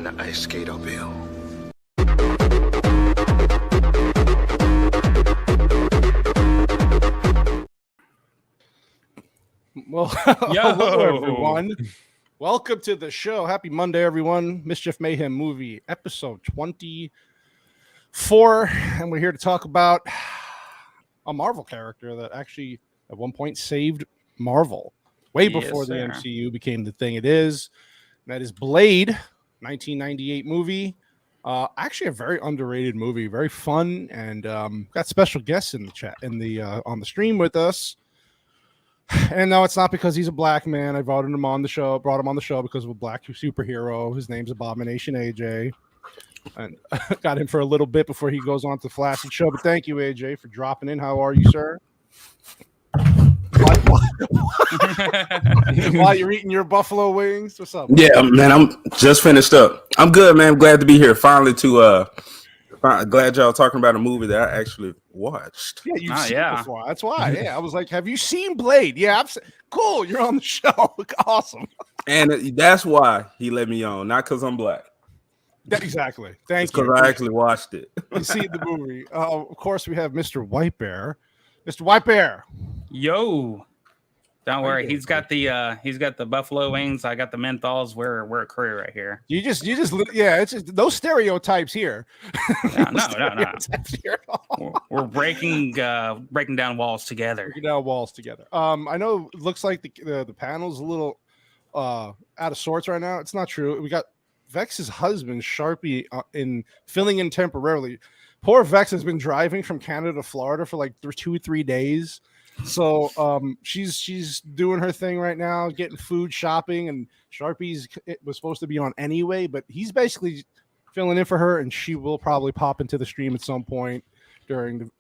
on the ice skateobil. Well, hello everyone. Welcome to the show. Happy Monday, everyone. Mischief, Mayhem movie, episode 24. And we're here to talk about a Marvel character that actually at one point saved Marvel way before the MCU became the thing it is. And that is Blade, 1998 movie. Actually a very underrated movie, very fun, and got special guests in the chat on the stream with us. And no, it's not because he's a black man. I brought him on the show because of a black superhero. His name's Abomination AJ. And got him for a little bit before he goes on to Flash and Show. But thank you, AJ, for dropping in. How are you, sir? While you're eating your buffalo wings? What's up? Yeah, man, I'm just finished up. I'm good, man. I'm glad to be here. Finally glad y'all talking about a movie that I actually watched. Yeah, you've seen it before. That's why. Yeah, I was like, have you seen Blade? Yeah, cool. You're on the show. Awesome. And that's why he let me on, not because I'm black. Exactly. Thank you. Because I actually watched it. You see the movie. Of course, we have Mr. White Bear. Mr. White Bear. Yo. Don't worry. He's got the buffalo wings. I got the menthols. We're a crew right here. You just yeah, it's just those stereotypes here. No. We're breaking down walls together. Breaking down walls together. I know it looks like the panel's a little out of sorts right now. It's not true. We got Vex's husband, Sharpie, filling in temporarily. Poor Vex has been driving from Canada to Florida for like 2-3 days. So she's doing her thing right now, getting food, shopping, and Sharpie's was supposed to be on anyway, but he's basically filling in for her, and she will probably pop into the stream at some point during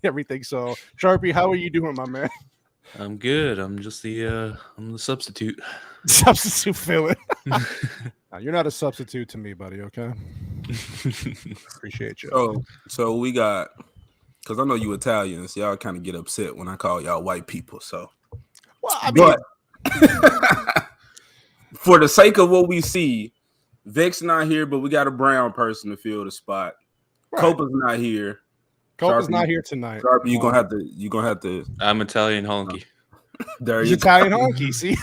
everything. So Sharpie, how are you doing, my man? I'm good. I'm just the substitute. Substitute filling. You're not a substitute to me, buddy. Okay. Appreciate you. So we got. Because I know you Italians, y'all kind of get upset when I call y'all white people. So, well, I mean, but for the sake of what we see, Vic's not here, but we got a brown person to fill the spot. Right. Copa's not here. Copa's not here tonight. Sharpie, you're gonna have to. I'm Italian honky. There He's you Italian honky. See.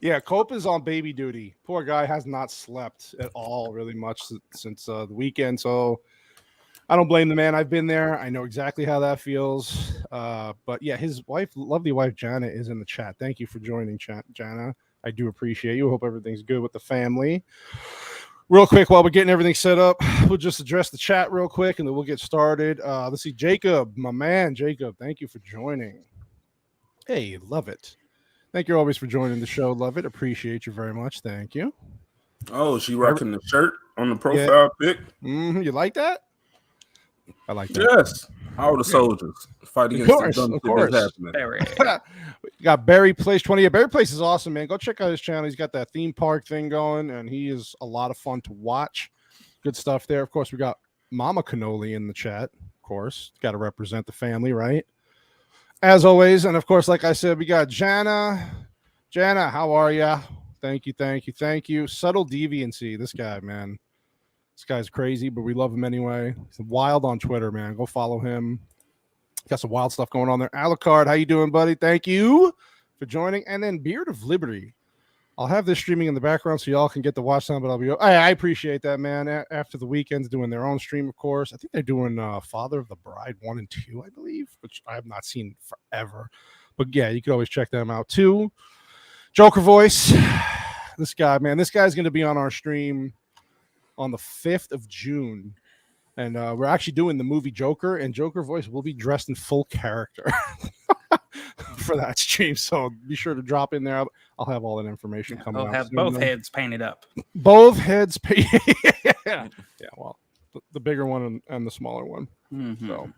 Yeah, Copa's on baby duty. Poor guy has not slept at all, really much since the weekend. So. I don't blame the man. I've been there. I know exactly how that feels. But yeah, his wife, lovely wife, Jana, is in the chat. Thank you for joining, Jana. I do appreciate you. Hope everything's good with the family. Real quick, while we're getting everything set up, we'll just address the chat real quick, and then we'll get started. Let's see. Jacob, my man, Jacob, thank you for joining. Hey, love it. Thank you always for joining the show. Love it. Appreciate you very much. Thank you. Oh, she rocking the shirt on the profile pic. Mm-hmm. You like that? I like that. Yes, all the soldiers fighting against the dumb shit that's happening. We got Barry Place 28. Barry Place is awesome, man. Go check out his channel. He's got that theme park thing going, and he is a lot of fun to watch. Good stuff there. Of course, we got Mama Cannoli in the chat. Of course, got to represent the family, right? As always, and of course, like I said, we got Jana. Jana, how are ya? Thank you. Subtle Deviancy. This guy, man. This guy's crazy, but we love him anyway. He's wild on Twitter, man. Go follow him. Got some wild stuff going on there. Alucard, how you doing, buddy? Thank you for joining. And then Beard of Liberty. I'll have this streaming in the background so y'all can get to watch some, but I appreciate that, man. After the weekend's doing their own stream, of course. I think they're doing Father of the Bride 1 and 2, I believe, which I have not seen forever. But yeah, you can always check them out too. Joker Voice. This guy, man. This guy's going to be on our stream on the 5th of June, and we're actually doing the movie Joker, and Joker Voice will be dressed in full character for that stream, so be sure to drop in there. I'll have all that information coming out. I'll have both heads painted up. Both heads yeah, well, the bigger one and the smaller one. Mm-hmm. So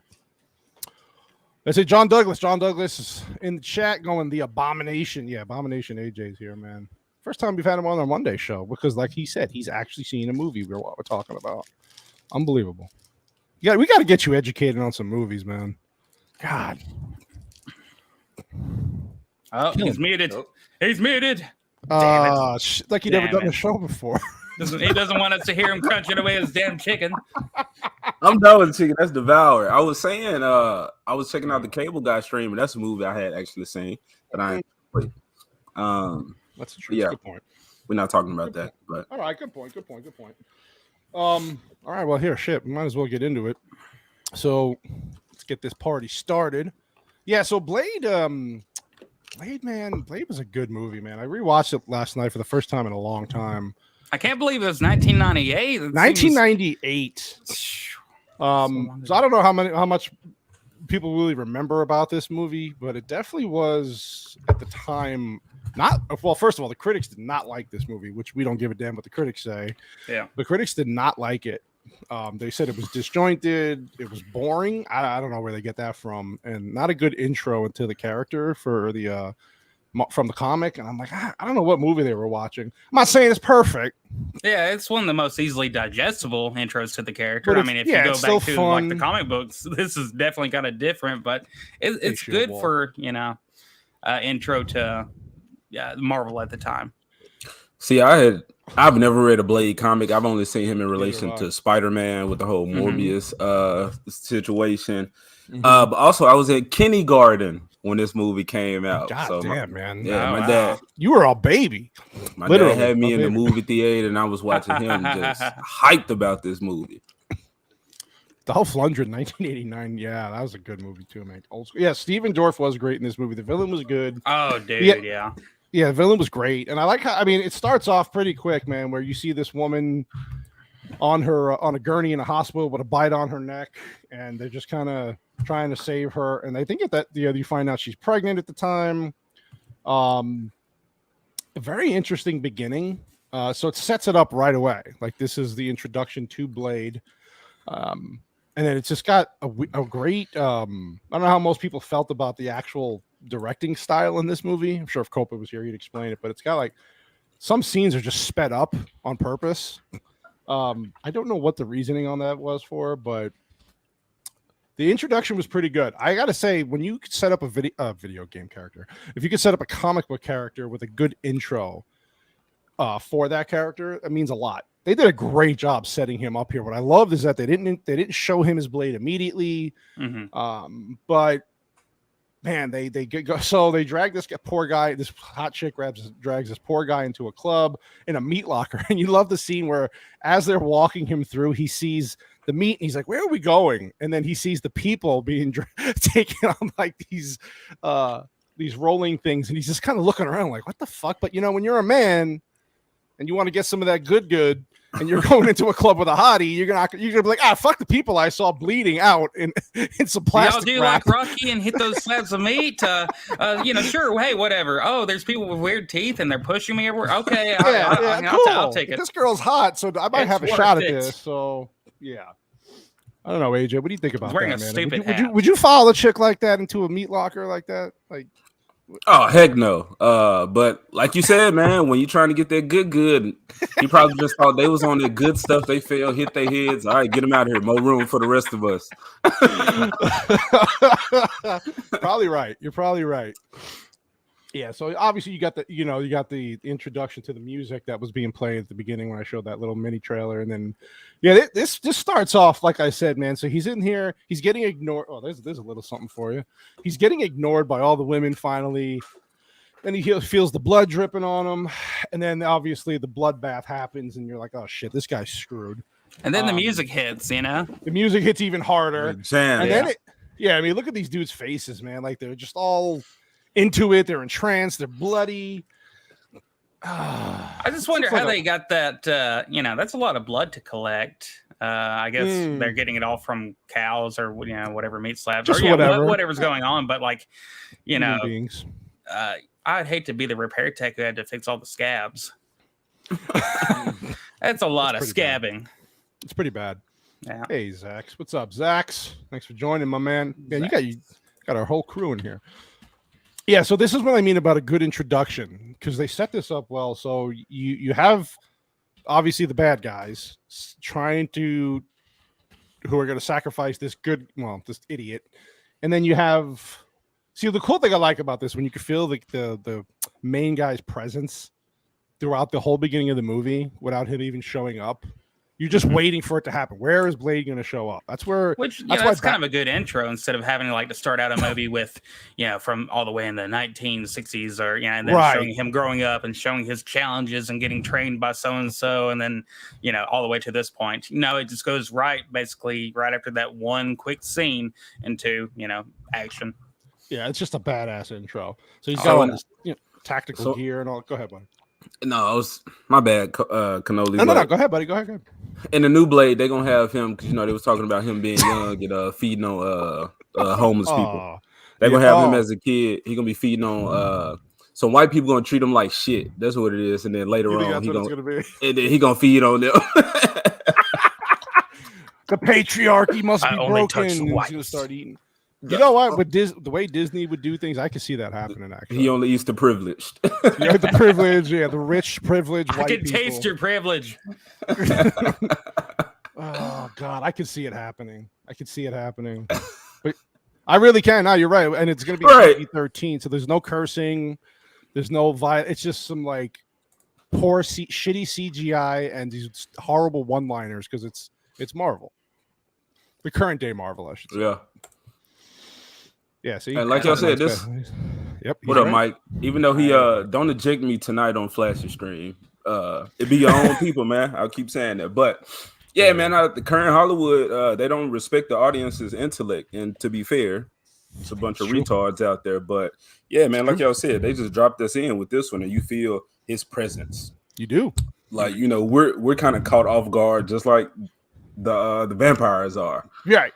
let's say John Douglas is in the chat going the Abomination. Yeah, Abomination AJ's here, man. First time we've had him on our Monday show because, like he said, he's actually seen a movie we're talking about. Unbelievable. Yeah, we got to get you educated on some movies, man. God. Oh, he's muted. He's muted. Like he'd never done a show before. He doesn't want us to hear him crunching away his damn chicken. I'm done with chicken. That's Devour. I was saying, I was checking out the Cable Guy stream, and that's a movie I had actually seen, but I enjoyed. That's true. Yeah, Good point. We're not talking about that, but all right, good point. All right, well, here, we might as well get into it. So let's get this party started. Yeah, so Blade was a good movie, man. I rewatched it last night for the first time in a long time. I can't believe it was 1998. 1998. So I don't know how much people really remember about this movie, but it definitely was at the time first of all, the critics did not like this movie, which we don't give a damn what the critics say. Yeah. The critics did not like it. They said it was disjointed, it was boring. I don't know where they get that from, and not a good intro into the character for the from the comic. And I'm like, I don't know what movie they were watching. I'm not saying it's perfect. Yeah, it's one of the most easily digestible intros to the character. I mean, if you go back to like the comic books, this is definitely kind of different, but it's good for intro to Marvel at the time. See, I've never read a Blade comic. I've only seen him in relation to Spider-Man with the whole Morbius situation. But also, I was at kindergarten when this movie came out. God damn, man. Yeah, my dad. You were a baby. My dad had me in the movie theater, and I was watching him just hyped about this movie. Dolph Lundgren, 1989. Yeah, that was a good movie too, man. Old school. Yeah, Stephen Dorff was great in this movie. The villain was good. Oh, dude, yeah. Yeah, the villain was great. And I like how, it starts off pretty quick, man, where you see this woman on a gurney in a hospital with a bite on her neck, and they're just kind of trying to save her. And I think you find out she's pregnant at the time. A very interesting beginning. So it sets it up right away. Like, this is the introduction to Blade. And then it's just got a great, I don't know how most people felt about the actual directing style in this movie. I'm sure if Copa was here, he'd explain it, but it's got like some scenes are just sped up on purpose. I don't know what the reasoning on that was for, but the introduction was pretty good. I got to say, when you could set up a video game character, if you could set up a comic book character with a good intro for that character, that means a lot. They did a great job setting him up here. What I loved is that they didn't show him as Blade immediately. But man, they drag this poor guy, this hot chick drags this poor guy into a club in a meat locker. And you love the scene where as they're walking him through, he sees the meat and he's like, where are we going? And then he sees the people being taken on like these rolling things. And he's just kind of looking around like, what the fuck? But when you're a man and you want to get some of that good, and you're going into a club with a hottie, you're gonna be like, fuck the people I saw bleeding out in some plastic. Y'all do wrap. like Rocky and hit those slabs of meat? Sure. Hey, whatever. Oh, there's people with weird teeth and they're pushing me everywhere. Okay, I'll take it. This girl's hot, so I might have a shot at this. So yeah, I don't know, AJ. What do you think about that, man? Would you follow a chick like that into a meat locker like that? Like, oh heck no. But like you said, man, when you're trying to get that good, he probably just thought they was on the good stuff. They fell, hit their heads. All right, get them out of here. More room for the rest of us. Probably right. You're probably right. Yeah. So obviously you got the introduction to the music that was being played at the beginning when I showed that little mini trailer, and then this starts off like I said, man. So he's in here, he's getting ignored. Oh, there's a little something for you. He's getting ignored by all the women finally. Then he feels the blood dripping on him, and then obviously the bloodbath happens, and you're like, oh shit, this guy's screwed. And then the music hits, The music hits even harder. Jam. And then look at these dudes' faces, man. Like they're just all into it. They're entranced. They're bloody. I just wonder how they got that. That's a lot of blood to collect. I guess they're getting it all from cows or whatever meat slabs just or whatever's going on. But like, beings. I'd hate to be the repair tech who had to fix all the scabs. That's a lot of scabbing. It's pretty bad. Yeah. Hey, Zax. What's up, Zax? Thanks for joining, my man. Man, you got our whole crew in here. Yeah, so this is what I mean about a good introduction, because they set this up well. So you have obviously the bad guys who are going to sacrifice this idiot, and then you have the cool thing I like about this when you can feel the main guy's presence throughout the whole beginning of the movie without him even showing up. You're just waiting for it to happen. Where is Blade going to show up? That's where. That's kind of a good intro instead of having to start out a movie with, from all the way in the 1960s or, and then showing him growing up and showing his challenges and getting trained by so-and-so. And then, all the way to this point. No, it just goes basically right after that one quick scene into, action. Yeah, it's just a badass intro. So he's got all this tactical gear and all. Go ahead, buddy. No, it was my bad, Cannoli. No, go ahead, buddy. Go ahead. In the new Blade, they're gonna have him because they was talking about him being young and feeding on homeless people. They're gonna have him as a kid. He's gonna be feeding on some white people gonna treat him like shit. That's what it is. And then later on, he gonna feed on them. The patriarchy must be broken. He's gonna start eating. You know what? With the way Disney would do things, I could see that happening. Actually, he only used the privileged. The privilege, the rich privilege. I can taste your privilege. Oh God, I could see it happening. But I really can. No, you're right, and it's going to be PG-13, so there's no cursing, there's no violence. It's just some poor, shitty CGI and these horrible one-liners because it's Marvel, the current day Marvel, I should say. Yeah. Yeah, see, and like y'all said, this. Yep. What up, Mike? Even though he don't eject me tonight on Flash's stream, it be your own people, man. I'll keep saying that, but yeah, man, the current Hollywood, they don't respect the audience's intellect, and to be fair, it's a bunch of retards out there. But yeah, man, like y'all said, they just dropped us in with this one, and you feel his presence. You do, we're kind of caught off guard, just like the vampires are. Right.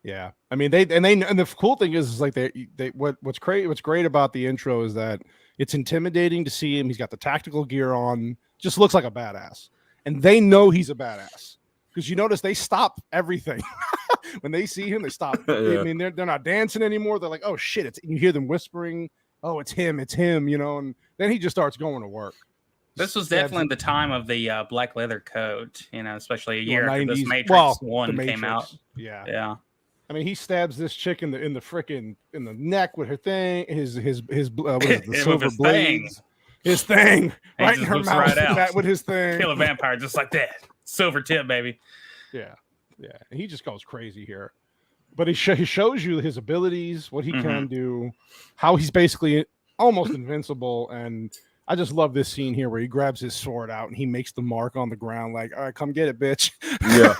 Yeah, I mean and the cool thing is what's great about the intro is that it's intimidating to see him. He's got the tactical gear on, just looks like a badass, and they know he's a badass because you notice they stop everything when they see him. They stop. I mean they're not dancing anymore. They're like, oh shit! You hear them whispering, oh it's him, and then he just starts going to work. This was definitely the time of the black leather coat, especially a year after this Matrix 1 came out. Yeah. I mean, he stabs this chick in the neck with her thing, his the silver blades, his thing, right in her mouth, that with his thing. Kill a vampire just like that, silver tip, baby. Yeah. And he just goes crazy here, but he shows you his abilities, what he can do, how he's basically almost invincible, and I just love this scene here where he grabs his sword out and he makes the mark on the ground, like, all right, come get it, bitch. Yeah.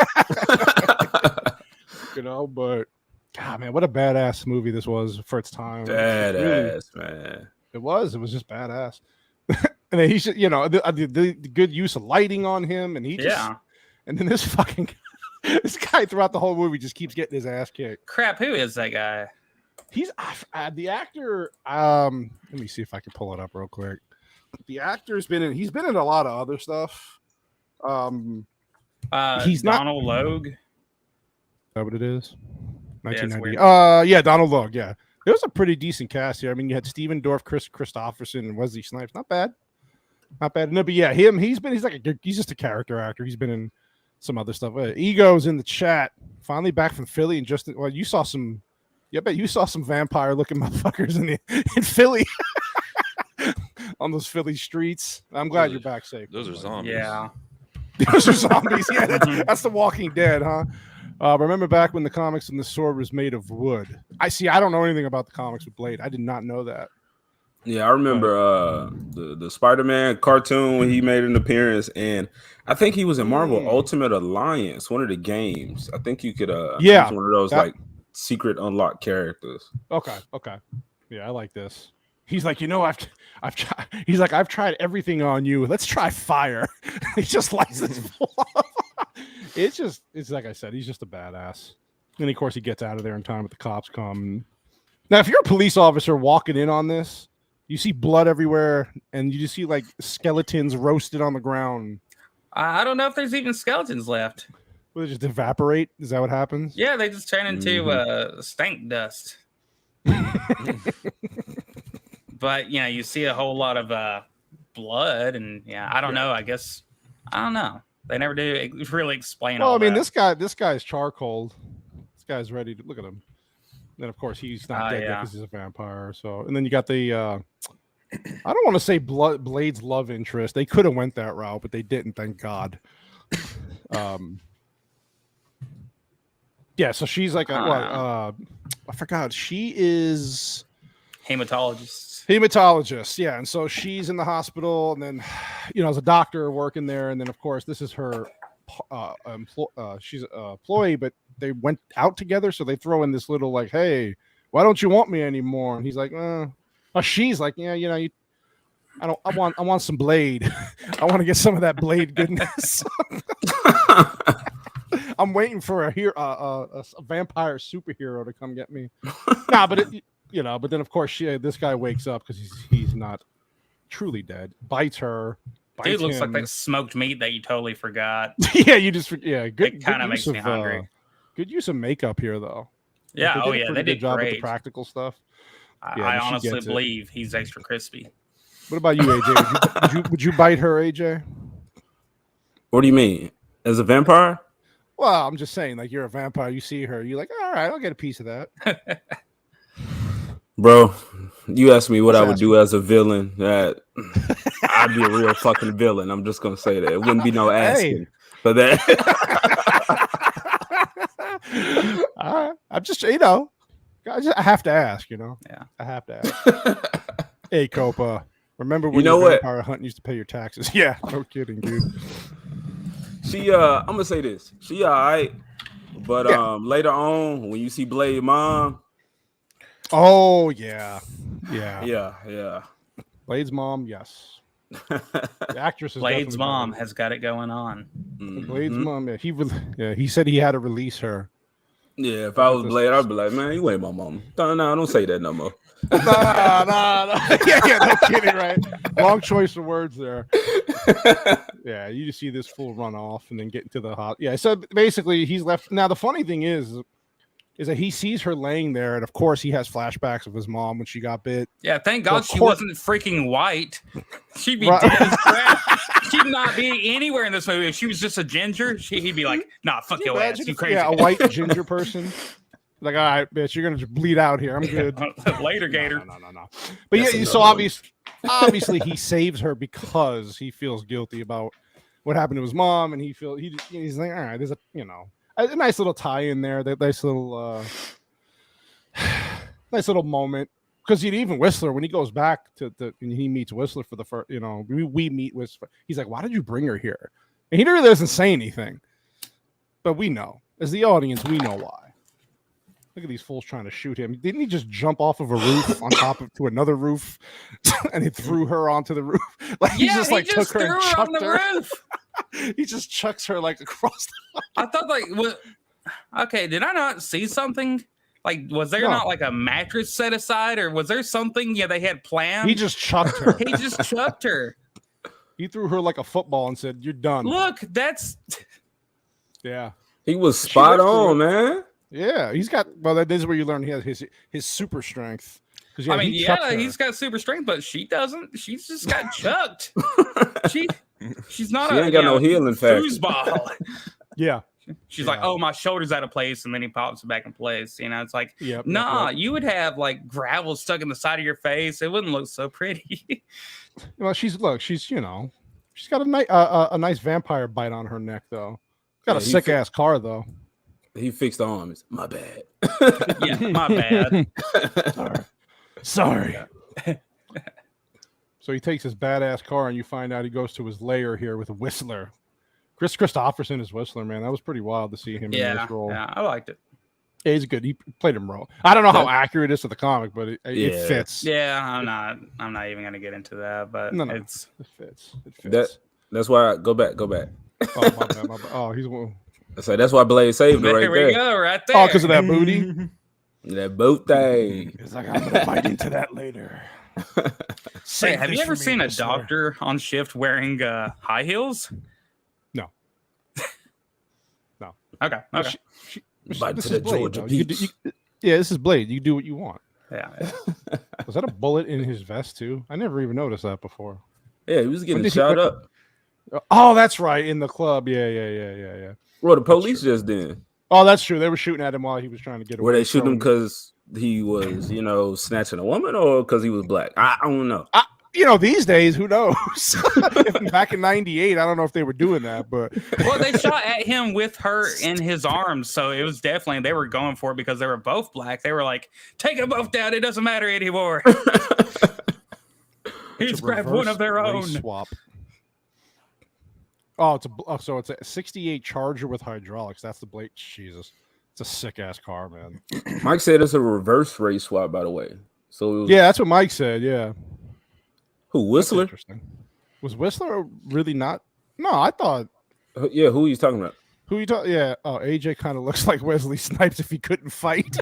But God, man, what a badass movie this was for its time. Badass, man. It was just badass. And then he should, the good use of lighting on him, and and then this guy throughout the whole movie just keeps getting his ass kicked. Crap, who is that guy? He's the actor. Let me see if I can pull it up real quick. The actor's been in a lot of other stuff. He's Donald Logue. That what it is? 1990. Yeah, Donald Logue. Yeah, it was a pretty decent cast here. I mean, you had Stephen Dorff, Kris Kristofferson, and Wesley Snipes. Not bad. No, but yeah, he's just a character actor. He's been in some other stuff. Ego's in the chat. Finally back from Philly, and you saw some. Yeah, I bet you saw some vampire-looking motherfuckers in Philly on those Philly streets. I'm glad you're back safe. Those are zombies. Yeah, those are zombies. Yeah, that's The Walking Dead, huh? Remember back when the comics and the sword was made of wood? I don't know anything about the comics with Blade. I did not know that. Yeah, I remember the Spider-Man cartoon when he made an appearance, and I think he was in Marvel Ultimate Alliance, one of the games. I think you could use one of those secret unlocked characters. Okay. Yeah, I like this. He's like, I've tried. He's like, I've tried everything on you. Let's try fire. He just lights this off. It's like I said, he's just a badass. And of course, he gets out of there in time with the cops come. Now, if you're a police officer walking in on this, you see blood everywhere, and you just see like skeletons roasted on the ground. I don't know if there's even skeletons left. Will they just evaporate? Is that what happens? Yeah, they just turn into stank dust. But you see a whole lot of blood, and I don't know. I don't know. They never do really explain. Well, I mean, this guy's charcoal. This guy's ready to look at him. Then of course he's not dead because he's a vampire. So, and then you got the I don't want to say Blade's love interest. They could have went that route, but they didn't. Thank God. Yeah. So she's like I forgot. She is hematologist. Yeah. And so she's in the hospital, and then as a doctor working there, and then of course this is her. She's an employee, but they went out together, so they throw in this little like, "Hey, why don't you want me anymore?" And he's like, she's like, "Yeah, I want some Blade. I want to get some of that Blade goodness." I'm waiting for a vampire superhero to come get me. But then of course this guy wakes up because he's not truly dead. Bites her. Dude looks like that smoked meat that you totally forgot. Good. It kind of makes me hungry. Good use of makeup here, though. Yeah. They did a good job with the practical stuff. I honestly believe he's extra crispy. What about you, AJ? Would you bite her, AJ? What do you mean? As a vampire? Well, I'm just saying, like, you're a vampire. You see her, you're like, all right, I'll get a piece of that. Bro, you asked me what I would do as a villain. That I'd be a real fucking villain. I'm just gonna say that. It wouldn't be no asking for that. I'm just, I have to ask, Yeah, I have to ask. Hey, Copa, remember when vampire hunting used to pay your taxes? Yeah, no kidding, dude. She, I'm gonna say this. She all right, but later on when you see Blade mom. Oh yeah. Blade's mom, yes. The actress is Blade's mom has got it going on. Mm-hmm. Blade's mom, he said he had to release her. Yeah, if I was Blade, I'd be like, man, you ain't my mom. No, don't say that no more. No. Yeah, no kidding, right? Wrong choice of words there. Yeah, you just see this fool run off and then get into the hot. Yeah, so basically he's left. Now the funny thing is that he sees her laying there, and of course he has flashbacks of his mom when she got bit. Yeah, thank God she wasn't freaking white. She'd be dead as crap. She'd not be anywhere in this movie. If she was just a ginger, he'd be like, nah, fuck your ass, you crazy. Yeah, a white ginger person. Like, all right, bitch, you're gonna just bleed out here. I'm good. Later, Gator. No. But so obviously he saves her because he feels guilty about what happened to his mom, and he's like, all right, there's a nice little tie in there. That nice little moment. Because even Whistler, when he goes back to and he meets Whistler for the first, we meet Whistler. He's like, why did you bring her here? And he really doesn't say anything, but we know, as the audience, we know why. Look at these fools trying to shoot him. Didn't he just jump off of a roof on top of to another roof, and he threw her onto the roof? Like he just took her and chucked her. Roof. He just chucks her like across. I thought okay, did I not see something? Like, was there not like a mattress set aside, or was there something? Yeah, they had planned. He just chucked her. He threw her like a football and said, "You're done." Look, that's. Yeah, he was spot on, man. Yeah, he's got. Well, that is where you learn he has his super strength. He's got super strength, but she doesn't. She's just got chucked. She's not. She ain't got no healing factor. Foosball. Yeah. She's like, oh, my shoulder's out of place, and then he pops it back in place. It's like, you would have like gravel stuck in the side of your face. It wouldn't look so pretty. Well, she's got a nice vampire bite on her neck though. Got a sick ass car though. He fixed the arms. My bad. Yeah, my bad. Sorry. So he takes his badass car, and you find out he goes to his lair here with a Whistler. Kris Kristofferson is Whistler, man. That was pretty wild to see him in this role. Yeah, I liked it. Yeah, he's good. He played him well. I don't know how accurate it is to the comic, but it fits. Yeah, I'm not even gonna get into that, but it fits. That's why go back. Oh, my bad. Oh, he's one. So that's why Blade saved her right there. There we go, right there. Oh, because of that booty. That boot thing. It's like, I'm gonna bite into that later. Hey, have you ever seen a doctor on shift wearing high heels? No. Okay. Bite to the Georgia Peach. This is Blade. You do what you want. Yeah. Was that a bullet in his vest too? I never even noticed that before. Yeah, he was getting shot up. Oh, that's right, in the club. Yeah. Well, the police just did. Oh, that's true. They were shooting at him while he was trying to get away. Were they shooting him because he was, snatching a woman, or because he was black? I don't know. these days, who knows? Back in '98, I don't know if they were doing that, but well, they shot at him with her in his arms, so it was definitely they were going for it because they were both black. They were like, "Take them both down; it doesn't matter anymore." He's grabbed one of their own. Swap. Oh, it's a '68 Charger with hydraulics. That's the Blake. Jesus, it's a sick ass car, man. Mike said it's a reverse race swap, by the way. So yeah, that's what Mike said. Yeah. Who, Whistler? Was Whistler really not? No, I thought. Yeah, who are you talking about? Who you talking? Yeah. Oh, AJ kind of looks like Wesley Snipes if he couldn't fight.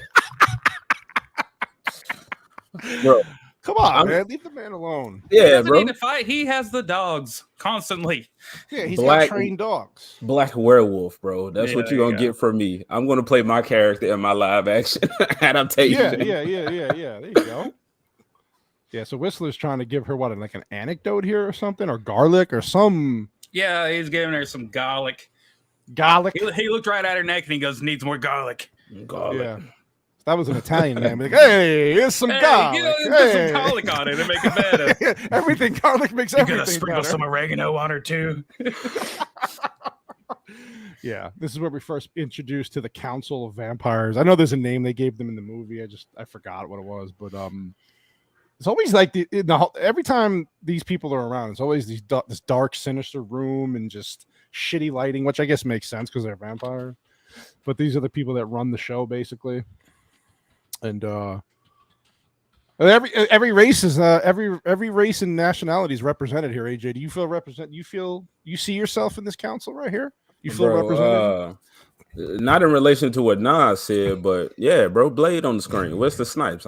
Bro, come on, man, leave the man alone. Yeah, he doesn't bro. need to fight. He has the dogs constantly. Yeah, he's got trained dogs. Black werewolf, bro. That's what you're gonna get from me. I'm gonna play my character in my live action adaptation. Yeah. There you go. Yeah, so Whistler's trying to give her like an anecdote here or something, or garlic or some. Yeah, he's giving her some garlic. Garlic. He looked right at her neck and he goes, "Needs more garlic." Garlic. Yeah, that was an Italian man. Like, hey, here's some garlic. Put some garlic on it and make it better. Everything garlic makes everything better. Sprinkle some oregano on her too. Yeah, this is where we first introduced to the Council of Vampires. I know there's a name they gave them in the movie. I forgot what it was, but it's always like every time these people are around, it's always this dark, sinister room and just shitty lighting, which I guess makes sense because they're vampires. But these are the people that run the show, basically. And every race is every race and nationality is represented here. AJ, do you feel represent? You see yourself in this council right here? You feel represented? Not in relation to what Nas said, but yeah, bro, Blade on the screen. Wesley Snipes.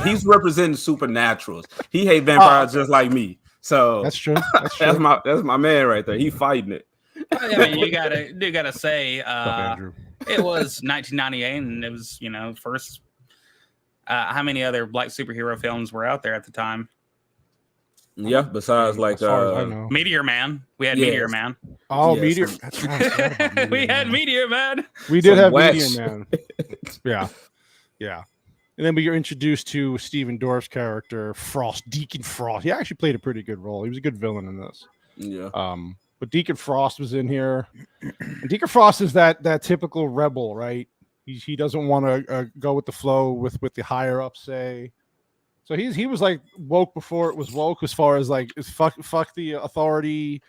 He's representing supernaturals. He hate vampires just like me. So that's true. That's my man right there. He fighting it. I mean, you gotta say, it was 1998, and it was first. How many other black superhero films were out there at the time? Yeah, besides like Meteor Man. We had Meteor Man. Oh, Meteor. That's right. We had Meteor Man. We did have Meteor Man. Yeah. And then we were introduced to Stephen Dorff's character, Frost, Deacon Frost. He actually played a pretty good role. He was a good villain in this. Yeah. But Deacon Frost was in here. And Deacon Frost is that typical rebel, right? He doesn't want to go with the flow with the higher ups say. So he was like woke before it was woke, as far as like fuck the authority.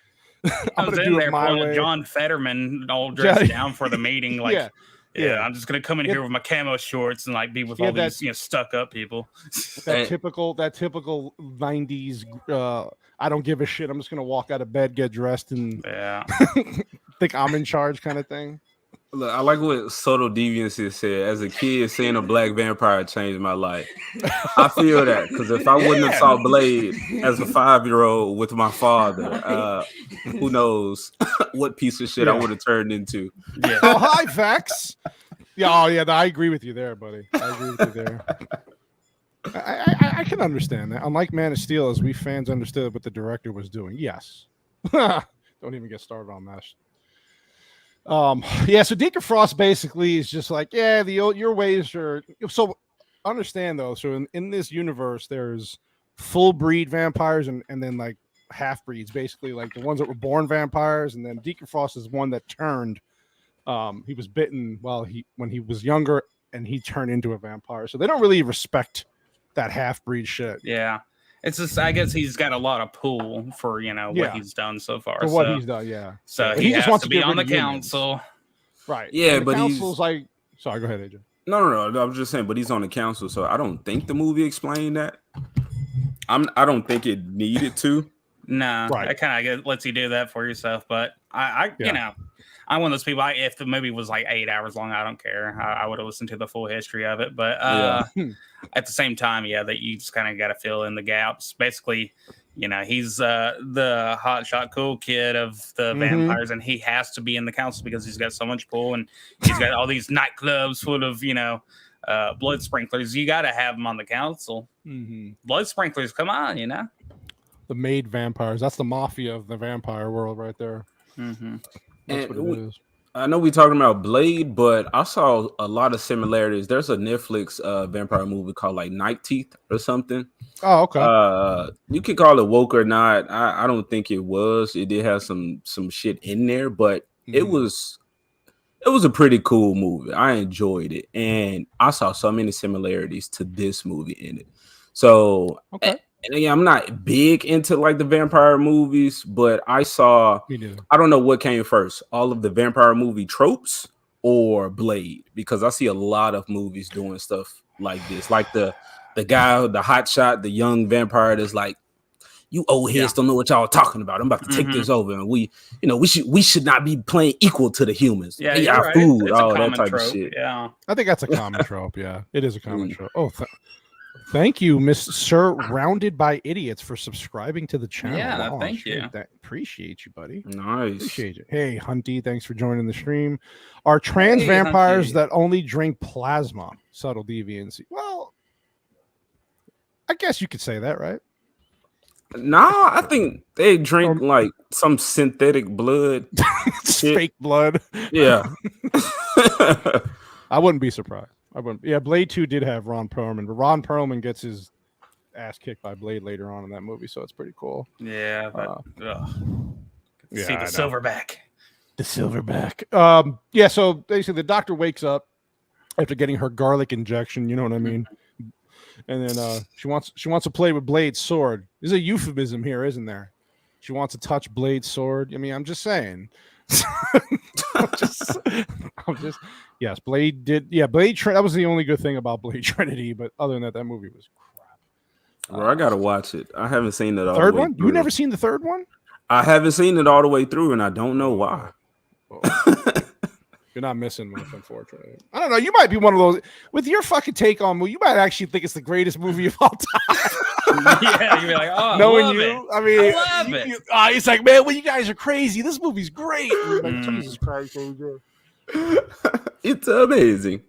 I'm gonna do it my way. John Fetterman all dressed down for the meeting, like. Yeah, I'm just gonna come in here with my camo shorts and like be with all these stuck up people. That typical 90s. I don't give a shit. I'm just gonna walk out of bed, get dressed, and think I'm in charge, kind of thing. Look, I like what Subtle Deviancy said. As a kid, seeing a black vampire changed my life. I feel that because if I wouldn't have saw Blade as a 5-year-old with my father, who knows what piece of shit I would have turned into. Yeah. Oh, hi, Vex. I agree with you there, buddy. I agree with you there. I can understand that. Unlike Man of Steel, as we fans understood what the director was doing. Yes. Don't even get started on that. So Deacon Frost basically is just like, your ways are so understand though. So in this universe, there's full breed vampires and then like half breeds, basically like the ones that were born vampires, and then Deacon Frost is one that turned. He was bitten when he was younger, and he turned into a vampire. So they don't really respect that half breed shit. Yeah. It's just, I guess he's got a lot of pull for, what he's done so far. For what he's done, yeah. So he just wants to be on the council. Right. Yeah, but council's like, sorry, go ahead, AJ. No. I was just saying, but he's on the council, so I don't think the movie explained that. I don't think it needed to. No, right. It kind of lets you do that for yourself. But I'm one of those people. If the movie was like 8 hours long, I don't care. I would have listened to the full history of it. But at the same time, that you just kind of got to fill in the gaps. Basically, he's the hotshot cool kid of the vampires, and he has to be in the council because he's got so much pull, and he's got all these nightclubs full of blood sprinklers. You got to have him on the council. Blood sprinklers, come on, the maid vampires. That's the mafia of the vampire world, right there. That's what it is. I know we're talking about Blade, but I saw a lot of similarities. There's a Netflix vampire movie called like Night Teeth or something. Oh, okay. You could call it woke or not. I don't think it was. It did have some shit in there, but it was a pretty cool movie. I enjoyed it, and I saw so many similarities to this movie in it. So, and again, I'm not big into like the vampire movies, but I don't know what came first, all of the vampire movie tropes or Blade, because I see a lot of movies doing stuff like this, like the guy, the hot shot, the young vampire that's like, you old heads don't know what y'all are talking about. I'm about to take this over, and we should not be playing equal to the humans. Yeah, eat our food, all that type of shit. Yeah, I think that's a common trope. Yeah, it is a common trope. Oh, thank you, Miss Surrounded by Idiots, for subscribing to the channel. Yeah, thank you. Appreciate you, buddy. Nice. Appreciate it. Hey, Hunty, thanks for joining the stream. Are trans vampires that only drink plasma subtle deviancy? Well, I guess you could say that, right? Nah, I think they drink like some synthetic blood. Fake blood. Yeah. I wouldn't be surprised. Yeah, Blade 2 did have Ron Perlman, but Ron Perlman gets his ass kicked by Blade later on in that movie, so it's pretty cool. Yeah, but see the silverback. The silverback. Yeah, so basically the doctor wakes up after getting her garlic injection, you know what I mean? And then she wants to play with Blade's sword. There's a euphemism here, isn't there? She wants to touch Blade's sword. I mean, I'm just saying. Yes, Blade did. Yeah, that was the only good thing about Blade Trinity. But other than that, that movie was crap. Well, I gotta watch it. I haven't seen it all third the way one. through. You never seen the third one? I haven't seen it all the way through, and I don't know why. You're not missing much, unfortunately. I don't know. You might be one of those with your fucking take on movie. You might actually think it's the greatest movie of all time. Yeah, you'd be like, oh, knowing I love you, it. I mean, I love it. It's like, man, well, you guys are crazy. This movie's great. Like, Jesus Christ, AJ. It's amazing.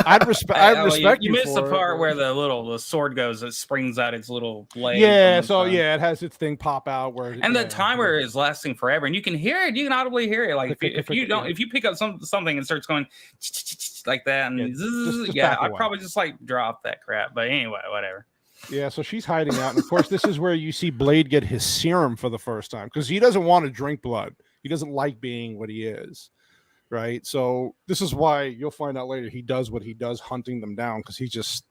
I respect you missed the part where the sword goes. It springs out its little blade. Yeah, so it has its thing pop out the timer is lasting forever, and you can hear it. You can audibly hear it. Like if you pick up something and starts going like that, and I'd probably just like drop that crap. But anyway, whatever. Yeah, so she's hiding out, and of course, this is where you see Blade get his serum for the first time because he doesn't want to drink blood. He doesn't like being what he is. Right, so this is why you'll find out later he does what he does, hunting them down, because he's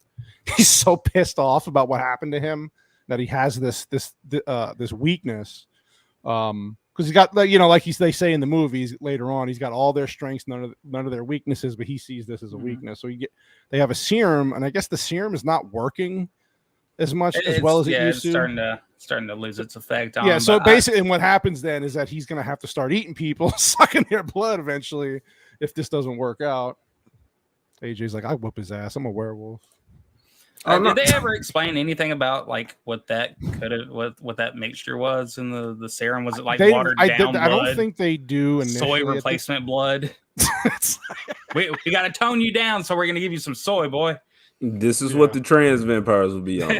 so pissed off about what happened to him that he has this weakness. Because he's got, like they say in the movies later on, he's got all their strengths, none of their weaknesses, but he sees this as a weakness. So they have a serum, and I guess the serum is not working as much as well as it used to. It's starting to lose its effect on him. So basically what happens then is that he's going to have to start eating people, sucking their blood eventually if this doesn't work out. AJ's like, I whoop his ass. I'm a werewolf. Did they ever explain anything about like what that mixture was in the serum? Was it like watered down blood? I don't think they do. Soy replacement blood. we got to tone you down, so we're going to give you some soy, boy. This is what the trans vampires will be on.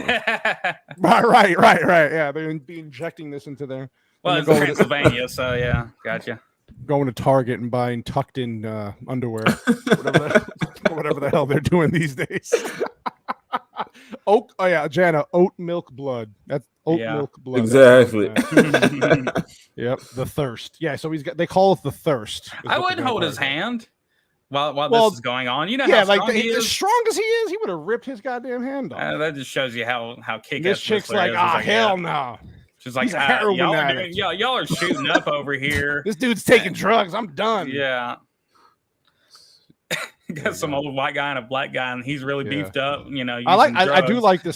Right. Yeah, they're injecting this into their. Well, it's Pennsylvania, so yeah, gotcha. Going to Target and buying tucked-in underwear, whatever the hell they're doing these days. Jana, oat milk blood. That's oat milk blood. Exactly. Yep, the thirst. Yeah, so they call it the thirst. I wouldn't hold his hand. While this is going on, you know, how strong he is. As strong as he is, he would have ripped his goddamn hand off. That just shows you how kick-ass this chick's like, hell no. She's like, y'all are shooting up over here. This dude's taking drugs. I'm done. Yeah. Got some old white guy and a black guy, and he's really beefed up. You know, I do like the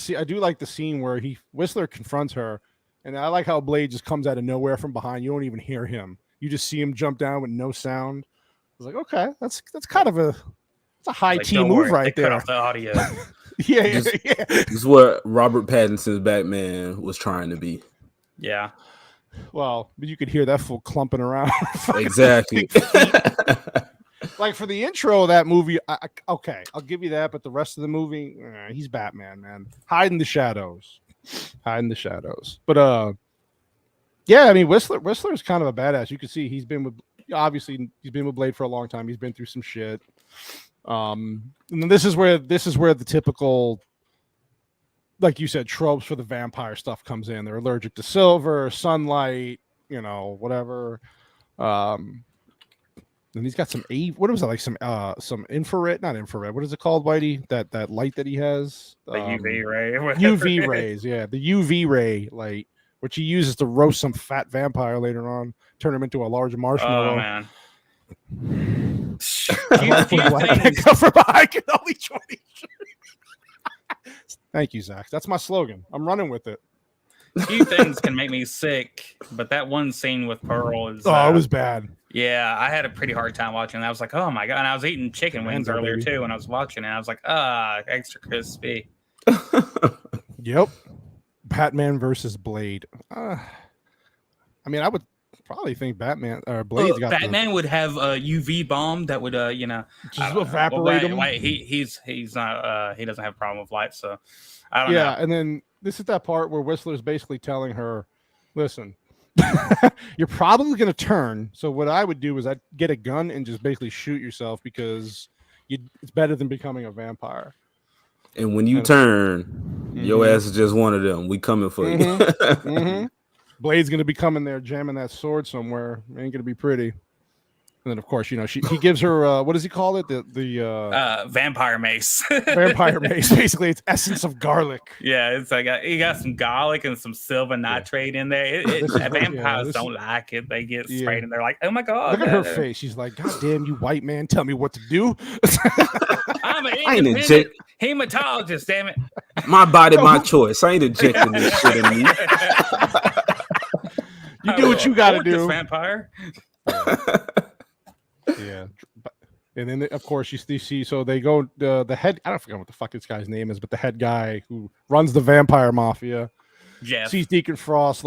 scene where Whistler confronts her, and I like how Blade just comes out of nowhere from behind. You don't even hear him. You just see him jump down with no sound. I was like, okay, that's kind of a high T move right there. Cut off the audio. Yeah. This is what Robert Pattinson's Batman was trying to be. Yeah. Well, but you could hear that full clumping around. Exactly. Like for the intro of that movie, okay, I'll give you that. But the rest of the movie, he's Batman, man, hide in the shadows. But yeah, I mean, Whistler's kind of a badass. You can see he's been with. obviously he's been with Blade for a long time. He's been through some shit. And then this is where the typical, like you said, tropes for the vampire stuff comes in. They're allergic to silver, sunlight, whatever. And he's got some what was it, like some infrared, not infrared. What is it called, Whitey? That light that he has. The UV ray. UV rays, yeah, the UV ray light, which he uses to roast some fat vampire later on, turn him into a large marshmallow. Oh man. Thank you, Zach. That's my slogan. I'm running with it. Few things can make me sick, but that one scene with Pearl is. Oh, it was bad. Yeah, I had a pretty hard time watching it. I was like, oh my God. And I was eating chicken wings earlier too when I was watching it. I was like, extra crispy. Yep. Batman versus Blade. I mean, I would probably think Batman or Blade's got Batman would have a UV bomb that would just evaporate him. He's not he doesn't have a problem with light, so I don't know. Yeah, and then this is that part where Whistler's basically telling her, listen, you're probably going to turn. So what I would do is I'd get a gun and just basically shoot yourself because it's better than becoming a vampire. And when you turn, your ass is just one of them. We coming for you. Blade's going to be coming there jamming that sword somewhere. It ain't going to be pretty. And then, of course, he gives her, what does he call it? The vampire mace. Vampire mace. Basically, it's essence of garlic. Yeah, it's like he got some garlic and some silver nitrate in there. Vampires don't like it. They get sprayed and they're like, oh my God. Look at her face. She's like, God damn, you white man, tell me what to do. I'm an independent hematologist, damn it. My body, my choice. I ain't injecting this shit in me. You do what you got to do. Vampire. Yeah, and then of course you see. So they go the head. I don't forget what the fuck this guy's name is, but the head guy who runs the vampire mafia. Jeff sees Deacon Frost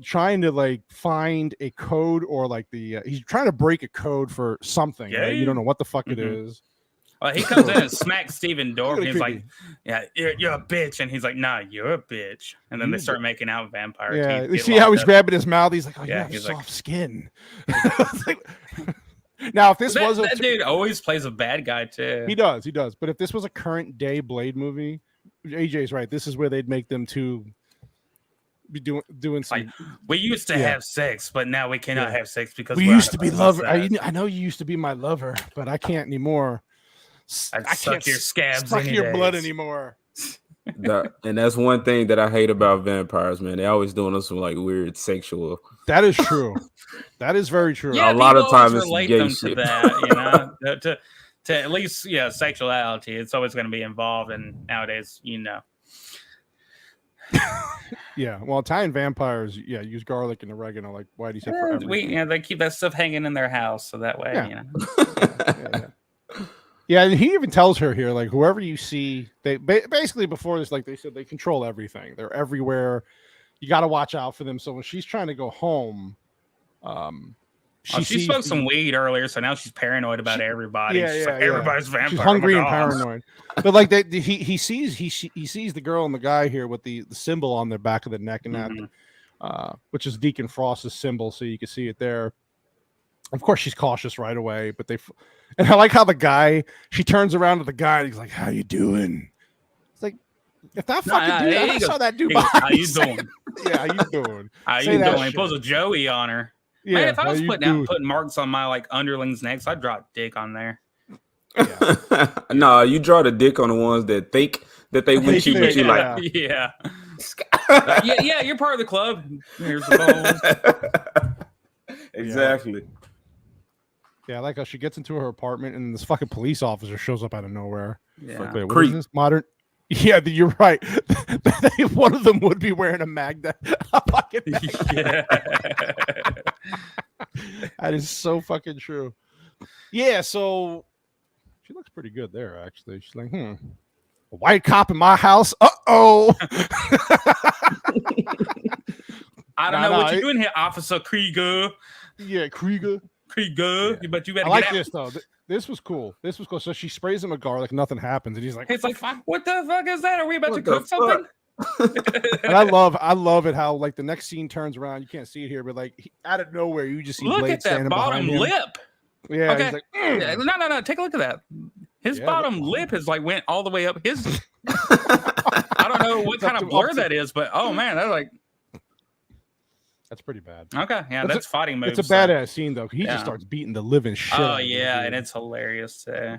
trying to find a code or he's trying to break a code for something. Yeah, right? You don't know what the fuck it is. Well, he comes in and smacks Stephen Dorff. And he's like, "Yeah, you're a bitch," and he's like, "Nah, you're a bitch." And then they start making out vampire. Yeah, you see how he's grabbing his mouth. He's like, "Oh, yeah, you have soft skin." Now, if this was that dude always plays a bad guy too. He does. But if this was a current day Blade movie, AJ's right. This is where they'd make them two be doing some. We used to have sex, but now we cannot have sex because we used to be lovers. I know you used to be my lover, but I can't anymore. I can't your scabs, suck your blood anymore. And that's one thing that I hate about vampires, man. They always doing some weird sexual. That is true. That is very true. Yeah, a lot of times it's relate gay them shit. to that, to at least sexuality. It's always going to be involved, and nowadays, Yeah, well, Italian vampires, use garlic and oregano, like Whitey said. For everything. They keep that stuff hanging in their house, so that way, Yeah, and he even tells her here, whoever you see, they basically before this, they said they control everything. They're everywhere. You got to watch out for them. So when she's trying to go home, she smoked some weed earlier, so now she's paranoid about everybody. Everybody's vampire. She's hungry and paranoid. But he sees the girl and the guy here with the symbol on their back of the neck and that, which is Deacon Frost's symbol, so you can see it there. Of course, she's cautious right away, but and I like how she turns around to the guy and he's like, "How you doing?" It's like, if that fucking dude, I saw that dude. How you doing? Yeah, how you doing? How you doing? He pulls a Joey on her. Yeah, man, if I was putting marks on my underlings' necks, I'd draw a dick on there. Yeah. No, you draw the dick on the ones that think that they with you, but you like. Yeah. You're part of the club. Here's the bone. Exactly. Yeah, I like how she gets into her apartment and this fucking police officer shows up out of nowhere. Yeah. Wait, what is this? Modern? Yeah, you're right. One of them would be wearing a Magda. Yeah. That is so fucking true. Yeah, so she looks pretty good there, actually. She's like, a white cop in my house? Uh-oh. I don't know what you're doing here, Officer Krieger. Yeah, Krieger. Yeah. But you better I get out. This, though. This was cool. So she sprays him with garlic. Nothing happens. And he's like, what the fuck is that? Are we about to cook something? And I love it how like the next scene turns around. You can't see it here, but like out of nowhere, you just see look Blade at that standing bottom behind him. lip. Yeah, okay. he's like, yeah, no. Take a look at that. His bottom lip is like went all the way up. His I don't know what kind of blur that is, but oh man, that's like that's pretty bad. Okay, yeah, that's fighting moves. It's a badass scene though. He just starts beating the living shit. Oh yeah, and it's hilarious too.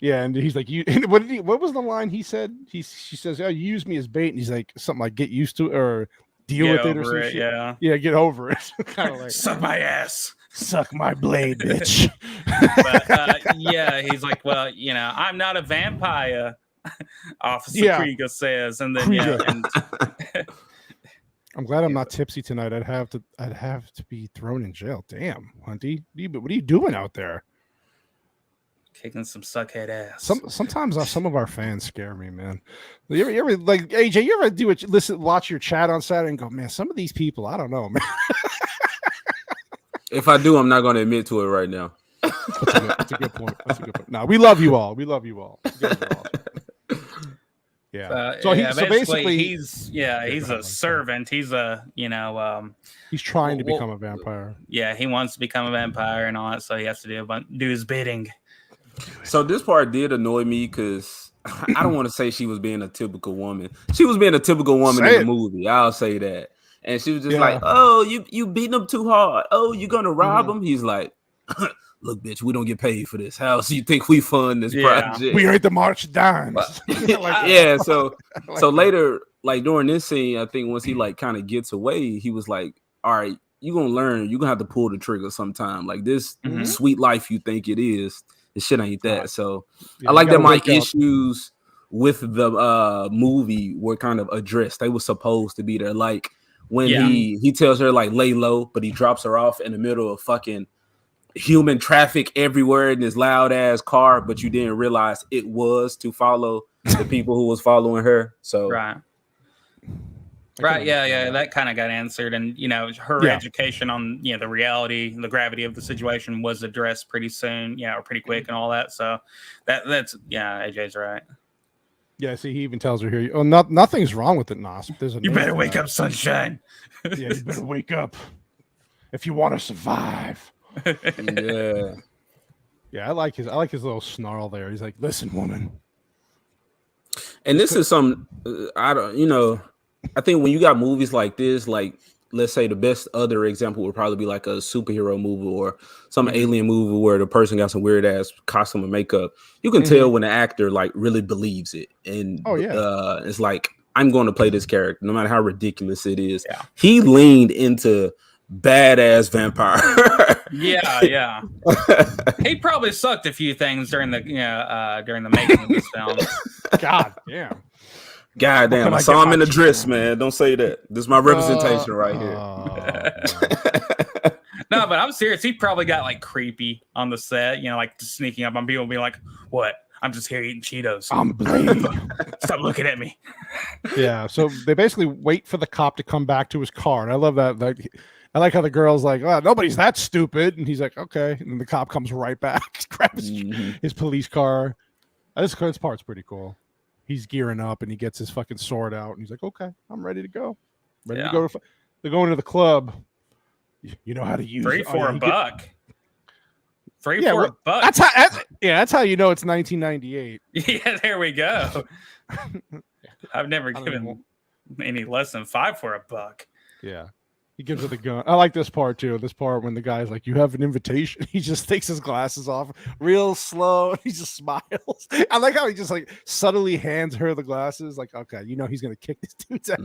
Yeah, and he's like, "You." What was the line he said? She says, "Oh, you use me as bait," and he's like, something like, "Get used to it or deal with it or some shit." Yeah, get over it. Kind of like, suck my ass, suck my blade, bitch. But yeah, he's like, "Well, I'm not a vampire," Officer Krieger says, and then I'm glad I'm not tipsy tonight. I'd have to be thrown in jail. Damn, Hunty, what are you doing out there? Kicking some suckhead ass. Sometimes some of our fans scare me, man. You ever like AJ? You ever watch your chat on Saturday and go, man, some of these people, I don't know, man. If I do, I'm not going to admit to it right now. That's a good point. No, we love you all. Yeah. So basically he's a servant. He's a he's trying to become a vampire. Yeah, he wants to become a vampire and all that, so he has to do his bidding. So this part did annoy me because I don't want to say she was being a typical woman. She was being a typical woman in the movie. I'll say that. And she was just like, "Oh, you beating him too hard. Oh, you gonna rob him?" He's like, "Look, bitch, we don't get paid for this. How do you think we fund this project? We ain't the March Dimes." So later, like during this scene, I think once he like kind of gets away, he was like, "All right, you gonna learn. You gonna have to pull the trigger sometime. Like this sweet life you think it is." This shit ain't that. So I like that my issues with the movie were kind of addressed. They were supposed to be there. Like when he tells her like lay low, but he drops her off in the middle of fucking human traffic everywhere in this loud ass car, but you didn't realize it was to follow the people who was following her. So Right. Yeah. That kind of got answered. And, her education on, the reality, the gravity of the situation was addressed pretty soon, or pretty quick and all that. So that's AJ's right. Yeah. See, he even tells her here, "Oh, nothing's wrong with it, Nos. You better wake up, sunshine." Yeah, you better wake up if you want to survive. Yeah. Yeah. I like his little snarl there. He's like, "Listen, woman." And this is some, I think when you got movies like this, like let's say the best other example would probably be like a superhero movie or some alien movie where the person got some weird ass costume and makeup. You can tell when the actor like really believes it, and it's like, I'm going to play this character no matter how ridiculous it is. Yeah. He leaned into badass vampire. Yeah. He probably sucked a few things during the making of this film. God damn. I saw him in a dress, man. Don't say that. This is my representation right here. No, but I'm serious. He probably got like creepy on the set, like sneaking up on people and being like, "What? I'm just here eating Cheetos. I'm bleeding. Stop looking at me." Yeah. So they basically wait for the cop to come back to his car. And I love that. Like, I like how the girl's like, "Oh, nobody's that stupid." And he's like, "Okay." And then the cop comes right back, grabs his police car. This part's pretty cool. He's gearing up and he gets his fucking sword out and he's like, "Okay, I'm ready to go. Ready to go." They're going to the club. You know how to use free for a buck. Free for a buck. That's how you know it's 1998. Yeah, there we go. I've never given any less than $5 for a buck. Yeah. He gives her the gun. I like this part too. This part when the guy's like, "You have an invitation." He just takes his glasses off real slow. He just smiles. I like how he just like subtly hands her the glasses. Like, okay, he's gonna kick this dude's ass.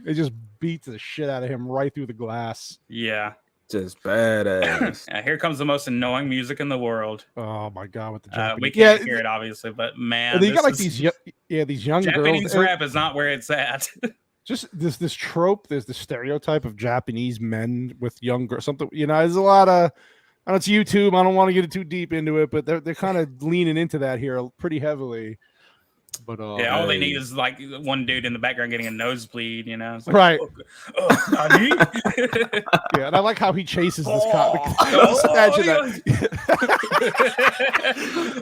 It just beats the shit out of him right through the glass. Yeah. Just badass. Here comes the most annoying music in the world. Oh my god, with the Japanese. We can't hear it obviously, but man, they got like these young Japanese girls. rap is not where it's at. Just this trope, there's the stereotype of Japanese men with young girls. Something, there's a lot of, I know it's YouTube. I don't want to get too deep into it, but they're kind of leaning into that here pretty heavily. But all they need is like one dude in the background getting a nosebleed, you know? It's like, right. Yeah, and I like how he chases this cop. Imagine that.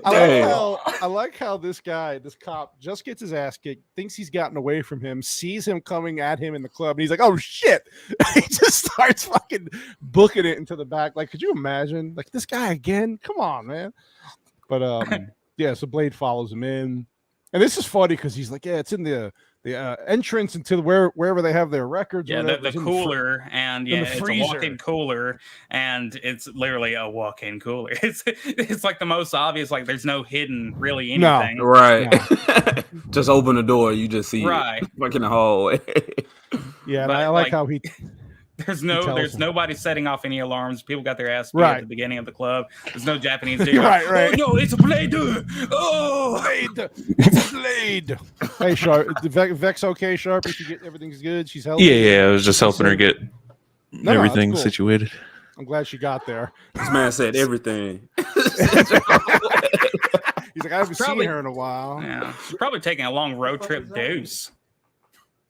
I like how this cop just gets his ass kicked, thinks he's gotten away from him, sees him coming at him in the club, and he's like, "Oh shit!" He just starts fucking booking it into the back. Like, could you imagine? Like, this guy again? Come on, man. But yeah. So Blade follows him in. And this is funny because he's like, yeah, it's in the entrance into wherever they have their records. Yeah, the cooler, and it's a walk-in cooler, and it's literally a walk-in cooler. It's like the most obvious. Like, there's no hidden really anything. No, right. No. Just open the door, you just see right, like in the hallway. Yeah, and I like how he. There's nobody setting off any alarms. People got their ass beat at the beginning of the club. There's no Japanese dude. right. Oh, no, it's a Blade. Oh, Blade. It's a Blade. Hey, Sharp. Vex okay, Sharp? Everything's good. She's healthy. Yeah. I was just helping her get everything situated. I'm glad she got there. This man said everything. He's like, I haven't seen her in a while. Yeah, she's probably taking a long road trip deuce.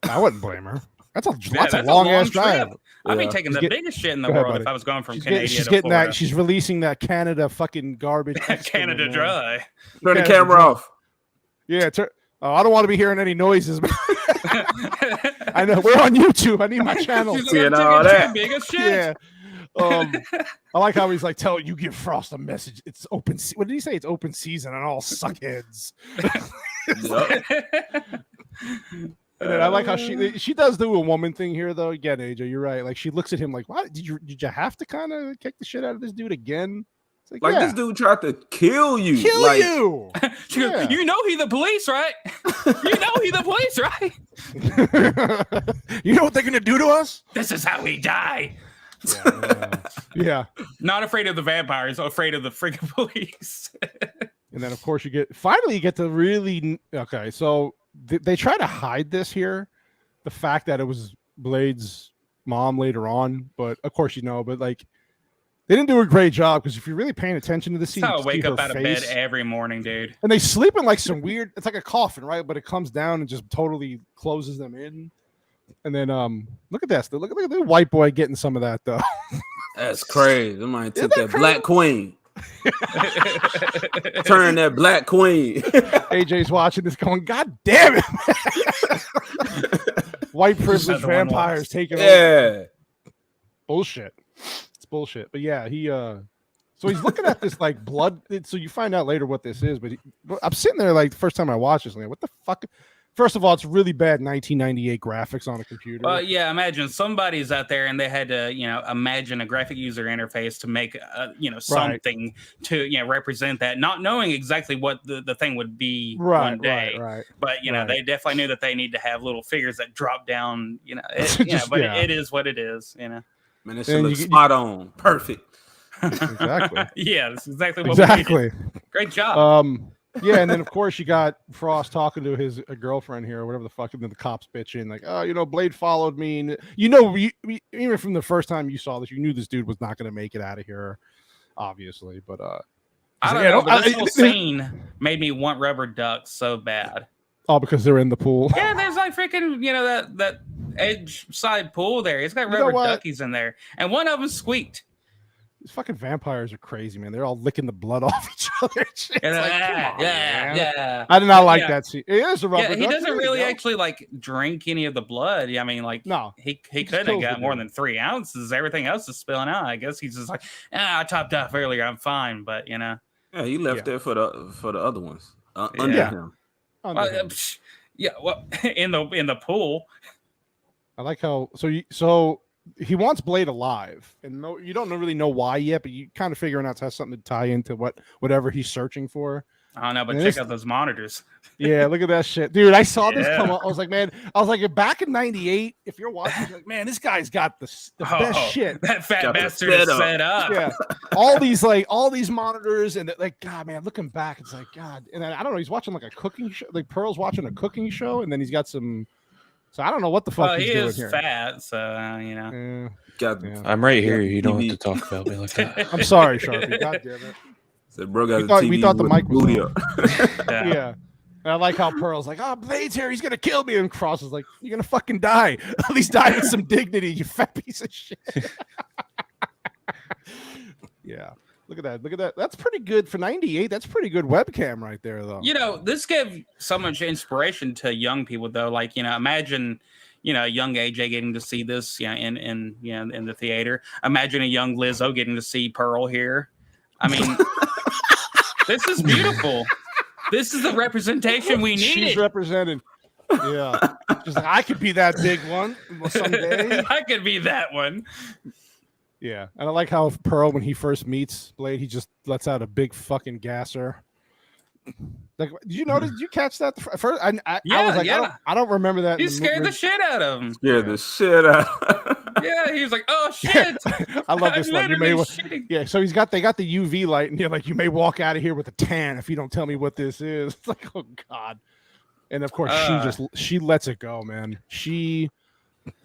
I wouldn't blame her. That's a long ass drive. I'd be taking the biggest shit in the world if I was going from Canada to Florida. That. She's releasing that Canada fucking garbage. Canada Dry. Turn the camera off. Yeah. I don't want to be hearing any noises. I know we're on YouTube. I need my channel. Seeing all that. Biggest shit. Yeah. I like how he's like, you give Frost a message. It's open. What did he say? It's open season on all suckheads. And then I like how she does do a woman thing here, though. Again, AJ, you're right. Like, she looks at him like, "What? Did you have to kind of kick the shit out of this dude again?" It's like this dude tried to kill you. You. She goes, you know he the police, right? You know he the police, right? You know what they're gonna do to us? This is how we die. Yeah. Not afraid of the vampires, afraid of the freaking police. And then, of course, you get to really okay. So they try to hide this here, the fact that it was Blade's mom later on, but of course but like they didn't do a great job, because if you're really paying attention to the scene, I wake up out of bed every morning, dude. And they sleep in like some weird, it's like a coffin, right? But it comes down and just totally closes them in. And then look at this. Look at the white boy getting some of that though. That's crazy. Somebody took that Black Queen. Turn that Black Queen. AJ's watching this going, God damn it. White privileged vampires taking over. Bullshit. It's bullshit. But yeah, so he's looking at this like blood. So you find out later what this is, but I'm sitting there like the first time I watched this, like, what the fuck? First of all, it's really bad 1998 graphics on a computer. Yeah, imagine somebody's out there and they had to, imagine a graphic user interface to make, something to, represent that, not knowing exactly what the thing would be one day. Right. But, they definitely knew that they need to have little figures that drop down, it is what it is, Man, this looks spot on. Perfect. Exactly. Yeah, that's exactly what we needed. Great job. Yeah, and then of course you got Frost talking to his girlfriend here, or whatever the fuck, and then the cops bitching like, "Oh, Blade followed me." And even from the first time you saw this, you knew this dude was not going to make it out of here, obviously. But I don't know. But this whole scene made me want rubber ducks so bad. Oh, because they're in the pool. Yeah, there's like freaking that edge side pool there. It's got rubber duckies in there, and one of them squeaked. These fucking vampires are crazy, man. They're all licking the blood off each other. Yeah. I did not like that scene. It is a rubber duck. He doesn't really actually like drink any of the blood. I mean, like, no, he could have got more than 3 ounces. Everything else is spilling out. I guess he's just like, I topped off earlier. I'm fine, but Yeah, he left there for the other ones under him. Well, in the pool. I like how so he wants Blade alive, and you don't really know why yet, but you kind of figuring out it has something to tie into whatever he's searching for. I don't know, but check out those monitors. Yeah, look at that shit, dude. I saw this come up. I was like, man, back in '98, if you're watching, you're like, man, this guy's got the best shit. That fat bastard is set up. Yeah, all these monitors, and like, God, man, looking back, it's like, God. And then, I don't know, he's watching like a cooking show, like Pearl's watching a cooking show, and then he's got some. So I don't know what the fuck he's doing here. He is fat, so I'm right here. You don't have to talk about me like that. I'm sorry, Sharpie. God damn it. So bro got we thought the mic was booty up. Yeah. And I like how Pearl's like, "Oh, Blade's here. He's gonna kill me." And Frost is like, "You're gonna fucking die. At least die with some dignity, you fat piece of shit." Yeah. Look at that. Look at that. That's pretty good for 98. That's pretty good webcam right there, though. This gave so much inspiration to young people, though. Like, imagine, young AJ getting to see this, in the theater. Imagine a young Lizzo getting to see Pearl here. I mean, this is beautiful. This is the representation we needed. She's represented. Yeah. She's like, I could be that big one someday. I could be that one. Yeah, and I like how Pearl, when he first meets Blade, he just lets out a big fucking gasser. Like, did you notice? Did you catch that first? I was like, I don't remember that. You scared the shit out of him. Scared the shit out. Yeah, he was like, "Oh shit!" I love this one. So they got the UV light, and you're like, you may walk out of here with a tan if you don't tell me what this is. It's like, oh god. And of course, she lets it go, man. She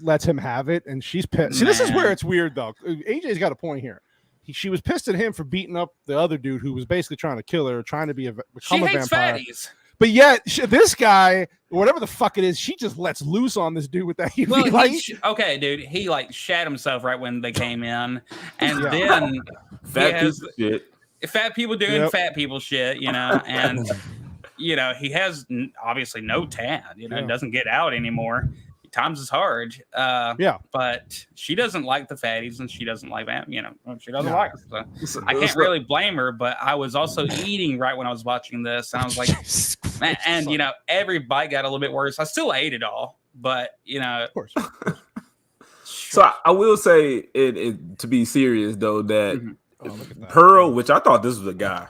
lets him have it, and she's pissed. See, this is where it's weird, though. AJ's got a point here. She was pissed at him for beating up the other dude who was basically trying to kill her, trying to become a vampire. Fatties. But yet, this guy, whatever the fuck it is, she just lets loose on this dude with that UV light. Okay, dude, he like shat himself right when they came in, and then fat people doing fat people shit, and he has obviously no tan, doesn't get out anymore. Times is hard. But she doesn't like the fatties, and she doesn't like that. She doesn't like it. So I can't really blame her. But I was also eating right when I was watching this, and I was like, man, and every bite got a little bit worse. I still ate it all, but of course. So I will say it to be serious though that Pearl, which I thought this was a guy,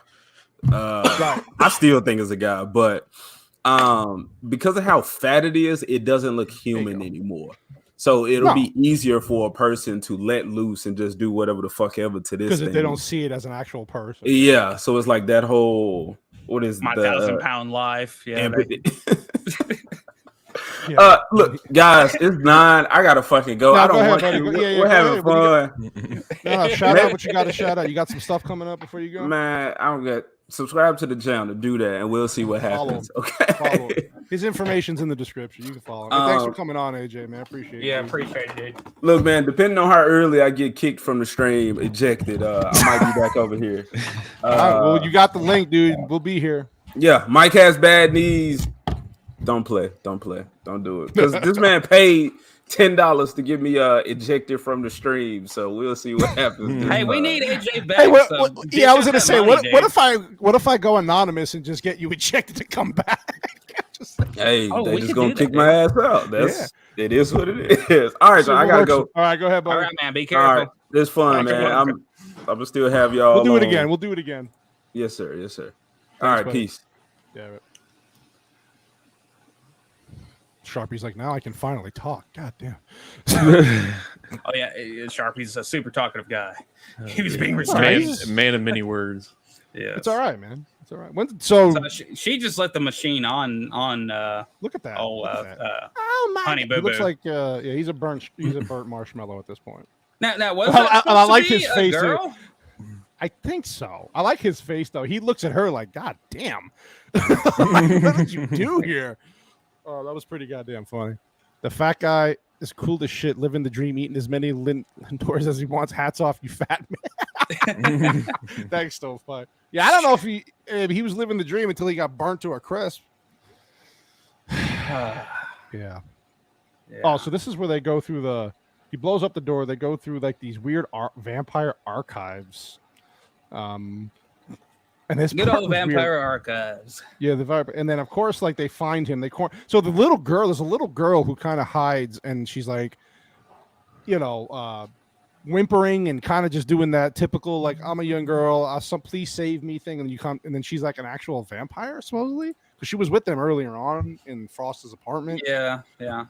I still think it's a guy, but. Because of how fat it is, it doesn't look human anymore. So it'll be easier for a person to let loose and just do whatever the fuck ever to this thing. Because they don't see it as an actual person. Yeah. So it's like that whole what is my 1,000-pound life? Yeah. Look, guys, it's 9. I gotta fucking go. I don't want to. We're having fun. Shout out what you got to shout out. You got some stuff coming up before you go? Man, I don't get. Subscribe to the channel, do that, and we'll see what happens. Follow. His information's in the description. You can follow him. Thanks for coming on, AJ, man. Appreciate it. Yeah, appreciate it, dude. Look, man, depending on how early I get kicked from the stream, ejected, I might be back over here. All right, well, you got the link, dude. We'll be here. Yeah, Mike has bad knees. Don't play. Don't do it. Because this man paid $10 to get me ejected from the stream, so we'll see what happens. Hey, we need AJ back. Hey, I was gonna say, what if I go anonymous and just get you ejected to come back? They just gonna kick my ass out. It is what it is. All right, so I gotta go. All right, go ahead, buddy. All right, man. Be careful. All right, it's fun, man. I'm gonna still have y'all. We'll do it again. Yes, sir. Thanks, all right, buddy. Peace. Yeah. Right. Sharpie's like, now I can finally talk. God damn. Oh yeah, Sharpie's a super talkative guy. He was being restrained. Man of many words. Yeah, it's all right, man. It's all right. So she just let the machine on. Look at that. Oh my! Honey Boo Boo. Looks like he's a burnt marshmallow at this point. Now was I like his face. Girl? I think so. I like his face though. He looks at her like, God damn. What did you do here? Oh, that was pretty goddamn funny. The fat guy is cool as shit, living the dream, eating as many Lindors as he wants. Hats off, you fat man. Thanks, Stovepipe. Yeah, I don't know if he was living the dream until he got burnt to a crisp. Yeah. Oh, so this is where they go through he blows up the door. They go through like these weird vampire archives. And this good old vampire archives. Yeah, and then of course, like they find him. So there's a little girl who kind of hides, and she's like, whimpering and kind of just doing that typical like, I'm a young girl, please save me thing. And then she's like an actual vampire supposedly because she was with them earlier on in Frost's apartment. Yeah.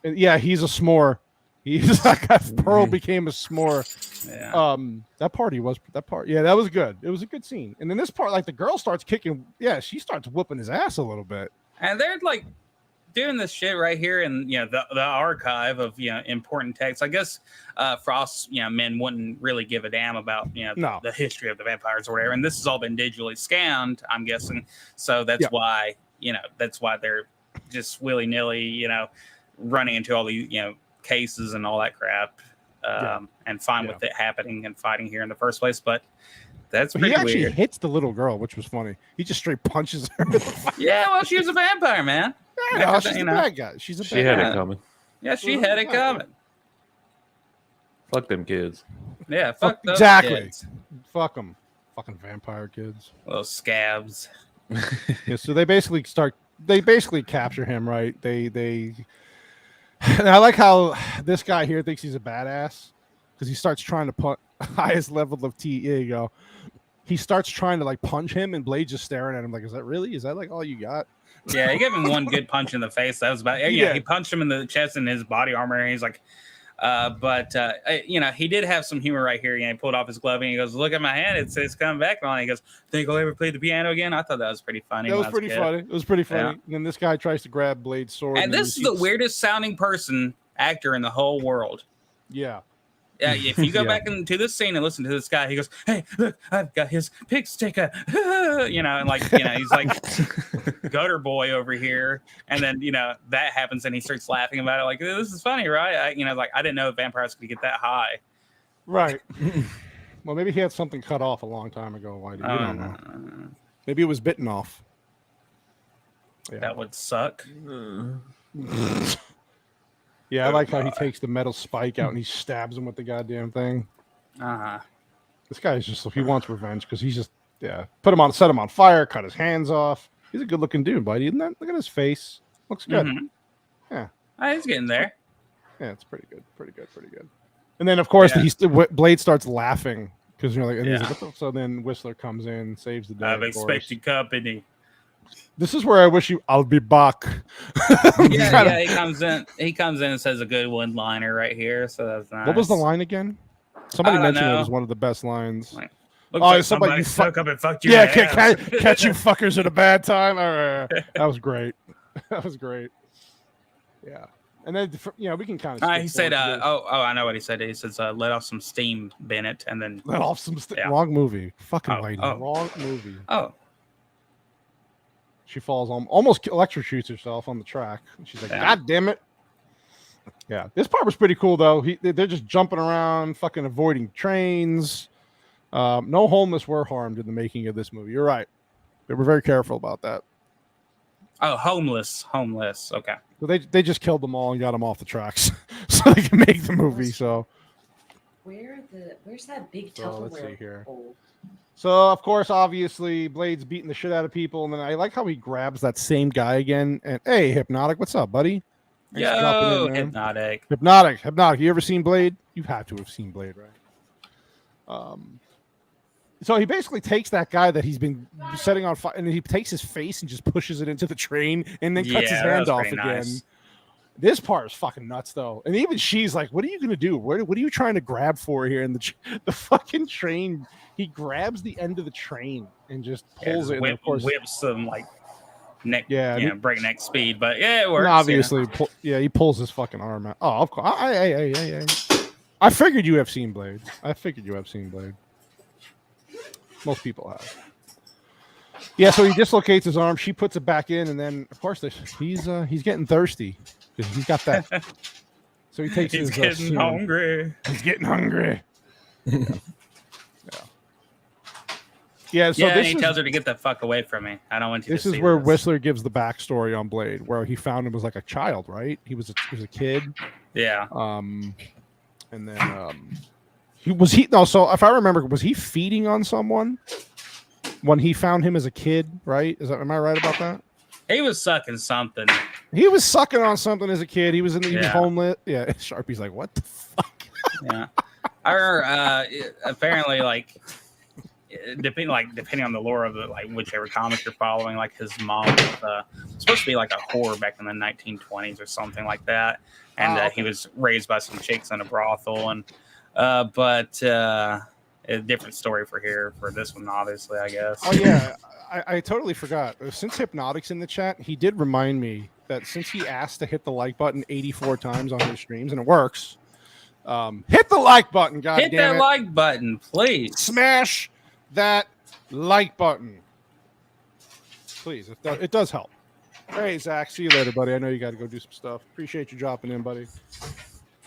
And yeah, he's a s'more. He's like Pearl became a s'more. Yeah. That part. Yeah, that was good. It was a good scene. And then this part, like the girl starts kicking. Yeah, she starts whooping his ass a little bit. And they're like doing this shit right here in the archive of important texts. I guess Frost's men wouldn't really give a damn about the history of the vampires or whatever. And this has all been digitally scanned, I'm guessing. So that's why that's why they're just willy nilly, running into all these, cases and all that crap, and fine with it happening and fighting here in the first place. But that's pretty weird. He actually hits the little girl, which was funny. He just straight punches her. Yeah, well, she was a vampire, man. Yeah, she's a bad guy. She had it coming. Yeah, she had it coming. Fuck them kids. Yeah, fuck those kids. Fuck them. Fucking vampire kids. Little scabs. Yeah, so they basically capture him, right? They and I like how this guy here thinks he's a badass because he starts trying to put highest level of Here you go. He starts trying to punch him, and Blade's just staring at him like, is that all you got? Yeah, he gave him one good punch in the face. That was about it. Yeah, he punched him in the chest and his body armor, and he's like, he did have some humor right here. He pulled off his glove and he goes, look at my hand. It's coming back on. He goes, think I'll ever play the piano again? I thought that was pretty funny. That was pretty funny. It was pretty funny. Yeah. And then this guy tries to grab Blade's sword. And this is the weirdest sounding actor in the whole world. Yeah. Yeah, if you go back into this scene and listen to this guy, he goes, hey, look, I've got his pig sticker. He's like gutter boy over here. And then, that happens and he starts laughing about it. Like, this is funny, right? I didn't know vampires could get that high. Right. Well, maybe he had something cut off a long time ago. Why do you don't know? Maybe it was bitten off. Yeah. That would suck. Yeah, I like how he takes the metal spike out and he stabs him with the goddamn thing. This guy is he wants revenge because he's just, set him on fire, cut his hands off. He's a good looking dude, buddy, isn't that? Look at his face. Looks good. Mm-hmm. Yeah. He's getting there. Yeah, it's pretty good. And then, of course, Blade starts laughing because, he's like, what the? So then Whistler comes in, saves the day. I've expected company. This is where I wish I'll be back. He comes in and says a good one-liner right here. So that's nice. What was the line again? Somebody mentioned it was one of the best lines. Somebody stuck up and fucked you. Yeah, catch you fuckers at a bad time. All right. That was great. Yeah. And then, we can kind of. He said, I know what he said. He says, let off some steam, Bennett. And then. Let off some steam. Yeah. Wrong movie. Fucking lady. Wrong movie. Oh. She falls almost electrocutes herself on the track. She's like, God damn it. Yeah. This part was pretty cool, though. They're just jumping around, fucking avoiding trains. No homeless were harmed in the making of this movie. You're right. They were very careful about that. Oh, homeless. Okay. So they just killed them all and got them off the tracks so they can make the movie. So where's that big Tupperware? Let's see here. So of course, obviously, Blade's beating the shit out of people, and then I like how he grabs that same guy again. And hey, Hypnotic, what's up, buddy? Yo, Hypnotic. You ever seen Blade? You have to have seen Blade, right? So he basically takes that guy that he's been setting on fire, and he takes his face and just pushes it into the train, and then cuts his hand off again. Nice. This part is fucking nuts, though. And even she's like, "What are you gonna do? What are you trying to grab for here?" In the fucking train, he grabs the end of the train and just pulls it. And of course, whips them like breakneck speed. But it works. Obviously, he pulls his fucking arm out. Oh, of course. I figured you have seen Blade. Most people have. Yeah, so he dislocates his arm. She puts it back in, and then of course he's getting thirsty because he's got that. So he takes He's getting hungry. He's getting hungry. Yeah. So he tells her to get the fuck away from me. I don't want you. This is where Whistler gives the backstory on Blade, where he found him was like a child, right? He was a kid. Yeah. And then So if I remember, was he feeding on someone when he found him as a kid? Right? Am I right about that? He was sucking something. He was sucking on something as a kid. He was homeless. Yeah. Sharpie's like, what the fuck? Yeah. I remember, apparently, depending on the lore of whichever comic you're following, his mom was supposed to be like a whore back in the 1920s or something like that, and he was raised by some chicks in a brothel, and a different story for this one, obviously, I guess. Oh yeah, I totally forgot. Since Hypnotic's in the chat, he did remind me that since he asked to hit the like button 84 times on his streams, and it works. Hit the like button, goddammit. Hit that like button, please. Smash that like button, please. It does help. Hey, Zach. See you later, buddy. I know you got to go do some stuff. Appreciate you dropping in, buddy.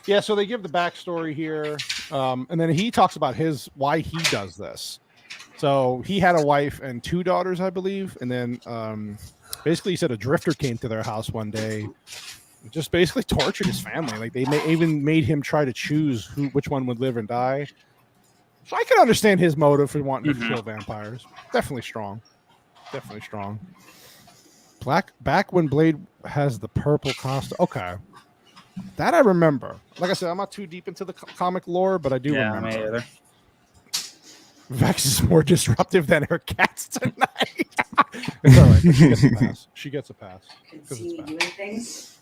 Yeah, so they give the backstory here, and then he talks about why he does this. So he had a wife and 2 daughters, I believe, and then basically he said a drifter came to their house one day, and just basically tortured his family. Like they even made him try to choose which one would live and die. So I can understand his motive for wanting to kill vampires. Definitely strong. Definitely strong. Back when Blade has the purple costume. Okay. That I remember. Like I said, I'm not too deep into the comic lore, but I do remember. Me either. Vex is more disruptive than her cats tonight. It's all right. She gets a pass. She gets a pass. Can see me doing things.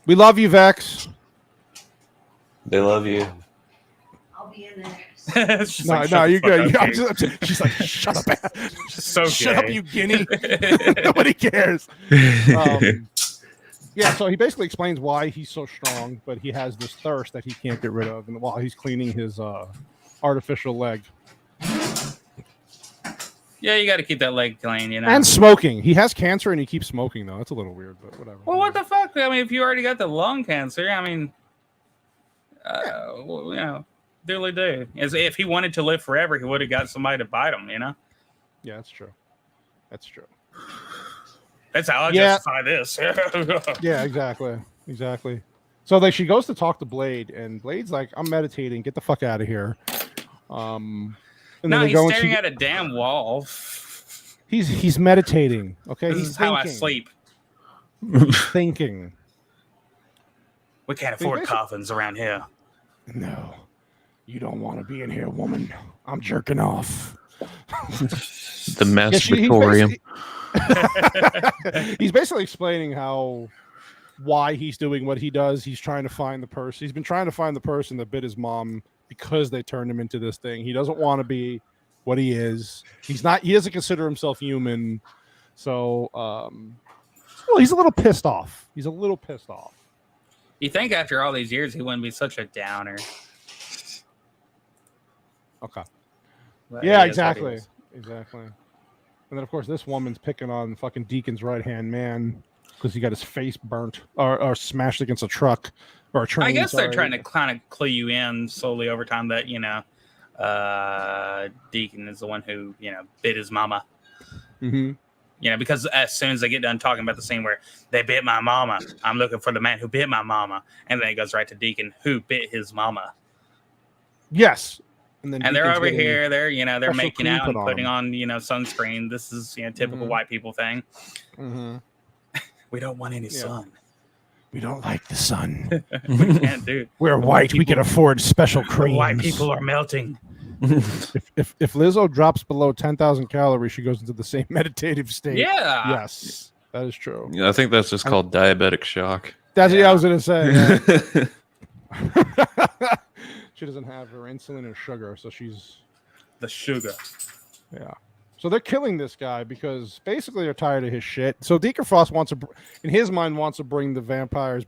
We love you, Vex. They love you. I'll be in there. No, you're good. She's like, shut up. Shut up, you guinea. Nobody cares. Yeah, so he basically explains why he's so strong, but he has this thirst that he can't get rid of, and while he's cleaning his artificial leg. Yeah, you got to keep that leg clean, you know. And smoking. He has cancer and he keeps smoking, though. That's a little weird, but whatever. Well, what the fuck? I mean, if you already got the lung cancer, I mean, well, you know, doodly do. As if he wanted to live forever, he would have got somebody to bite him, you know. Yeah, that's true. That's true. That's how I justify this. Yeah, exactly. So like she goes to talk to Blade, and Blade's like, "I'm meditating. Get the fuck out of here." And no, he's staring at a damn wall. He's meditating. Okay, this is how I sleep. He's thinking. We can't afford coffins around here. No, you don't want to be in here, woman. I'm jerking off. The masturbatorium. He's basically explaining why he's doing what he does. He's trying to find the person. He's been trying to find the person that bit his mom because they turned him into this thing. He doesn't want to be what he is. He doesn't consider himself human. So, well, he's a little pissed off. You think after all these years he wouldn't be such a downer? Okay. But yeah, exactly. And then, of course, this woman's picking on fucking Deacon's right-hand man because he got his face burnt or smashed against a truck or a train. I guess they're trying to kind of clue you in slowly over time that, you know, Deacon is the one who, you know, bit his mama. Mm-hmm. You know, because as soon as they get done talking about the scene where they bit my mama, I'm looking for the man who bit my mama. And then it goes right to Deacon, who bit his mama. Yes. And they're over here, they're making out and putting on, you know, sunscreen. This is, you know, typical white people thing. Mm-hmm. We don't want any sun. We don't like the sun. We can't do. We're white. We can afford special creams. White people are melting. If Lizzo drops below 10,000 calories, she goes into the same meditative state. Yeah. Yes, that is true. Yeah, I think that's just called diabetic shock. That's what I was going to say. Yeah. She doesn't have her insulin or sugar, so she's the sugar. Yeah. So they're killing this guy because basically they're tired of his shit. So Deacon Frost in his mind, wants to bring the vampires.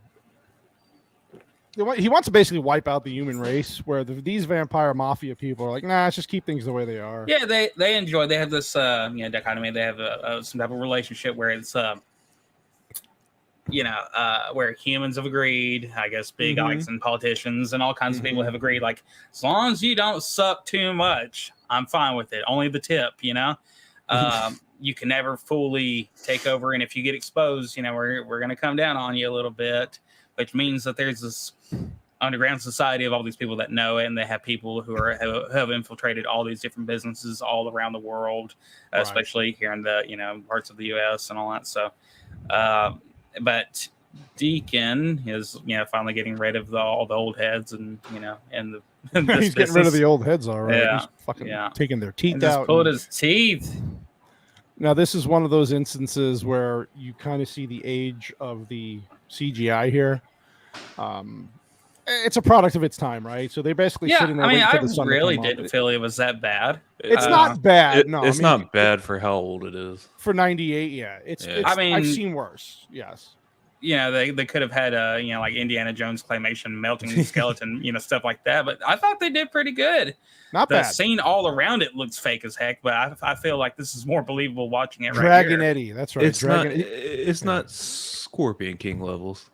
He wants to basically wipe out the human race, where these vampire mafia people are like, nah, let's just keep things the way they are. Yeah, they enjoy. They have this dichotomy. They have some type of relationship where it's where humans have agreed, I guess big Ike's and politicians and all kinds of people have agreed, like, as long as you don't suck too much, I'm fine with it. Only the tip, you know. You can never fully take over, and if you get exposed, you know, we're going to come down on you a little bit, which means that there's this underground society of all these people that know it, and they have people who have infiltrated all these different businesses all around the world, especially here in the, you know, parts of the U.S. and all that. So, but Deacon is, you know, finally getting rid of all the old heads, and, you know, and he's getting rid of the old heads, all right. Yeah, he's fucking taking their teeth out. Pulled his teeth. Now, this is one of those instances where you kind of see the age of the CGI here. It's a product of its time, right? So they're basically sitting there. I really didn't feel it was that bad. It's not bad. It's not bad for how old it is. For 98, yeah. I've seen worse. Yes. they could have had like Indiana Jones claymation melting skeleton, stuff like that. But I thought they did pretty good. Not the bad. Scene all around it looks fake as heck, but I feel like this is more believable watching it. Dragon right here. Eddie, that's right. It's not Scorpion King levels.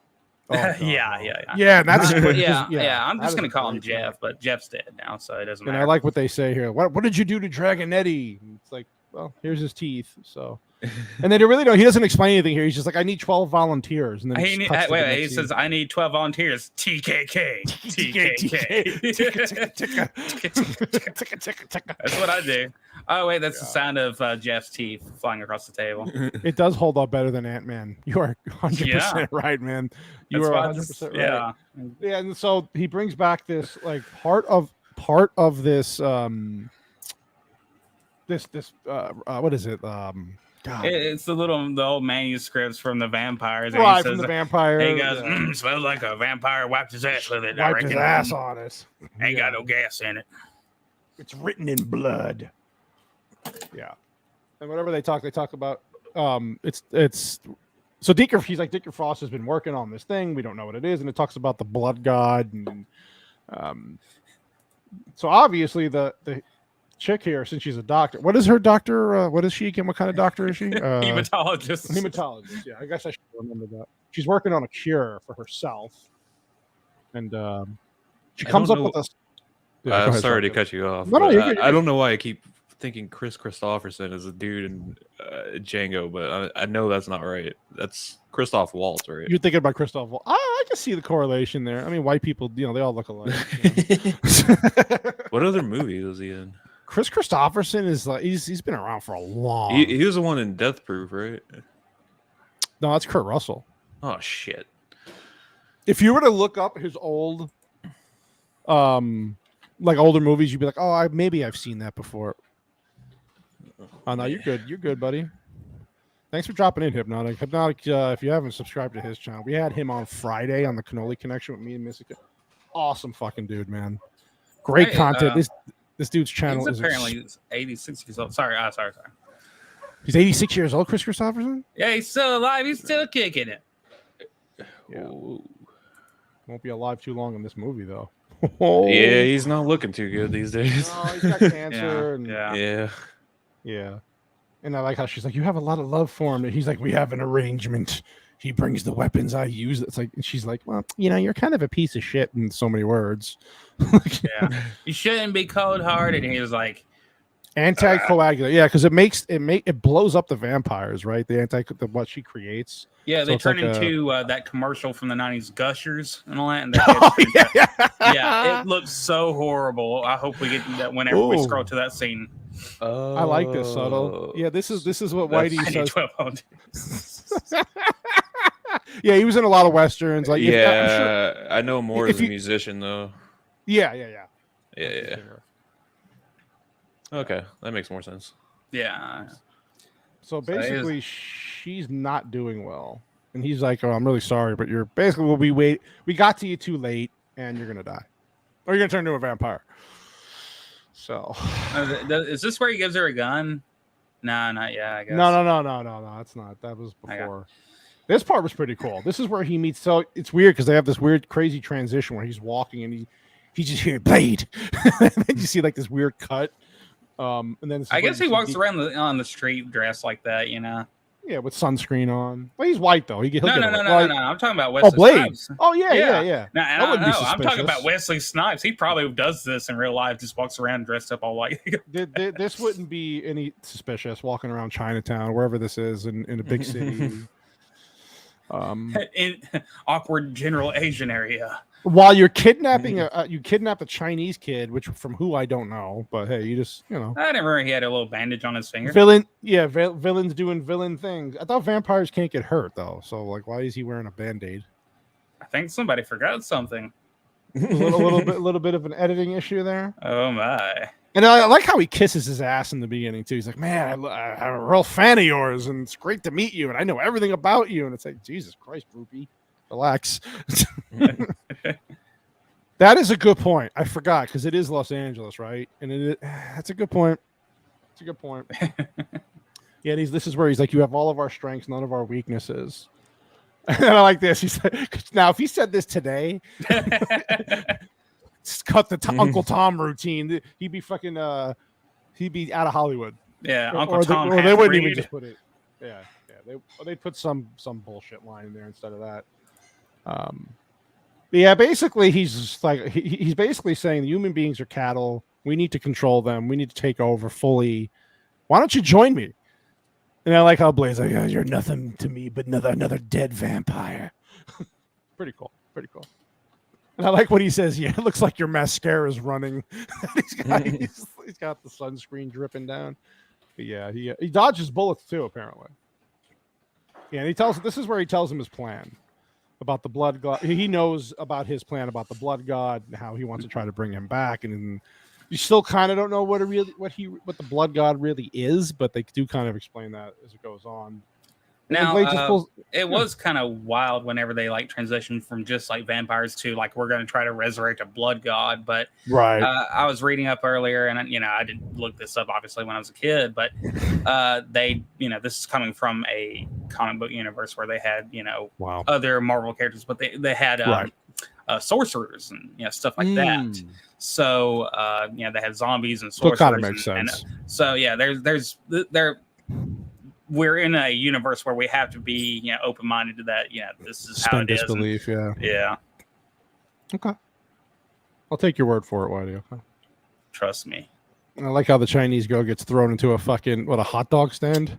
Oh, God, yeah. That's I'm just gonna call him Jeff, but Jeff's dead now, so it doesn't matter. And I like what they say here. What did you do to Dragon Eddie? It's like, well, here's his teeth. So, and they really don't. He doesn't explain anything here. He's just like, I need 12 volunteers, and then he says, I need 12 volunteers. TKK. That's what I do. Oh wait, that's the sound of Jeff's teeth flying across the table. It does hold up better than Ant-Man. You are 100% right, man. You are 100% right. Yeah, and so he brings back this like part of this what is it? God. It's the old manuscripts from the vampires. Right, from the vampire. He goes, smells like a vampire wiped his ass with it. Wiped his ass on us. Ain't got no gas in it. It's written in blood. Yeah. And whatever they talk about it's so Deacon Frost has been working on this thing. We don't know what it is, and it talks about the blood god and so obviously the chick here, since she's a doctor, what is her doctor? What is she again? What kind of doctor is she? Hematologist. Yeah, I guess I should remember that. She's working on a cure for herself, and she comes up with this. Yeah, I'm sorry to cut you off. No, I don't know why I keep thinking Kris Kristofferson is a dude in Django, but I know that's not right. That's Christoph Waltz, right? You're thinking about Christoph Waltz. I can see the correlation there. I mean, white people, they all look alike. What other movie was he in? Kris Kristofferson is like he's been around for a long. He was the one in Death Proof, right? No, that's Kurt Russell. Oh shit! If you were to look up his old, like older movies, you'd be like, oh, maybe I've seen that before. Oh no, you're good. You're good, buddy. Thanks for dropping in, Hypnotic. Hypnotic, if you haven't subscribed to his channel, we had him on Friday on the Cannoli Connection with me and Mystica. Awesome fucking dude, man. Great content. This dude's channel is apparently 86 years old. Sorry. He's 86 years old, Kris Kristofferson? Yeah, he's still alive. He's still kicking it. Yeah. Won't be alive too long in this movie, though. Yeah, he's not looking too good these days. Oh, he's got cancer. Yeah. And I like how she's like, you have a lot of love for him. And he's like, we have an arrangement. He brings the weapons, I use. It's like, and she's like, well, you're kind of a piece of shit in so many words. You shouldn't be cold-hearted. And he was like, anticoagulant. Yeah, because it blows up the vampires, right? What she creates. Yeah, they turn into that commercial from the 90s, Gushers and all that. And it looks so horrible. I hope we get that whenever we scroll to that scene. I like this subtle. Yeah, this is what Whitey says. Yeah, he was in a lot of westerns. Like, I know more as a musician though. Yeah. Okay, that makes more sense. Yeah. So basically, she's not doing well, and he's like, "Oh, I'm really sorry, but you're basically we got to you too late, and you're gonna die, or you're gonna turn into a vampire." So, is this where he gives her a gun? No, not yet. I guess. No. That's not. That was before. This part was pretty cool. This is where he meets. So it's weird because they have this weird, crazy transition where he's walking and he just hears blade. And then you see like this weird cut. And then I guess he walks around on the street dressed like that, Yeah, with sunscreen on. Well, he's white though. No. I'm talking about Wesley Snipes. Oh yeah. No, I'm talking about Wesley Snipes. He probably does this in real life. Just walks around dressed up all white. This wouldn't be any suspicious walking around Chinatown, wherever this is in a big city. In awkward general Asian area. While you're kidnapping you kidnap a Chinese kid, which from who I don't know, but hey, you just I never he had a little bandage on his finger. Villains doing villain things. I thought vampires can't get hurt though, so like, why is he wearing a band-aid? I think somebody forgot something. a little bit of an editing issue there. Oh my! And I like how he kisses his ass in the beginning too. He's like, "Man, I'm a real fan of yours, and it's great to meet you, and I know everything about you." And it's like, Jesus Christ, Droopy. Relax. That is a good point. I forgot because it is Los Angeles, right? And that's a good point. It's a good point. Yeah, this is where he's like, you have all of our strengths, none of our weaknesses. And I like this. He said, "Now, if he said this today, just cut the Uncle Tom routine. He'd be fucking. He'd be out of Hollywood. Yeah, Uncle Tom. Or they wouldn't even just put it. Yeah. They'd put some bullshit line in there instead of that. Yeah, basically, he's just like he's basically saying the human beings are cattle. We need to control them. We need to take over fully. Why don't you join me? And I like how Blade's like, oh, you're nothing to me but another dead vampire. Pretty cool. And I like what he says. Yeah, it looks like your mascara's running. he's got the sunscreen dripping down. But yeah, he dodges bullets too, apparently. Yeah, and this is where he tells him his plan about the blood god. He knows about his plan about the blood god and how he wants to try to bring him back. And you still kind of don't know what the blood god really is, but they do kind of explain that as it goes on. Now, it was kind of wild whenever they like transitioned from just like vampires to like we're going to try to resurrect a blood god. But right, I was reading up earlier, and I didn't look this up obviously when I was a kid, but they this is coming from a comic book universe where they had other Marvel characters, but they had sorcerers and stuff like that. So they had zombies and sorcerers. So kind of makes sense. So yeah, we're in a universe where we have to be open-minded to that. This is how it is. Disbelief, yeah. Okay. I'll take your word for it, Whitey. Okay. Trust me. I like how the Chinese girl gets thrown into a hot dog stand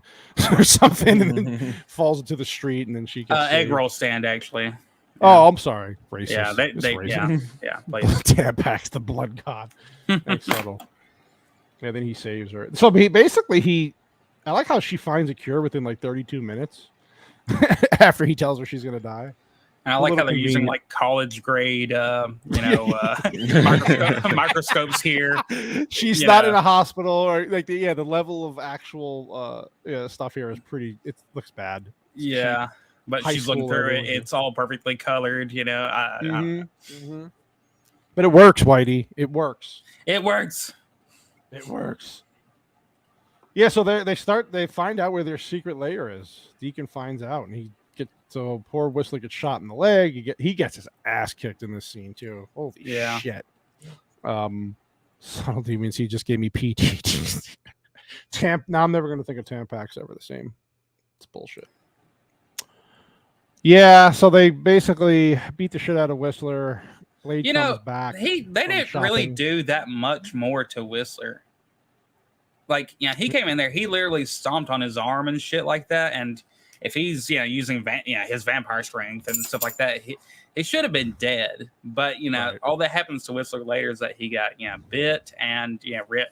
or something, and then falls into the street, and then she gets egg roll stand actually. Oh, I'm sorry, racist. Yeah, they yeah. Tampax, the blood god. That's subtle. Yeah, then he saves her. So I like how she finds a cure within like 32 minutes after he tells her she's gonna die. And I like how they're using like college grade, microscopes here. She's not in a hospital, or like the level of actual stuff here is pretty. It looks bad. Yeah, but she's looking through it. It's all perfectly colored. But it works, Whitey. It works. Yeah, so they find out where their secret lair is. Deacon finds out, and so poor Whistler gets shot in the leg. He gets his ass kicked in this scene too. Holy shit! Subtlety means he just gave me PTSD. Now I'm never going to think of Tampax ever the same. It's bullshit. Yeah, so they basically beat the shit out of Whistler. Blade comes back. They didn't really do that much more to Whistler. Like, he came in there, he literally stomped on his arm and shit like that. And if he's, using his vampire strength and stuff like that, he should have been dead. But, all that happens to Whistler later is that he got, bit and,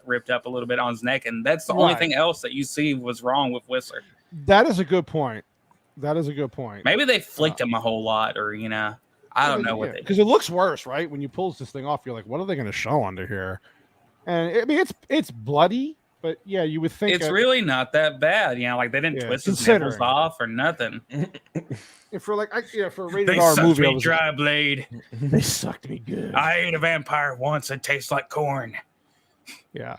ripped up a little bit on his neck. And that's the only thing else that you see was wrong with Whistler. That is a good point. Maybe they flicked him a whole lot or, I don't know what they did. Because it looks worse, right? When you pull this thing off, you're like, what are they going to show under here? And, I mean, it's bloody. But yeah, you would think it's really not that bad. Like they didn't twist his nipples off or nothing. For a rated R movie, me dry, Blade. They sucked me good. I ate a vampire once. It tastes like corn. Yeah.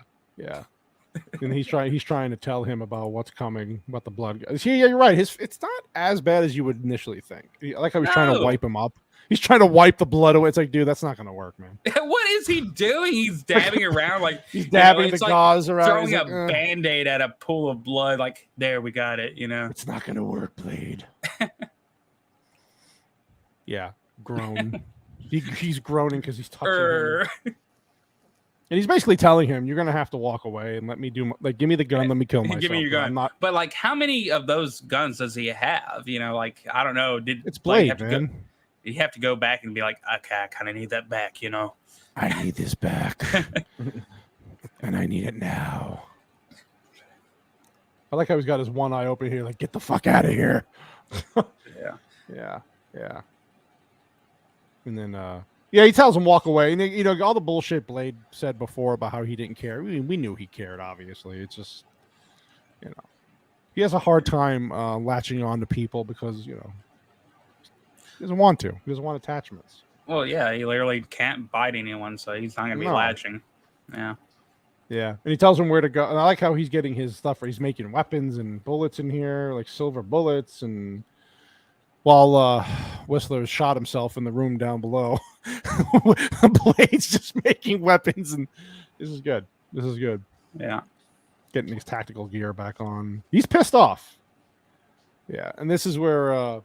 And he's trying to tell him about what's coming, about the blood. Yeah, you're right. It's not as bad as you would initially think. I like how he's trying to wipe him up. He's trying to wipe the blood away. It's like, dude, that's not going to work, man. What is he doing? He's dabbing around like he's dabbing the gauze around. Throwing a Band-Aid at a pool of blood. Like, there, we got it. It's not going to work, Blade. Yeah, groan. He's groaning because he's touching him. And he's basically telling him, "You're going to have to walk away and let me do. Give me the gun. Let me kill myself. Give me your gun." But like, how many of those guns does he have? I don't know. It's Blade, man. You have to go back and be like, okay, I kind of need that back, I need this back. And I need it now. I like how he's got his one eye open here, like, get the fuck out of here. Yeah. And then, he tells him walk away. And, all the bullshit Blade said before about how he didn't care. We knew he cared, obviously. It's just, he has a hard time latching on to people because, he doesn't want to. He doesn't want attachments. Well, yeah, he literally can't bite anyone, so he's not going to be latching. Yeah. Yeah. And he tells him where to go. And I like how he's getting his stuff where he's making weapons and bullets in here, like silver bullets. And while Whistler shot himself in the room down below. Blade's just making weapons, and this is good. This is good. Yeah. Getting his tactical gear back on. He's pissed off. Yeah, and this is where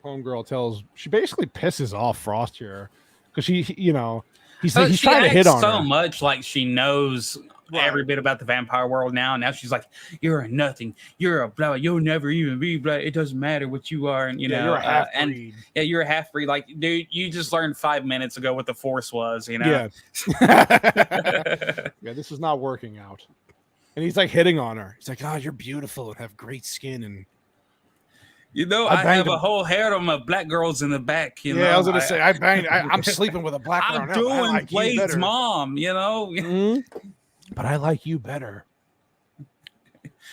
Homegirl she basically pisses off Frost here because he's trying to hit on her so much like she knows every bit about the vampire world now. Now she's like, "You're a nothing. You're a blah. You'll never even be blah. It doesn't matter what you are." And you're a half-breed. You're a half-breed. Like, dude, you just learned 5 minutes ago what the Force was. Yeah. Yeah, this is not working out. And he's like hitting on her. He's like, "Oh, you're beautiful and have great skin." And I have a whole harem of black girls in the back. I was gonna say I banged. I'm sleeping with a black girl. I'm doing Blade's mom. But I like you better.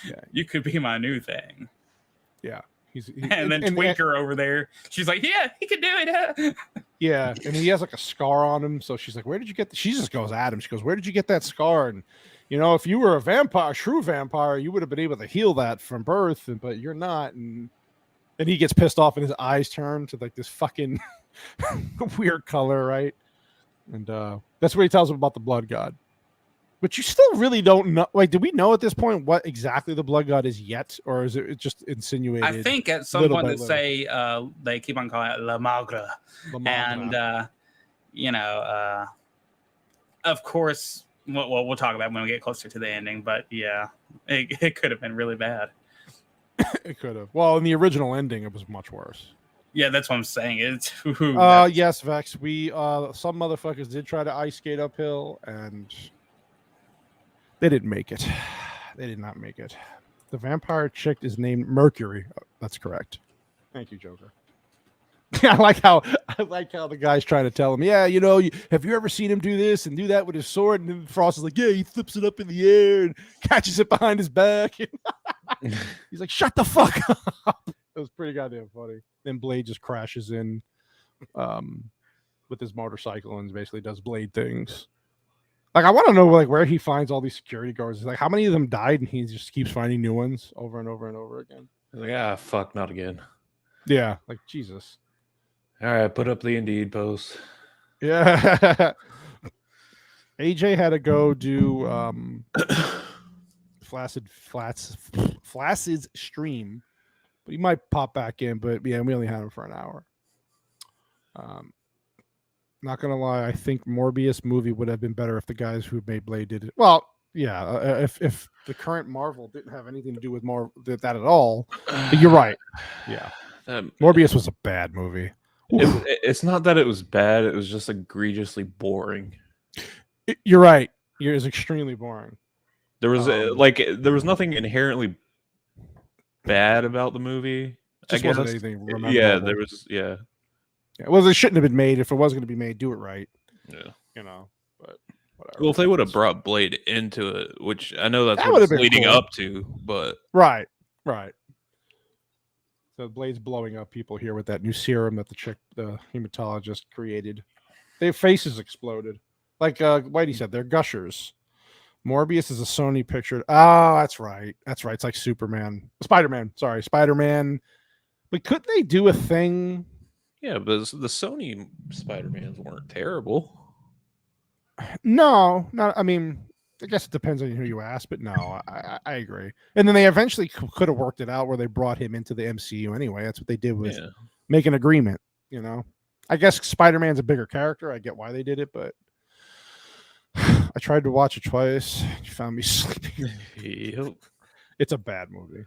Yeah. You could be my new thing. Yeah. And then Twinker over there, she's like, "Yeah, he could do it." Yeah, and he has like a scar on him. So she's like, "Where did you get?" She just goes at him. She goes, "Where did you get that scar?" And if you were a true vampire, you would have been able to heal that from birth, but you're not. And he gets pissed off, and his eyes turn to like this fucking weird color, right? And that's what he tells him about the blood god. But you still really don't know. Like, do we know at this point what exactly the blood god is yet, or is it just insinuated? I think at some point they say they keep on calling it La Magre, and of course, we'll talk about it when we get closer to the ending. But yeah, it could have been really bad. It could have. Well, in the original ending, it was much worse. Yeah, that's what I'm saying. Yes, Vex. We some motherfuckers did try to ice skate uphill, and they didn't make it. They did not make it. The vampire chick is named Mercury. Oh, that's correct. Thank you, Joker. I like how the guy's trying to tell him, have you ever seen him do this and do that with his sword? And then Frost is like, yeah, he flips it up in the air and catches it behind his back. He's like, shut the fuck up. It was pretty goddamn funny. Then Blade just crashes in with his motorcycle and basically does Blade things. Like, I want to know where he finds all these security guards. Like, how many of them died and he just keeps finding new ones over and over and over again? Like, fuck, not again. Yeah, like, Jesus. All right, put up the Indeed post. Yeah. AJ had to go do Flacid's stream, but he might pop back in. But yeah, we only had him for an hour. Not gonna lie, I think Morbius movie would have been better if the guys who made Blade did it. Well, yeah, if the current Marvel didn't have anything to do with that at all. But you're right. Yeah, Morbius was a bad movie. It's not that it was bad; it was just egregiously boring. You're right. It was extremely boring. There was nothing inherently bad about the movie. Just wasn't anything memorable. Yeah, there was. Yeah. Well, it shouldn't have been made. If it was going to be made, do it right. Yeah. But whatever. Well, if they would have brought Blade into it, which I know that's what it's leading up to, but right. So Blade's blowing up people here with that new serum that the hematologist created. Their faces exploded. Like Whitey said, they're gushers. Morbius is a Sony picture. Oh, that's right. It's like Spider-Man. Sorry, Spider-Man. But couldn't they do a thing? Yeah, but the Sony Spider-Mans weren't terrible. No, not. I mean, I guess it depends on who you ask, but no, I agree. And then they eventually could have worked it out where they brought him into the MCU anyway. That's what they did with make an agreement. I guess Spider-Man's a bigger character. I get why they did it, but I tried to watch it twice. You found me sleeping. Yep. It's a bad movie.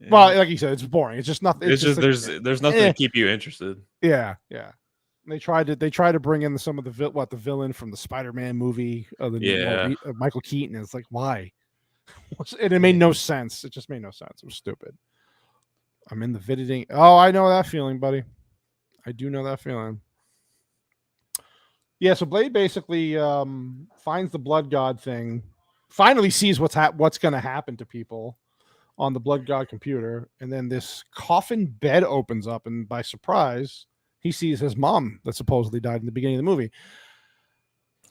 Yeah. Well, like you said, it's boring. It's just nothing. It's just there's nothing to keep you interested. Yeah. They tried to bring in some of the villain from the Spider-Man movie, Michael Keaton. It's like, why? And it made no sense. It just made no sense. It was stupid. I'm in the visiting. Oh, I know that feeling, buddy. I do know that feeling. Yeah, so Blade basically finds the blood god thing, finally sees what's going to happen to people on the blood god computer, and then this coffin bed opens up, and by surprise, he sees his mom that supposedly died in the beginning of the movie.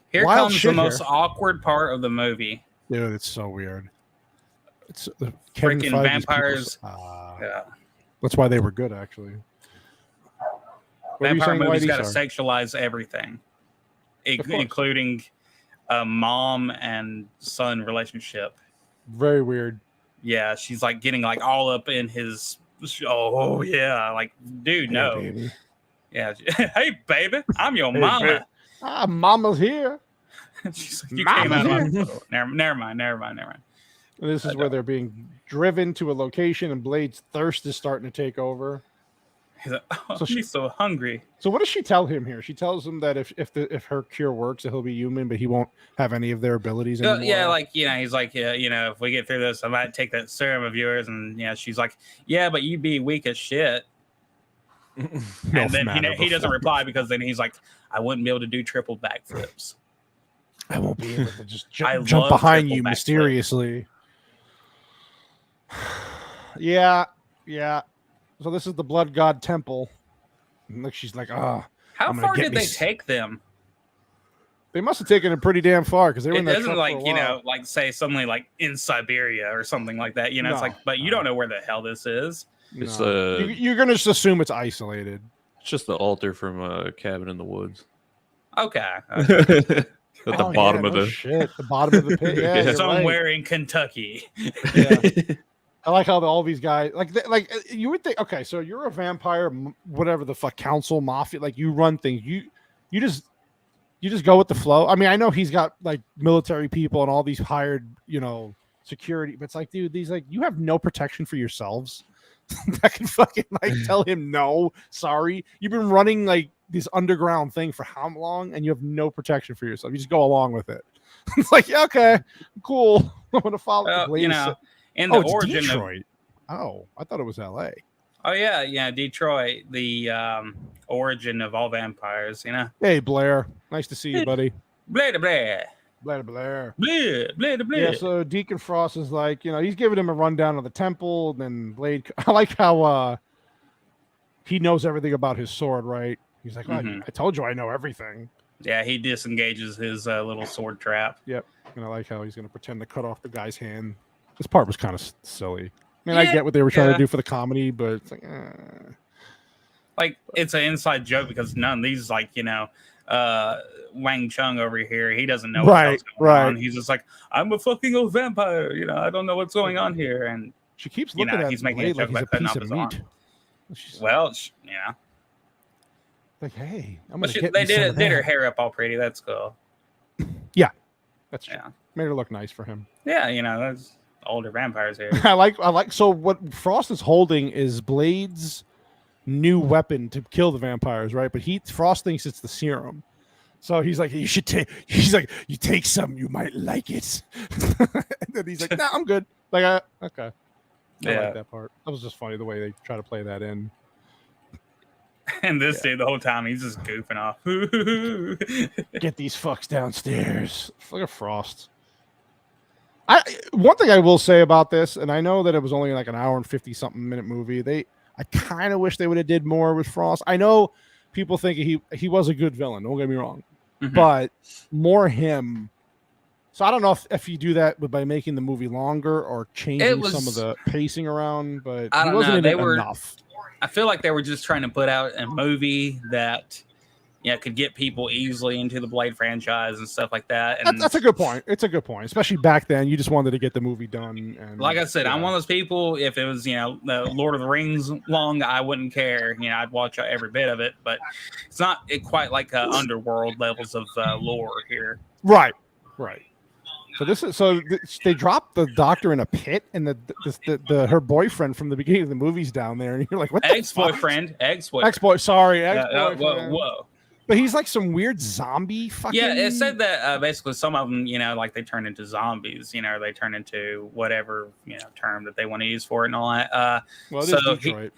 Here comes the most awkward part of the movie. Dude, it's so weird. It's freaking vampires. Yeah. That's why they were good, actually. Vampire movies got to sexualize everything, including a mom and son relationship. Very weird. Yeah, she's like getting like all up in his. Oh yeah, like dude, hey, no. Baby. Yeah, hey baby, I'm your mama. Mama's here. She's like, you came out of my. Never mind. And this is where they're being driven to a location, and Blade's thirst is starting to take over. He's like, oh, she's so hungry. So what does she tell him here? She tells him that if her cure works, that he'll be human, but he won't have any of their abilities anymore. Yeah, like he's like, yeah, if we get through this, I might take that serum of yours, and she's like, yeah, but you'd be weak as shit. And then he doesn't reply because then he's like, I wouldn't be able to do triple backflips. I won't be able to just jump behind you mysteriously. Yeah. So this is the Blood God Temple. And look, she's like, how far did they take them? They must have taken it pretty damn far because they were in that truck like for a while. like say something like in Siberia or something like that. It's like, but you don't know where the hell this is. It's you're gonna just assume it's isolated. It's just the altar from a cabin in the woods. Okay. At the bottom of the shit. The bottom of the pit. Yeah, somewhere in Kentucky. Yeah. I like how all these guys like you would think. Okay, so you're a vampire, whatever the fuck, council, mafia. Like you run things. You just go with the flow. I mean, I know he's got like military people and all these hired, security, but it's like, dude, these like you have no protection for yourselves. That can fucking like tell him no, sorry. You've been running like this underground thing for how long, and you have no protection for yourself. You just go along with it. It's like, yeah, okay, cool. I'm gonna follow. In the origin Detroit. I thought it was LA. Oh yeah, Detroit, the origin of all vampires. Hey Blair, nice to see you, buddy. Blair. Yeah, so Deacon Frost is like, he's giving him a rundown of the temple. And then Blade, I like how he knows everything about his sword, right? He's like, I told you I know everything. Yeah, he disengages his little sword trap. Yep, and I like how he's going to pretend to cut off the guy's hand. This part was kind of silly. I mean, I get what they were trying to do for the comedy, but it's like, like it's an inside joke because none of these, like, Wang Chung over here, he doesn't know what's going on. He's just like, I'm a fucking old vampire, I don't know what's going on here. And she keeps looking at he's making a joke about cutting off his arm. Well, like, hey, they did her hair up all pretty. That's cool. Yeah, that's true. Made her look nice for him. Yeah, those older vampires here. I like. So what Frost is holding is Blade's new weapon to kill the vampires, right? But Frost thinks it's the serum. So he's like, you should take. He's like, you take some, you might like it. And then he's like, nah, I'm good. Like, okay. I like that part. That was just funny the way they try to play that in. And this dude, the whole time, he's just goofing off. Get these fucks downstairs. Look at Frost. One thing I will say about this, and I know that it was only like an hour and 50-something minute movie. I kind of wish they would have did more with Frost. I know people think he was a good villain. Don't get me wrong, but more him. So I don't know if you do that by making the movie longer or changing some of the pacing around. But I don't know. They were enough. I feel like they were just trying to put out a movie that could get people easily into the Blade franchise and stuff like that. And that's a good point. It's a good point, especially back then. You just wanted to get the movie done. And like I said, I'm one of those people. If it was the Lord of the Rings long, I wouldn't care. I'd watch every bit of it. But it's not quite like Underworld levels of lore here. Right. So they dropped the doctor in a pit, and her boyfriend from the beginning of the movie's down there, and you're like, what? Ex-boyfriend. Sorry, ex-boyfriend. Whoa. But he's like some weird zombie fucking. Yeah, it said that basically some of them, like they turn into zombies. They turn into whatever term that they want to use for it and all that. Well, it is Detroit.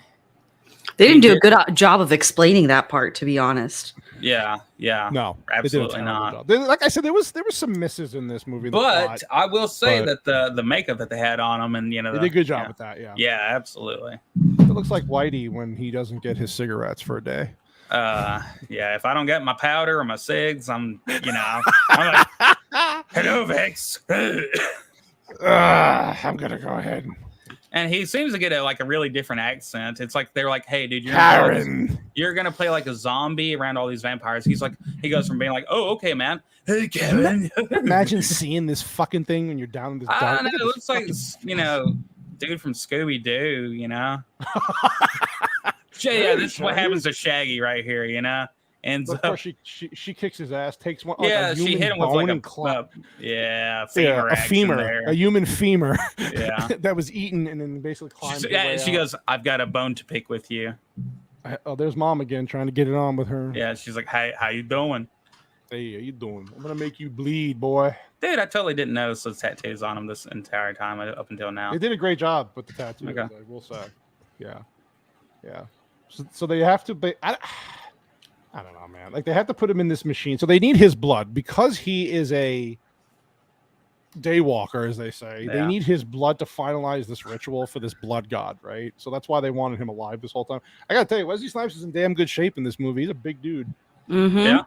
They didn't do a good job of explaining that part, to be honest. Yeah. No, absolutely not. Like I said, there was some misses in this movie. But I will say that the makeup that they had on them, and they did a good job with that. Yeah, absolutely. It looks like Whitey when he doesn't get his cigarettes for a day. If I don't get my powder or my cigs, I'm like, hello, Vex. I'm gonna go ahead. And he seems to get a really different accent. It's like they're like, "Hey, dude, you're gonna play like a zombie around all these vampires." He goes from being like, "Oh, okay, man. Hey, Kevin." Imagine seeing this fucking thing when you're down in this dark. I don't know. It looks like dude from Scooby Doo. Yeah, this is what happens to Shaggy right here. And of course she kicks his ass, takes one. Yeah, she hit him with like a femur, a human femur. Yeah, that was eaten and then basically climbed. She goes, "I've got a bone to pick with you." Oh, there's Mom again trying to get it on with her. Yeah, she's like, "Hey, how you doing?" Hey, how you doing? I'm gonna make you bleed, boy. Dude, I totally didn't notice those tattoos on him this entire time up until now. They did a great job with the tattoos. Okay. I will say. Yeah. So they have to. I don't know, man. Like they have to put him in this machine. So they need his blood because he is a daywalker, as they say. Yeah. They need his blood to finalize this ritual for this blood god, right? So that's why they wanted him alive this whole time. I gotta tell you, Wesley Snipes is in damn good shape in this movie. He's a big dude. Mm-hmm.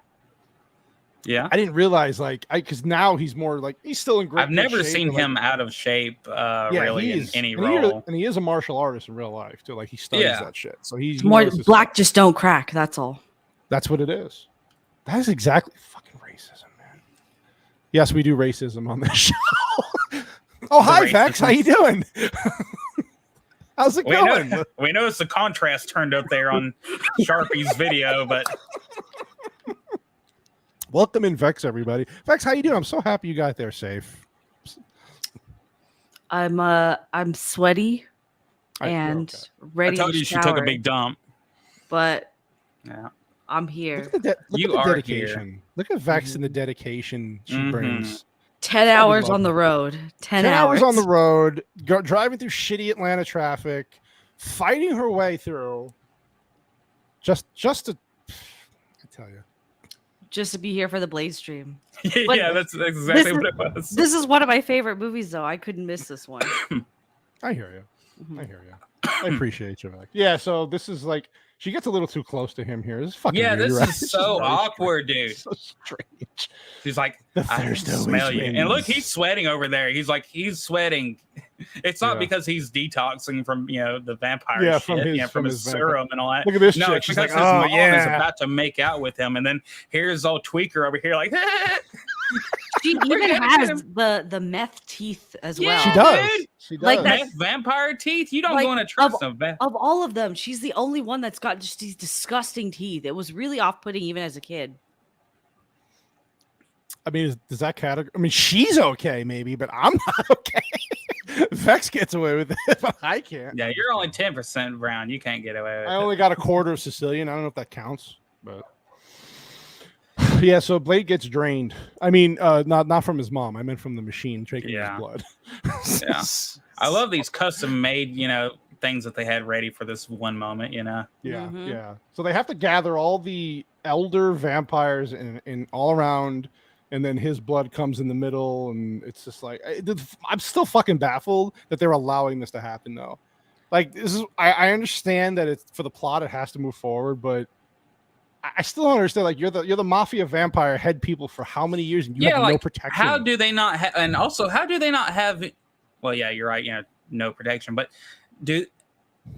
Yeah. I didn't realize because now he's more like he's still in great. I've never seen him out of shape, really in any role. And he is a martial artist in real life too. Like he studies that shit. So he's more black. Just don't crack. That's all. That's what it is. That is exactly fucking racism, man. Yes, we do racism on this show. Oh, hi, Vex. How you doing? How's it going? We noticed the contrast turned up there on Sharpie's video, but welcome in, Vex, everybody. Vex, how you doing? I'm so happy you got there safe. I'm sweaty and ready. I told you she took a big dump, but yeah. I'm here. Look at the dedication. Here. Look at Vex and the dedication she brings. 10 hours on the road. 10 hours on the road, driving through shitty Atlanta traffic, fighting her way through. Just to, I tell you. Just to be here for the Blade stream. Yeah, that's exactly what it was. This is one of my favorite movies, though. I couldn't miss this one. I hear you. Mm-hmm. I hear you. I appreciate you, Vex. Yeah, so this is like, she gets a little too close to him here. This is fucking weird, this right? is so awkward, dude. So strange. She's like, the I can smell you. And look, he's sweating over there. He's sweating. It's not because he's detoxing from the vampire shit, from his serum and all that. Look at this chick. It's because like, his mom is about to make out with him, and then here's old tweaker over here like. She even has the meth teeth as well. She does. Dude. She does. Like meth vampire teeth. You don't want to trust them. Of all of them, she's the only one that's got just these disgusting teeth. It was really off-putting even as a kid. I mean, does that category? I mean, she's okay, maybe, but I'm not okay. Vex gets away with it, but I can't. Yeah, you're only 10% brown. You can't get away with it. I only got a quarter of Sicilian. I don't know if that counts, but yeah. So Blade gets drained. I mean, not from his mom. I meant from the machine taking his blood. Yeah, I love these custom-made, things that they had ready for this one moment. Yeah. So they have to gather all the elder vampires in all around. And then his blood comes in the middle, and it's just like I'm still fucking baffled that they're allowing this to happen, though. Like this is, I understand that it's for the plot; it has to move forward, but I still don't understand. Like you're the mafia vampire head people for how many years, and you have no protection. How do they not have? And also, how do they not have? Well, yeah, you're right. No protection, but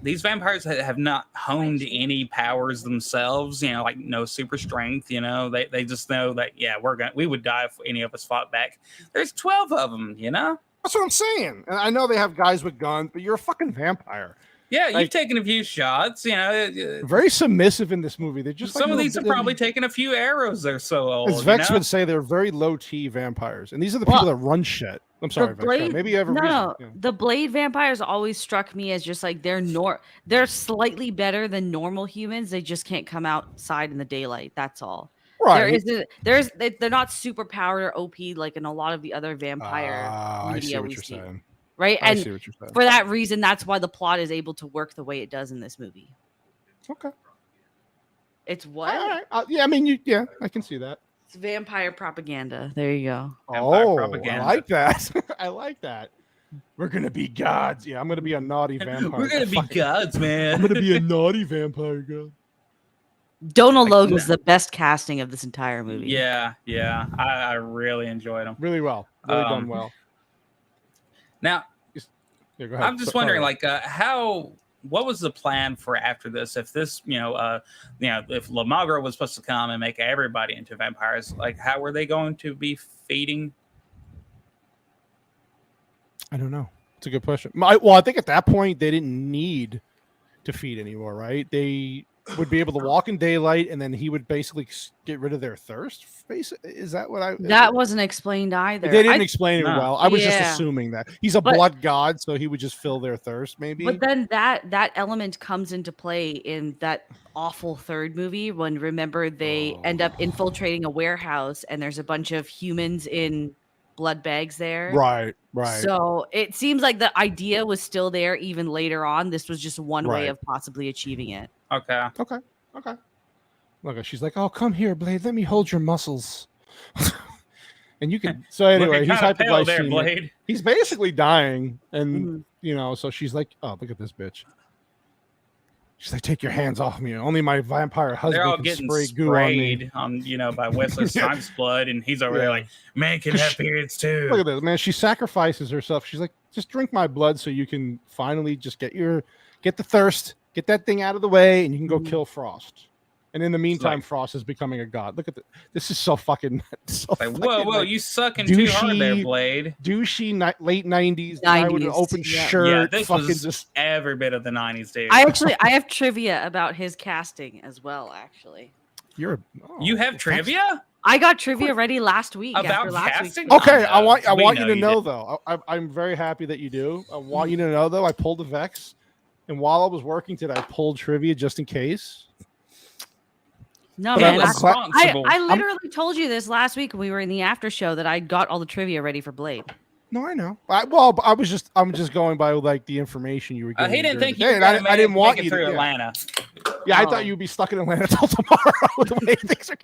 these vampires have not honed any powers themselves, like no super strength, they just know that, we would die if any of us fought back. There's 12 of them, That's what I'm saying. And I know they have guys with guns, but you're a fucking vampire. Yeah, you've taken a few shots, Very submissive in this movie. They're just some of these have probably taken a few arrows. They're so old. As Vex would say, they're very low T vampires, and these are the people that run shit. I'm sorry, Vex. Maybe you ever. No. The Blade vampires always struck me as just like they're slightly better than normal humans. They just can't come outside in the daylight. That's all. Right. They're not super powered or OP like in a lot of the other vampire media we see. Right. And for that reason, that's why the plot is able to work the way it does in this movie. Okay. It's what? I mean, I can see that. It's vampire propaganda. There you go. Propaganda. I like that. I like that. We're going to be gods. Yeah, I'm going to be a naughty vampire. We're going to be gods, man. I'm going to be a naughty vampire god. Donal Logue was the best casting of this entire movie. Yeah. I really enjoyed him. Really well. Really done well. Now, Yeah, go ahead. I'm just wondering, like, what was the plan for after this? If this, if La Magra was supposed to come and make everybody into vampires, like, how were they going to be feeding? I don't know. It's a good question. Well, I think at that point they didn't need to feed anymore, right? They would be able to walk in daylight, and then he would basically get rid of their thirst. Is that what That wasn't explained either. They didn't explain it well. I was just assuming that he's a blood god, so he would just fill their thirst, maybe. But then that element comes into play in that awful third movie when, remember, they end up infiltrating a warehouse, and there's a bunch of humans in blood bags there. Right. So it seems like the idea was still there even later on. This was just one way of possibly achieving it. Okay. Look, she's like, "Oh, come here, Blade. Let me hold your muscles." And you can. So anyway, he's hypoglycemic. There, Blade. He's basically dying, and so she's like, "Oh, look at this bitch." She's like, "Take your hands off me. Only my vampire husband can spray goo on me." By Wesley Snipes' blood, and he's over there like, "Man can have periods too." Look at this, man. She sacrifices herself. She's like, "Just drink my blood, so you can finally just get the thirst, get that thing out of the way, and you can go kill Frost." And in the meantime, Frost is becoming a god. Look at this is so fucking. Whoa! You sucking too hard there, Blade. Douchey late 90s guy with an open shirt. Yeah, this was just every bit of the 90s, dude. I have trivia about his casting as well. Actually, you have trivia? I got trivia ready last week about casting. Okay, I want you to know though. I'm very happy that you do. I want you to know though. I pulled the Vex, and while I was working today, I pulled trivia just in case. No, man. I literally told you this last week when we were in the after show that I got all the trivia ready for Blade. No, I know. I'm just going by like the information you were giving. He didn't think I didn't want you through Atlanta. Yeah, I thought you'd be stuck in Atlanta till tomorrow. The way things are.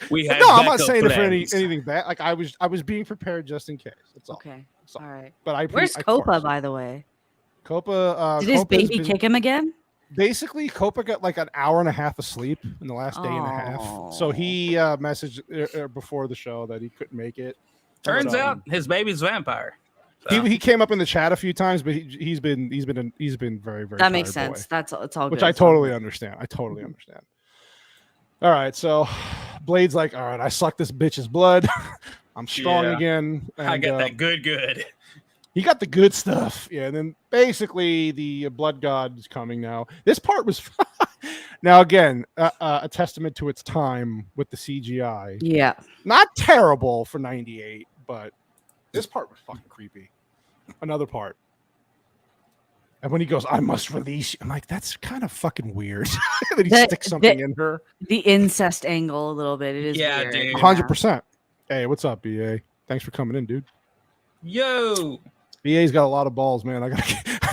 I'm not saying it for anything bad. Like I was being prepared just in case. That's all. Okay. All right. But where's Copa, by the way? Copa. Did his baby kick him again? Basically, Copa got like an hour and a half of sleep in the last day and a half. So he messaged before the show that he couldn't make it. Turns out his baby's vampire. So. He came up in the chat a few times, but he's been very, very. That makes sense. Boy, it's all which good. I totally understand. All right, so Blade's like, all right, I sucked this bitch's blood. I'm strong again. And, I got that good. He got the good stuff. Yeah, and then basically the blood god is coming now. This part was now again a testament to its time with the CGI. Yeah. Not terrible for 98, but this part was fucking creepy. Another part. And when he goes, "I must release you," I'm like, that's kind of fucking weird. That he sticks something in her. The incest angle a little bit. It is weird. Dude. 100%. Hey, what's up, BA? Thanks for coming in, dude. Yo. BA's got a lot of balls, man. I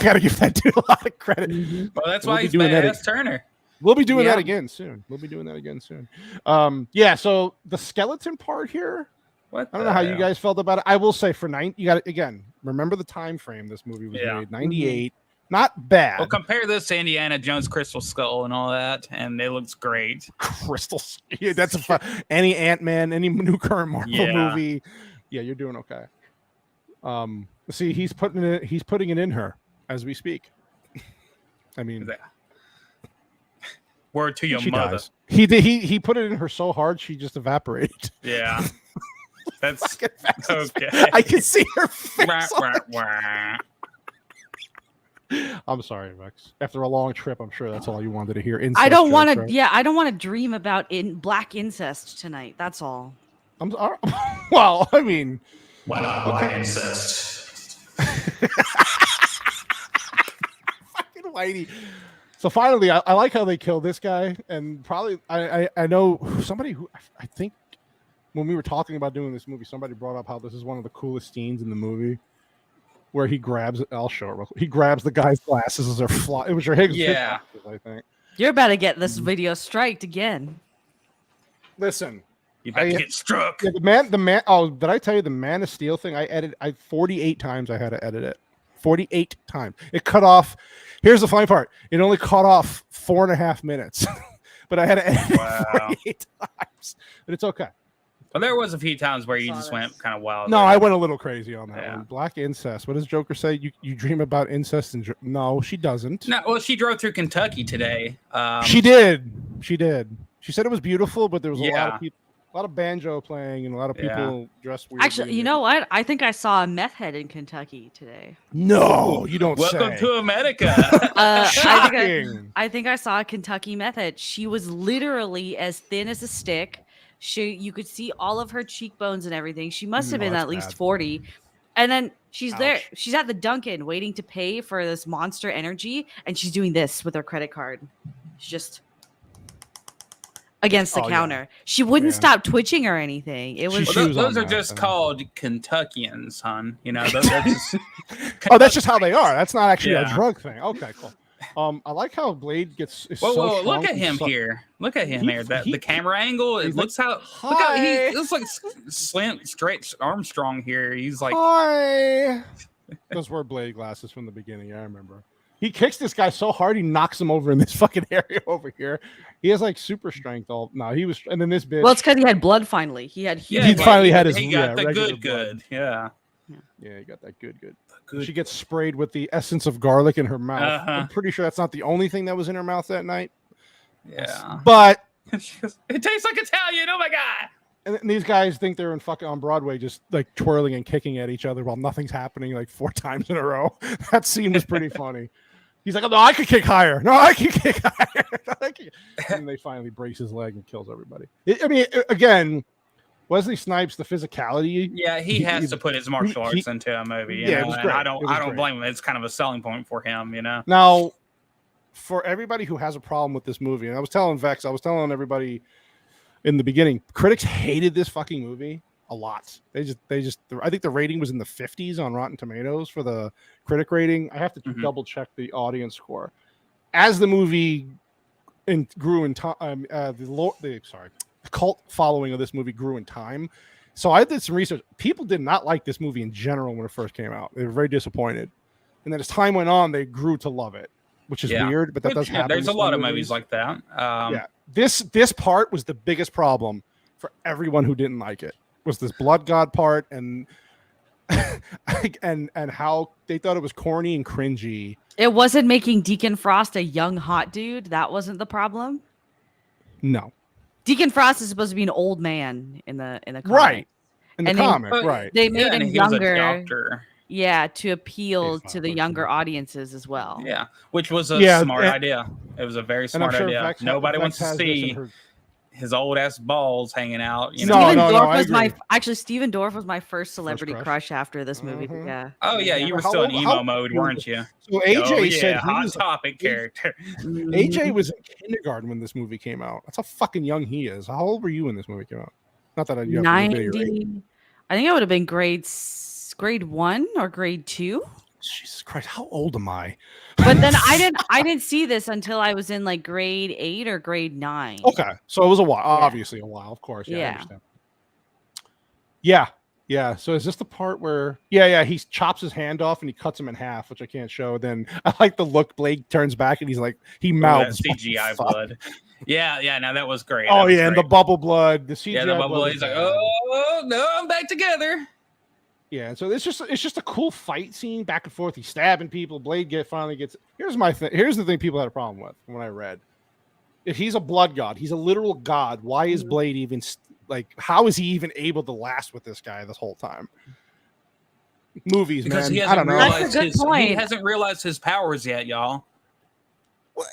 gotta give that dude a lot of credit. Well, that's why he's badass Turner. We'll be doing that again soon. So the skeleton part here. I don't know how you guys felt about it. I will say for you got again. Remember the time frame this movie was made, 98. Not bad. Well, compare this to Indiana Jones Crystal Skull and all that, and it looks great. Crystal, that's any Ant-Man, any new current Marvel movie. Yeah, you're doing okay. See, he's putting it in her as we speak. I mean, word to your mother. Dies. He put it in her so hard she just evaporated. Yeah, that's okay. I can see her face. I'm sorry, Vex. After a long trip, I'm sure that's all you wanted to hear. I don't want to. Right? Yeah, I don't want to dream about black incest tonight. That's all. Well, I mean, why not black incest? Fucking Whitey. So finally, I like how they kill this guy, and probably I know somebody who I think when we were talking about doing this movie, somebody brought up how this is one of the coolest scenes in the movie, where he grabs. I'll show it real quick. He grabs the guy's glasses as they're flying. It was your Higgins. Yeah, I think you're about to get this video striked again. Listen. You about to get struck. Yeah, the man. Oh, did I tell you the Man of Steel thing? I 48 times I had to edit it. 48 times. It cut off. Here's the funny part. It only cut off 4.5 minutes, but I had to edit it 48 times. But it's okay. But there was a few times where you just went kind of wild. No, I went a little crazy on that one. Black incest. What does Joker say? You dream about incest and no, she doesn't. No, well, she drove through Kentucky today. She did. She said it was beautiful, but there was a lot of people, a lot of banjo playing, and a lot of people dressed weird. Actually, you know what? I think I saw a meth head in Kentucky today. No, you don't. Welcome to America. I think I saw a Kentucky meth head. She was literally as thin as a stick. You could see all of her cheekbones and everything. She must have been at least 40. And then she's there. She's at the Dunkin' waiting to pay for this Monster Energy, and she's doing this with her credit card. She's just against the counter. Yeah. She wouldn't stop twitching or anything. It was those are just called Kentuckians, hon. You know, those are just that's just how they are. That's not actually a drug thing. Okay, cool. I like how Blade gets. Whoa! Look at him here. Look at him here. The camera angle. It looks how. Look how he looks like straight Armstrong here. He's like. Hi. Those were Blade glasses from the beginning. I remember. He kicks this guy so hard he knocks him over in this fucking area over here. He has like super strength. He was, and then this bitch. Well, it's because he had blood finally. He finally had his. He got the good. Yeah. Yeah, he got that good. She gets sprayed with the essence of garlic in her mouth. I'm pretty sure that's not the only thing that was in her mouth that night. Yeah. But it tastes like Italian. Oh my god. And these guys think they're on Broadway, just like twirling and kicking at each other while nothing's happening like 4 times in a row. That scene was pretty funny. He's like, "Oh, no, I could kick higher. No, I can kick higher." And they finally breaks his leg and kills everybody. Again, Wesley Snipes, the physicality. Yeah, he has to put his martial arts into a movie. It was great. I don't blame him. It's kind of a selling point for him, you know. Now, for everybody who has a problem with this movie, and I was telling everybody in the beginning, critics hated this fucking movie a lot. They just I think the rating was in the 50s on Rotten Tomatoes for the critic rating. I have to double check the audience score. As the movie grew in time, the cult following of this movie grew in time. So I did some research. People did not like this movie in general when it first came out. They were very disappointed. And then as time went on, they grew to love it, which is weird, but that does happen. There's a lot of movies like that. This part was the biggest problem for everyone who didn't like it. Was this blood god part and and how they thought it was corny and cringy. It wasn't making Deacon Frost a young hot dude. That wasn't the problem. No. Deacon Frost is supposed to be an old man in the comic. Right. In the comic, right. They made him younger. Yeah, to appeal to the younger audiences as well. Yeah, which was a smart idea. It was a very smart idea. Nobody wants to see his old ass balls hanging out. You know? Stephen Dorff was my first celebrity crush after this movie. Yeah. Oh yeah, you were still in emo mode, weren't you? So AJ said hot topic character. AJ was in kindergarten when this movie came out. That's how fucking young he is. How old were you when this movie came out? Not that I 90. I think I would have been grade 1 or grade 2. Jesus Christ, how old am I? But then I didn't see this until I was in like grade 8 or grade 9. Okay, so it was a while. Obviously a while, of course. Yeah, I understand. Yeah. So is this the part where he chops his hand off and he cuts him in half, which I can't show. Then I like the look. Blade turns back and he's like he mouths CGI blood. Yeah. No, that was great. Oh yeah, and the bubble blood, the CGI. Yeah, the bubble blood. He's like, oh no, I'm back together. Yeah, so it's just a cool fight scene back and forth. He's stabbing people. Blade finally gets. Here's my thing. Here's the thing people had a problem with when I read. If he's a blood god, he's a literal god. Why is Blade even how is he even able to last with this guy this whole time? Movies, because man. That's a good point. He hasn't realized his powers yet, y'all. Well,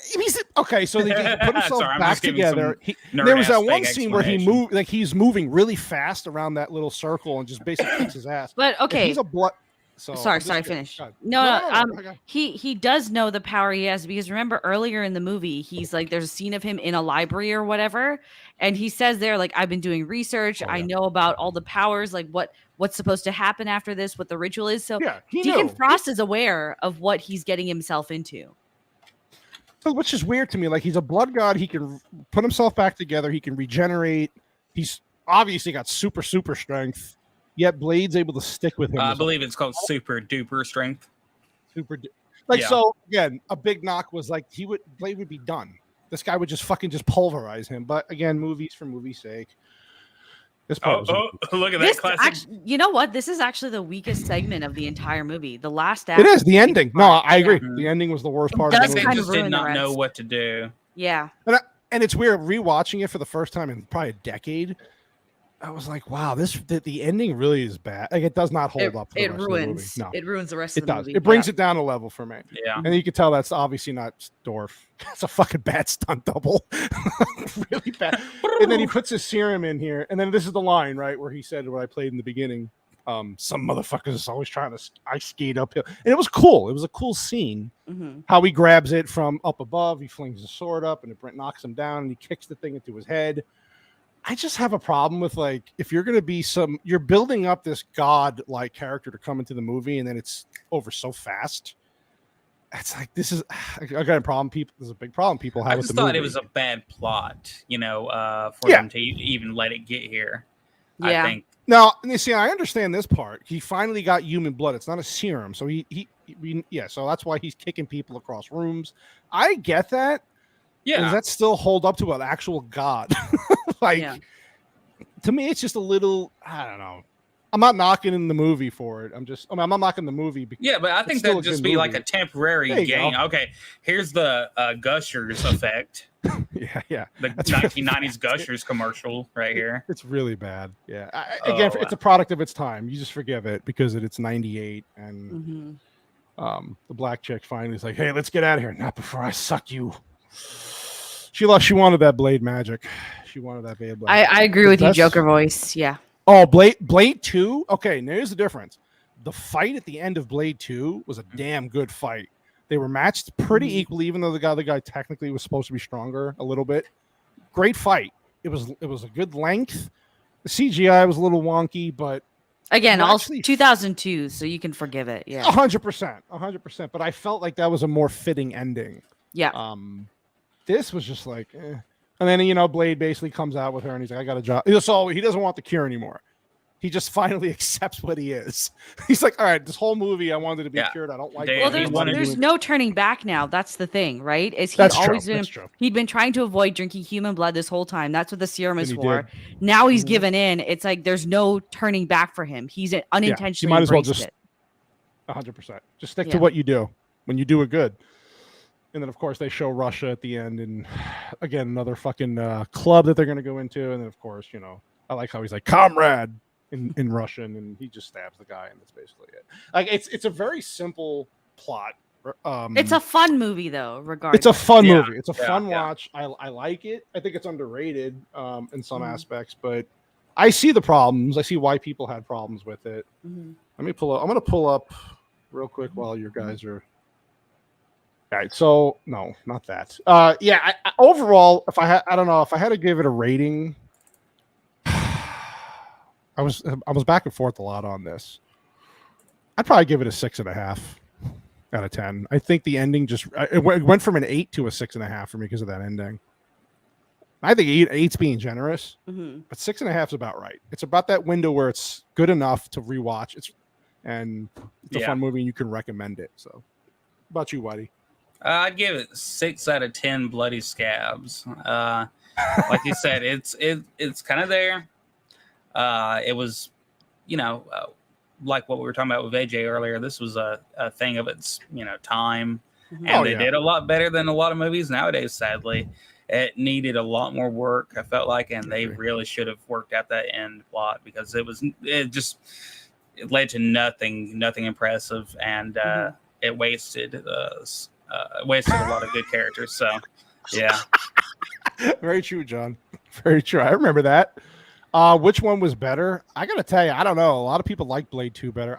okay, so they put himself back together. There was that one scene where he moved, like he's moving really fast around that little circle and just basically kicks his ass. But okay, he's a blood. So sorry, finish. No. He does know the power he has because remember earlier in the movie, he's like, there's a scene of him in a library or whatever, and he says there, like, I've been doing research. I know about all the powers, like what's supposed to happen after this, what the ritual is. So Deacon Frost is aware of what he's getting himself into. So, which is weird to me. Like, he's a blood god. He can put himself back together. He can regenerate. He's obviously got super strength. Yet Blade's able to stick with him. I believe it's called super duper strength. So again, a big knock was like Blade would be done. This guy would just pulverize him. But again, movies for movie's sake. This part look at this that classic. you know what? This is actually the weakest segment of the entire movie. The last act. It is the ending. No, I agree. Yeah. The ending was the worst It part does of the movie. kind They of just did ruin the not know rest. what to do. Yeah. And it's weird rewatching it for the first time in probably a decade. I was like, wow, the ending really is bad. Like, it does not hold up. To the It rest of ruins. the movie. No, It ruins the rest it of the does. movie. It brings it down a level for me. Yeah. And you can tell that's obviously not Dorff. It's a fucking bad stunt double. Really bad. And then he puts his serum in here. And then this is the line, right, where he said what I played in the beginning. Some motherfuckers is always trying to ice skate uphill. And it was cool. It was a cool scene. Mm-hmm. How he grabs it from up above. He flings the sword up and it knocks him down and he kicks the thing into his head. I just have a problem with, like, if you're going to be you're building up this god-like character to come into the movie and then it's over so fast. It's like, I got a problem. There's a big problem people have I with just the thought movie. it was a bad plot, for them to even let it get here. Yeah. I think. Now, you see, I understand this part. He finally got human blood. It's not a serum. So so that's why he's kicking people across rooms. I get that. Yeah. Does that still hold up to an actual god? To me, it's just a little, I don't know. I'm not knocking in the movie for it. I'm not knocking the movie. Yeah, but I think that'd just be like a temporary gain. Okay, here's the Gushers effect. Yeah. The 1990s Gushers commercial right here. It's really bad. Yeah. It's a product of its time. You just forgive it because it's 98 and the black chick finally is like, hey, let's get out of here. Not before I suck you. She wanted that blade magic. She wanted that blade. I agree with you, Joker voice. Yeah. Oh, Blade 2? Okay, now here's the difference. The fight at the end of Blade 2 was a damn good fight. They were matched pretty equally, even though the guy technically was supposed to be stronger a little bit. Great fight. It was a good length. The CGI was a little wonky, but again, also 2002, so you can forgive it. Yeah. 100%. But I felt like that was a more fitting ending. Yeah. This was just like, eh. And then, Blade basically comes out with her and he's like, I got a job. So he doesn't want the cure anymore. He just finally accepts what he is. He's like, all right, this whole movie I wanted to be cured. I don't like it. Well, there's no turning back now. That's the thing, right? He'd been trying to avoid drinking human blood this whole time. That's what the serum is for. Now he's given in. It's like there's no turning back for him. He's unintentionally you might as well just it. 100%. Just stick to what you do when you do it good. And then, of course, they show Russia at the end. And, again, another fucking club that they're going to go into. And then, of course, I like how he's like, comrade in Russian. And he just stabs the guy. And that's basically it. Like, it's a very simple plot. It's a fun movie, though, regardless. It's a fun movie. It's a fun watch. I like it. I think it's underrated in some aspects. But I see the problems. I see why people had problems with it. Let me pull up. I'm going to pull up real quick while you guys are... All right, so no, not that. Overall, I don't know if I had to give it a rating. I was back and forth a lot on this. I'd probably give it a 6.5 out of 10. I think the ending it went from an 8 to a 6.5 for me because of that ending. I think 8's being generous, but 6.5 is about right. It's about that window where it's good enough to rewatch. It's a fun movie and you can recommend it. So, how about you, Whitey? I'd give it 6 out of 10 bloody scabs. Like you said, it's kind of there. It was, like what we were talking about with AJ earlier. This was a thing of its, time, and they did a lot better than a lot of movies nowadays. Sadly, it needed a lot more work. I felt like, and they really should have worked out that end plot because it led to nothing impressive, and it wasted a lot of good characters. So, yeah. Very true, John. Very true. I remember that. Which one was better? I gotta tell you, I don't know. A lot of people like Blade 2 better.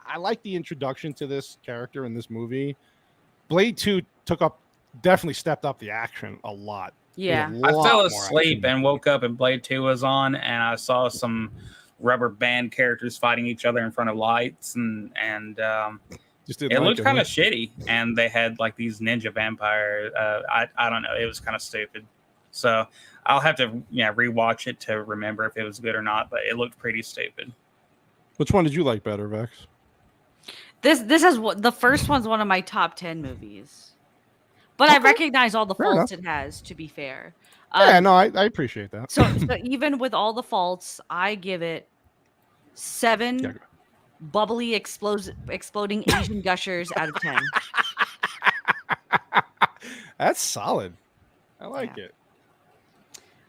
I like the introduction to this character in this movie. Blade 2 definitely stepped up the action a lot. Yeah. I fell asleep and woke up and Blade 2 was on, and I saw some rubber band characters fighting each other in front of lights, and it looked kind of shitty, and they had like these ninja vampire. I don't know. It was kind of stupid. So I'll have to rewatch it to remember if it was good or not. But it looked pretty stupid. Which one did you like better, Vex? This is the first one's one of my top 10 movies. But I recognize all the faults it has, to be fair. Yeah, no, I appreciate that. So even with all the faults, I give it 7 bubbly exploding Asian gushers out of 10. That's solid. I like it.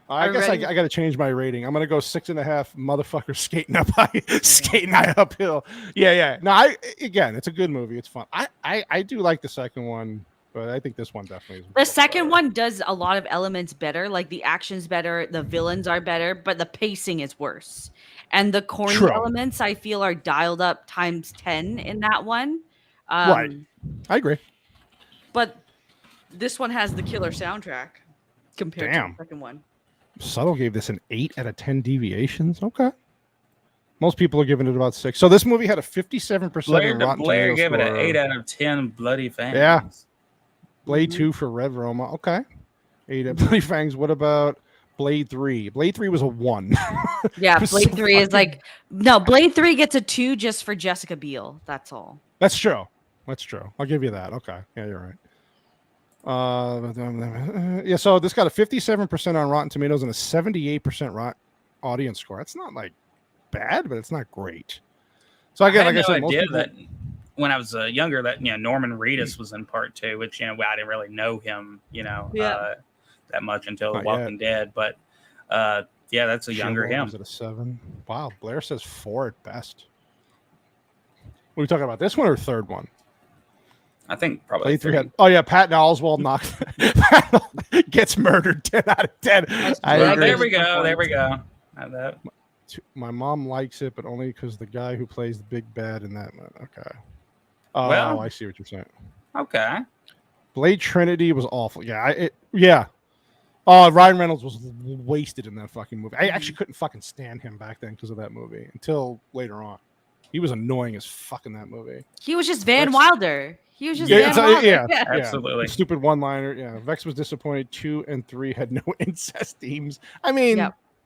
I guess I got to change my rating. I'm gonna go 6.5 motherfuckers skating uphill. Yeah. No, again, it's a good movie. It's fun. I do like the second one, but I think this one definitely is. The second one does a lot of elements better. Like the action's better, the villains are better, but the pacing is worse. And the corny elements I feel are dialed up times 10 in that one. Right. I agree. But this one has the killer soundtrack compared to the second one. Subtle gave this an 8 out of 10 deviations. Okay. Most people are giving it about 6. So this movie had a 57% Blair gave it an 8 out of 10 bloody fangs. Yeah. Blade 2 for Red Roma. Okay. 8 at bloody fangs. What about Blade 3? Blade 3 was a 1. Yeah, Blade 3 is like... No, Blade 3 gets a 2 just for Jessica Biel. That's all. That's true. I'll give you that. Okay. Yeah, you're right. Yeah, so this got a 57% on Rotten Tomatoes and a 78% audience score. That's not like bad, but it's not great. So again, like I said, most people... that when I was younger, that Norman Reedus was in part 2, which I didn't really know him, that much until The Walking Dead. But that's a younger him. Was it a 7? Wow, Blair says 4 at best. What are we talking about? This one or third one? I think probably 3. Patton Oswalt gets murdered 10 out of 10. There we go. My mom likes it, but only because the guy who plays the big bad in that one. Okay. I see what you're saying. Okay. Blade Trinity was awful. Yeah. Ryan Reynolds was wasted in that fucking movie. I actually couldn't fucking stand him back then because of that movie until later on. He was annoying as fuck in that movie. He was just Van Wilder. He was just Van Wilder. Yeah, absolutely. Stupid one-liner. Yeah. Vex was disappointed. 2 and 3 had no incest themes. I mean...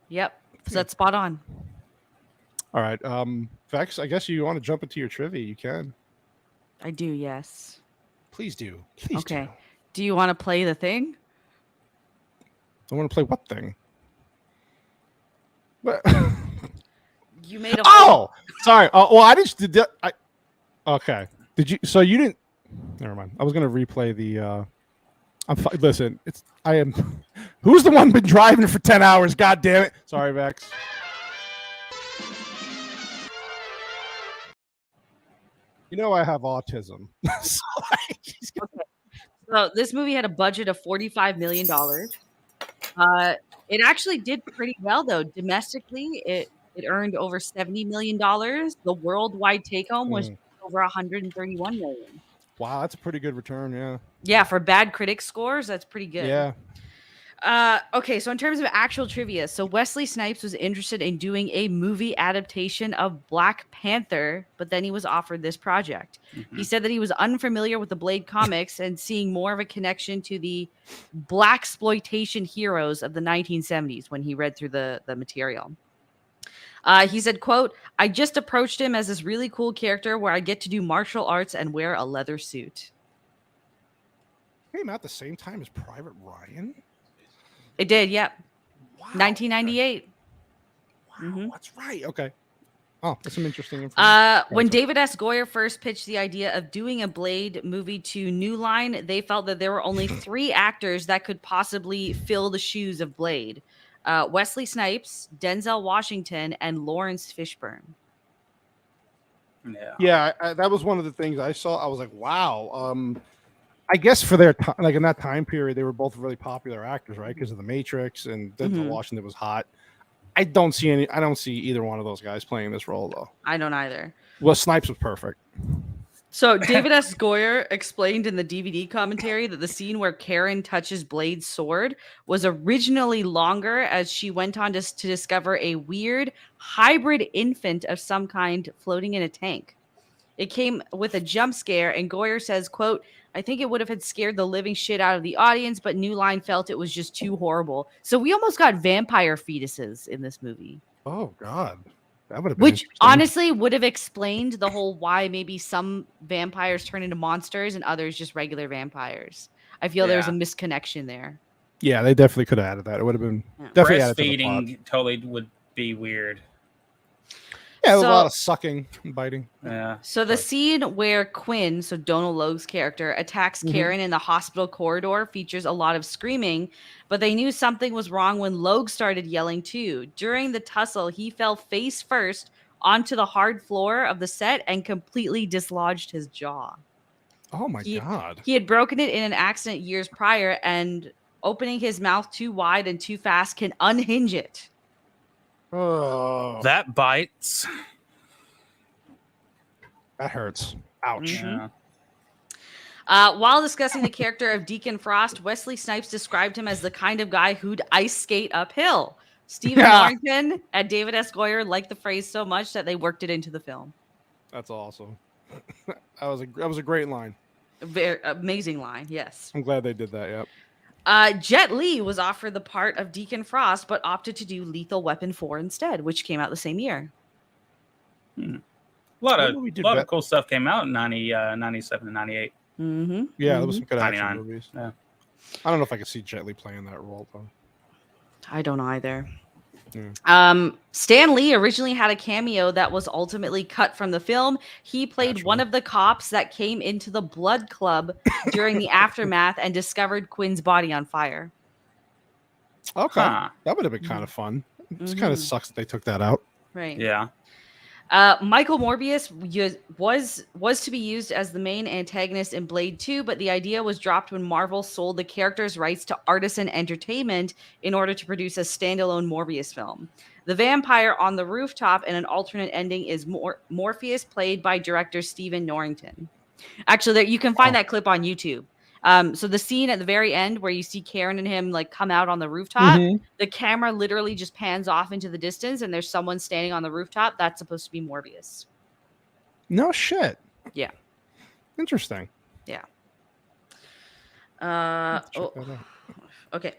Yep. So that's spot on. All right. Vex, I guess you want to jump into your trivia. You can. I do, yes. Please do. Okay. Do you want to play the thing? I want to play what thing? What? You made a... Sorry. Well, I just did that. Okay. Did you... So you didn't... Never mind. I was going to replay the... Listen, I am... Who's the one been driving for 10 hours? God damn it. Sorry, Vex. You know I have autism. So this movie had a budget of $45 million. It actually did pretty well, though. Domestically, it earned over $70 million. The worldwide take-home was over $131 million. Wow, that's a pretty good return, yeah. Yeah, for bad critic scores, that's pretty good. Yeah. Okay, so in terms of actual trivia, so Wesley Snipes was interested in doing a movie adaptation of Black Panther, but then he was offered this project. He said that he was unfamiliar with the Blade comics and seeing more of a connection to the blaxploitation heroes of the 1970s when he read through the material. He said, quote, "I just approached him as this really cool character where I get to do martial arts and wear a leather suit." Came out the same time as Private Ryan? It did, yep. Wow. 1998. Wow, that's right. Okay. Oh, that's some interesting information. When David S. Goyer first pitched the idea of doing a Blade movie to New Line, they felt that there were only 3 actors that could possibly fill the shoes of Blade. Wesley Snipes, Denzel Washington, and Lawrence Fishburne. Yeah, that was one of the things I saw. I was like, wow. I guess for their time, like in that time period, they were both really popular actors, right? Because of The Matrix, and Denzel Washington was hot. I don't see either one of those guys playing this role, though. I don't either. Well, Snipes was perfect. So David S. Goyer explained in the DVD commentary that the scene where Karen touches Blade's sword was originally longer as she went on to discover a weird hybrid infant of some kind floating in a tank. It came with a jump scare, and Goyer says, quote, "I think it would have had scared the living shit out of the audience, but New Line felt it was just too horrible." So we almost got vampire fetuses in this movie. Oh, God. That would have been Which honestly would have explained the whole why maybe some vampires turn into monsters and others just regular vampires. I feel there's a misconnection there. Yeah, they definitely could have added that. It would have been definitely added to the plot. Breastfeeding totally would be weird. Yeah, a lot of sucking and biting. Yeah. So the scene where Quinn, so Donal Logue's character, attacks Karen in the hospital corridor features a lot of screaming, but they knew something was wrong when Logue started yelling too. During the tussle, he fell face first onto the hard floor of the set and completely dislodged his jaw. Oh my God. He had broken it in an accident years prior, and opening his mouth too wide and too fast can unhinge it. Oh, that bites. That hurts. Ouch. Yeah. While discussing the character of Deacon Frost, Wesley Snipes described him as the kind of guy who'd ice skate uphill. Stephen Norrington and David S. Goyer liked the phrase so much that they worked it into the film. That's awesome. That was a great line. Very amazing line, yes. I'm glad they did that, yep. Jet Li was offered the part of Deacon Frost, but opted to do Lethal Weapon 4 instead, which came out the same year. A lot of cool stuff came out in 97 and 98. Yeah, there was some good action 99. movies. Yeah. I don't know if I could see Jet Li playing that role, though. I don't either. Stan Lee originally had a cameo that was ultimately cut from the film. He played one of the cops that came into the Blood Club during the aftermath and discovered Quinn's body on fire. Okay. That would have been kind of fun. It kind of sucks that they took that out. Right. Yeah. Michael Morbius was to be used as the main antagonist in Blade 2, but the idea was dropped when Marvel sold the character's rights to Artisan Entertainment in order to produce a standalone Morbius film. The vampire on the rooftop and an alternate ending is Morpheus, played by director Stephen Norrington. Actually, you can find that clip on YouTube. So the scene at the very end where you see Karen and him like come out on the rooftop, the camera literally just pans off into the distance and there's someone standing on the rooftop. That's supposed to be Morbius. No shit. Yeah. Interesting. Yeah. Okay.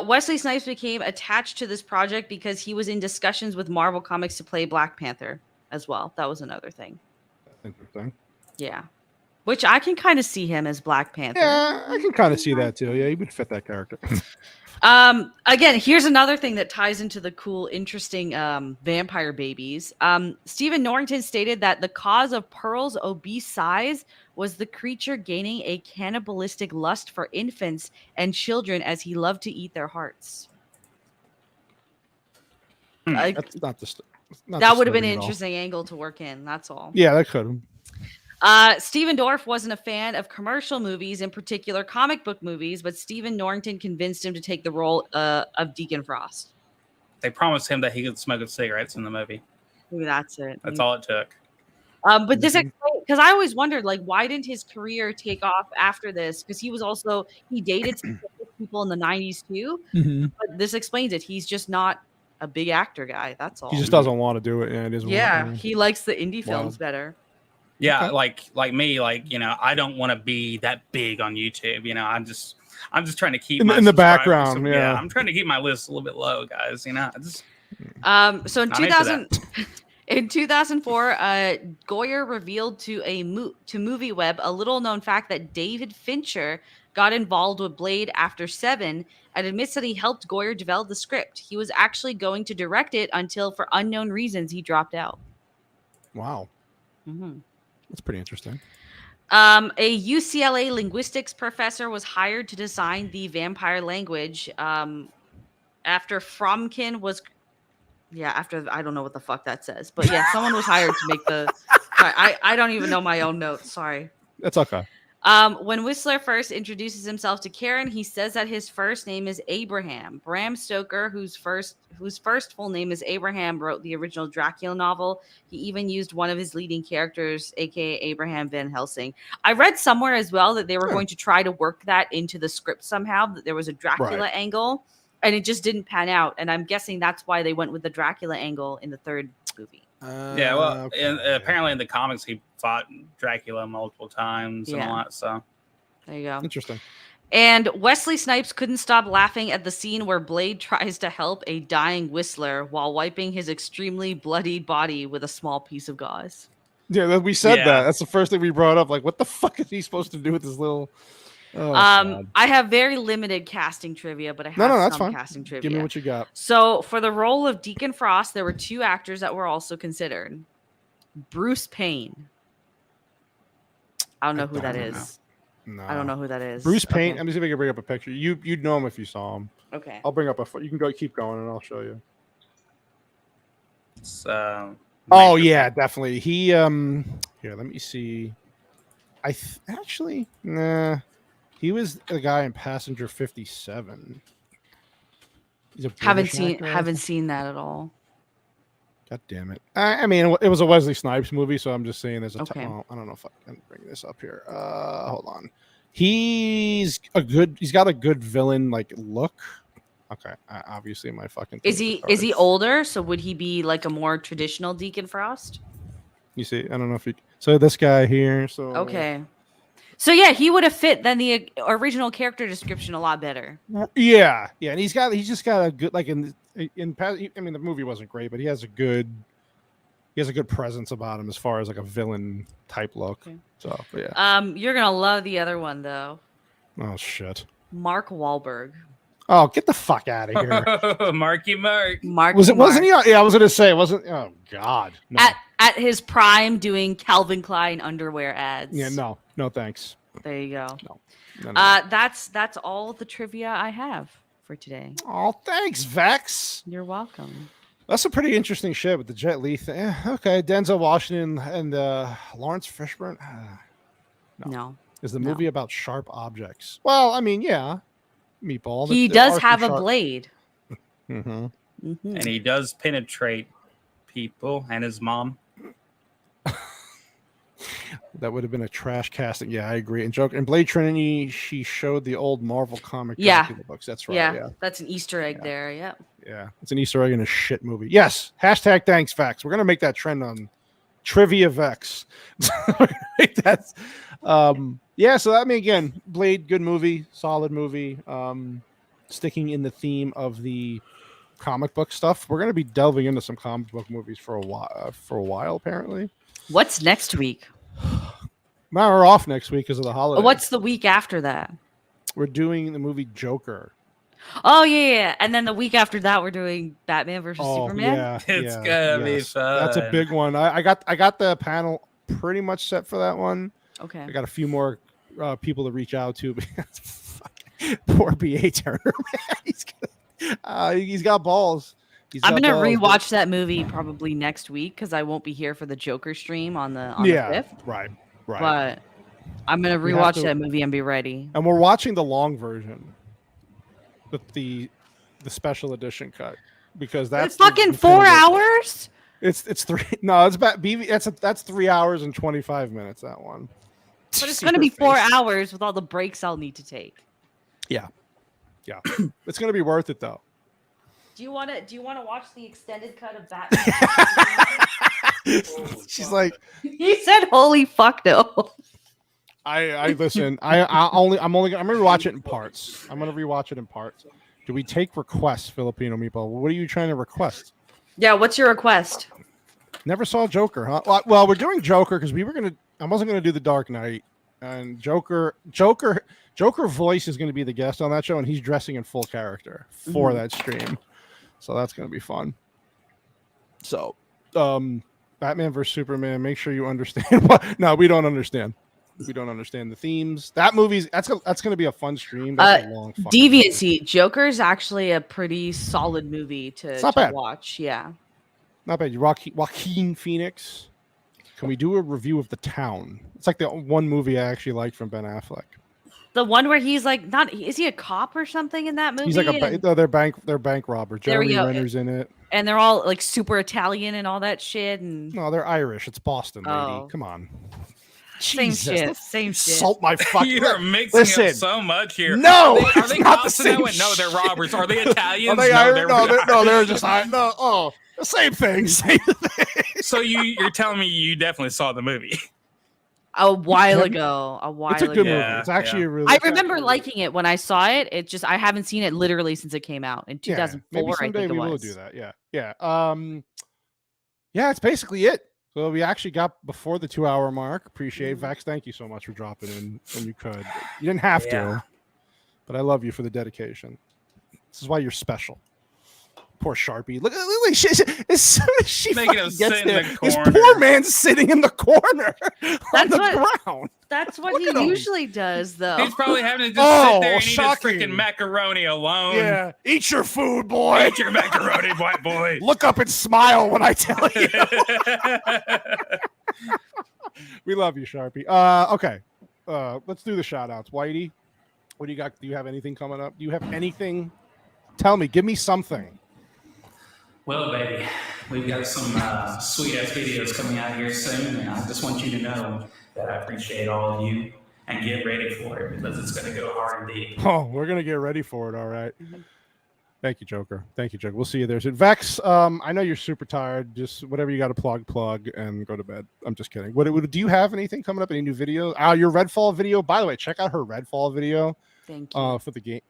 Wesley Snipes became attached to this project because he was in discussions with Marvel Comics to play Black Panther as well. That was another thing. That's interesting. Yeah. Which I can kind of see him as Black Panther. Yeah, I can kind of see that too. Yeah, he would fit that character. Again, here's another thing that ties into the cool, interesting vampire babies. Stephen Norrington stated that the cause of Pearl's obese size was the creature gaining a cannibalistic lust for infants and children as he loved to eat their hearts. That's not that would have been an interesting angle to work in. That's all. Yeah, that could have. Stephen Dorff wasn't a fan of commercial movies, in particular comic book movies, but Stephen Norrington convinced him to take the role of Deacon Frost. They promised him that he could smoke cigarettes in the movie. Maybe that's it. That's all it took. But this, because I always wondered, like, why didn't his career take off after this? Because he dated some people in the 90s too. But this explains it. He's just not a big actor guy. That's all. He just doesn't want to do it. Yeah, he likes the indie films better. Yeah, like me, I don't want to be that big on YouTube. I'm just trying to keep in the background. Yeah, I'm trying to keep my list a little bit low, guys. So in 2004, Goyer revealed to MovieWeb a little known fact that David Fincher got involved with Blade after 7 and admits that he helped Goyer develop the script. He was actually going to direct it until, for unknown reasons, he dropped out. Wow. That's pretty interesting. A UCLA linguistics professor was hired to design the vampire language after Fromkin was... after I don't know what the fuck that says. But yeah, someone was hired to make the... I don't even know my own notes. Sorry. That's okay. When Whistler first introduces himself to Karen, he says that his first name is Abraham. Bram Stoker, whose first full name is Abraham, wrote the original Dracula novel. He even used one of his leading characters, aka Abraham Van Helsing. I read somewhere as well that they were going to try to work that into the script somehow, that there was a Dracula angle, and it just didn't pan out. And I'm guessing that's why they went with the Dracula angle in the third movie. Apparently in the comics he fought Dracula multiple times and all that. So there you go. Interesting. And Wesley Snipes couldn't stop laughing at the scene where Blade tries to help a dying Whistler while wiping his extremely bloody body with a small piece of gauze. Yeah, we said that. That's the first thing we brought up. Like, what the fuck is he supposed to do with this little? I have very limited casting trivia, but I have that's some fine. casting trivia. Give me what you got. So for the role of Deacon Frost, there were 2 actors that were also considered. Bruce Payne. I don't know who that is. No. I don't know who that is. Bruce Payne. Let me see if I can bring up a picture. You'd know him if you saw him. Okay. I'll bring up you can keep going and I'll show you. Oh yeah, definitely. He here, let me see. He was the guy in Passenger 57. Haven't seen that at all. God damn it. I mean, it was a Wesley Snipes movie, so I'm just saying there's a I don't know if I can bring this up here. Hold on. He's got a good villain like look. Okay, obviously my fucking Is he older? So would he be like a more traditional Deacon Frost? You see, I don't know if he. So this guy here. So okay. So yeah, he would have fit then the original character description a lot better. Yeah, and he's just got a good like in. I mean, the movie wasn't great, but he has a good presence about him as far as like a villain type look. Okay. So, but yeah. You're gonna love the other one though. Oh shit. Mark Wahlberg. Oh, get the fuck out of here. Marky Mark. Wasn't he? Yeah, I was gonna say, wasn't. Oh God. No. At his prime, doing Calvin Klein underwear ads. Yeah, no, thanks. There you go. No. That's all the trivia I have for today. Oh, thanks, Vex. You're welcome. That's a pretty interesting shit with the Jet Li thing. Okay, Denzel Washington and Lawrence Fishburne. No. Is the movie about sharp objects? Well, I mean, yeah. Meatball. He does have a blade. Mm-hmm. And he does penetrate people and his mom. That would have been a trash casting. Yeah, I agree. And Blade Trinity, she showed the old Marvel comic books. That's right. Yeah, that's an Easter egg there. Yeah. Yeah, it's an Easter egg in a shit movie. Yes. # thanks Vex. We're gonna make that trend on Trivia Vex. That's yeah. So I mean, again, Blade, good movie, solid movie. Sticking in the theme of the comic book stuff, we're gonna be delving into some comic book movies for a while. Apparently. What's next week? We're off next week because of the holiday. What's the week after that? We're doing the movie Joker. Oh yeah, and then the week after that, we're doing Batman versus Superman. Yeah, it's gonna be fun. That's a big one. I got the panel pretty much set for that one. Okay. I got a few more people to reach out to. Poor B.A. Turner, man. He's got balls. I'm gonna rewatch that movie probably next week because I won't be here for the Joker stream on the 5th. Right. But I'm gonna rewatch that movie and be ready. And we're watching the long version, with the special edition cut, because that's fucking 4 hours. It's 3. No, it's about BV. That's 3 hours and 25 minutes. That one. But it's gonna be 4 hours with all the breaks I'll need to take. Yeah. It's gonna be worth it though. Do you want to watch the extended cut of Batman? She's like, he said, "Holy fuck no." I listen. I'm gonna rewatch it in parts. Do we take requests, Filipino Meatball? What are you trying to request? Yeah, what's your request? Never saw Joker, huh? Well, we're doing Joker because I wasn't gonna do the Dark Knight, and Joker voice is gonna be the guest on that show, and he's dressing in full character for that stream. So that's going to be fun. So, Batman vs. Superman, make sure you understand what. No, we don't understand. We don't understand the themes. That movie's that's going to be a fun stream. That's a long Deviancy. Joker's actually a pretty solid movie to watch. Yeah. Not bad. Joaquin Phoenix. Can we do a review of The Town? It's like the one movie I actually liked from Ben Affleck. The one where he's like, is he a cop or something in that movie? He's like they're bank robber. Jeremy Renner's in it. And they're all like super Italian and all that shit. And no, they're Irish. It's Boston, lady. Come on. Same shit. Salt my fucking. You're mixing up so much here. No, are they cops? No, they're robbers. Are they Italians? Are they Irish? No, they're just no. Oh, the same thing. So you're telling me you definitely saw the movie? A while ago. It's a good movie. It's actually a really. I remember liking it when I saw it. It just I haven't seen it literally since it came out in 2004. Maybe someday we will do that. Yeah. Yeah. It's basically it. So we actually got before the 2-hour mark. Appreciate it. Vex, thank you so much for dropping in when you could. You didn't have to, but I love you for the dedication. This is why you're special. Poor Sharpie. Look, as soon as she gets there, this poor man's sitting in the corner on the ground. That's what he usually does, though. He's probably having to just sit there and eat his freaking macaroni alone. Yeah, eat your food, boy. Eat your macaroni, white boy. Look up and smile when I tell you. We love you, Sharpie. Okay, let's do the shout-outs. Whitey, what do you got? Do you have anything coming up? Do you have anything? Tell me. Give me something. Well, baby, we've got some sweet-ass videos coming out here soon, and I just want you to know that I appreciate all of you, and get ready for it, because it's going to go hard indeed. Oh, we're going to get ready for it, all right. Thank you, Joker. Thank you, Joker. We'll see you there soon. Vex, I know you're super tired. Just whatever you got to plug, and go to bed. I'm just kidding. Do you have anything coming up? Any new videos? Your Redfall video. By the way, check out her Redfall video. Thank you. For the game.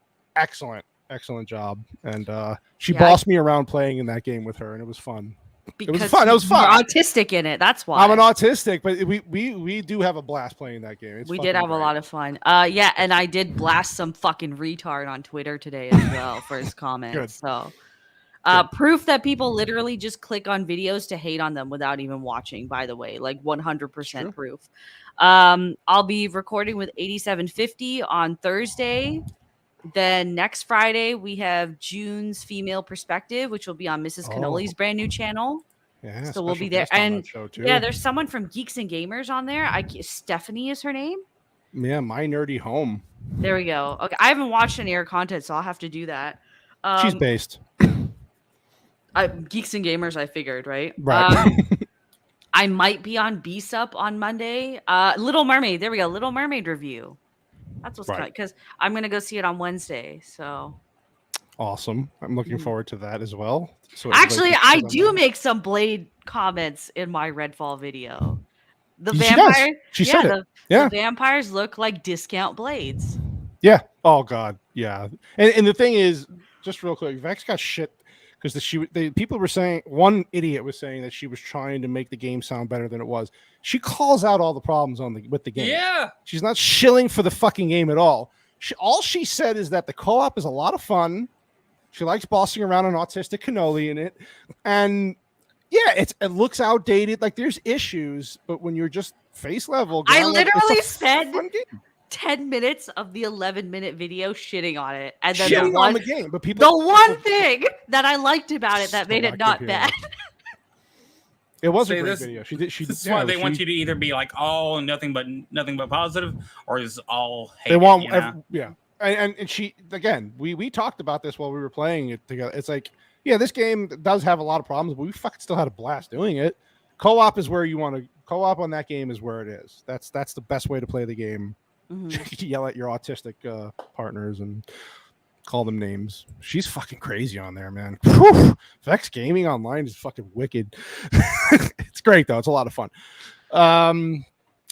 Excellent job. And she bossed me around playing in that game with her, and it was fun. It was fun. You're autistic in it. That's why. I'm an autistic, but we do have a blast playing that game. We did have a lot of fun. Yeah, and I did blast some fucking retard on Twitter today as well for his comments. Good. So proof that people literally just click on videos to hate on them without even watching, by the way. Like 100% proof. I'll be recording with 8750 on Thursday. Then next Friday, we have June's Female Perspective, which will be on Mrs. Cannoli's brand new channel. Yeah, so we'll be there. And yeah, there's someone from Geeks and Gamers on there. Stephanie is her name. Yeah, My Nerdy Home. There we go. Okay, I haven't watched any of her content, so I'll have to do that. She's based. Geeks and Gamers, I figured, right? Right. I might be on B-Sup on Monday. Little Mermaid. There we go. Little Mermaid review. That's what's coming, because I'm going to go see it on Wednesday. So awesome. I'm looking forward to that as well. So actually, I do make some Blade comments in my Redfall video. The vampire, she said it. The vampires look like discount blades. Yeah. Oh God. Yeah. And the thing is, just real quick, Vex got shit because people were saying, one idiot was saying that she was trying to make the game sound better than it was. She calls out all the problems with the game. Yeah. She's not shilling for the fucking game at all. All she said is that the co-op is a lot of fun. She likes bossing around an autistic cannoli in it. And yeah, it looks outdated. Like there's issues, but when you're just face level, I literally spent 10 minutes of the 11-minute video shitting on it, and then on the game. But the one thing that I liked about it that made it not bad. It was a great video. That's why they want you to either be like all nothing but positive, or is all hate. They want, and she again. We talked about this while we were playing it together. It's like, yeah, this game does have a lot of problems, but we fucking still had a blast doing it. Co-op is where you want to. Co-op on that game is where it is. That's the best way to play the game. Yell at your autistic partners and call them names. She's fucking crazy on there, man. Whew. Vex Gaming Online is fucking wicked. It's great though. It's a lot of fun. All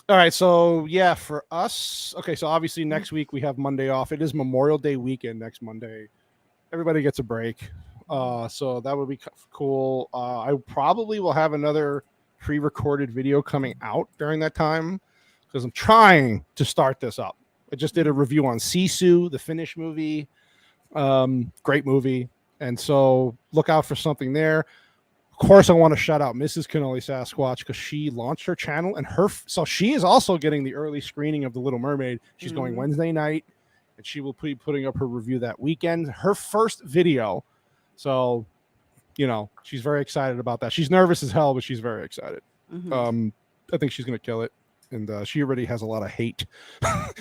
right, so yeah, for us, okay, so obviously next week we have Monday off. It is Memorial Day weekend next Monday. Everybody gets a break. So that would be cool. I probably will have another pre-recorded video coming out during that time, because I'm trying to start this up. I just did a review on Sisu, the Finnish movie. Great movie. And so look out for something there. Of course, I want to shout out Mrs. Cannoli Sasquatch, because she launched her channel, and so she is also getting the early screening of The Little Mermaid. She's going Wednesday night, and she will be putting up her review that weekend. Her first video. So, she's very excited about that. She's nervous as hell, but she's very excited. I think she's going to kill it. And she already has a lot of hate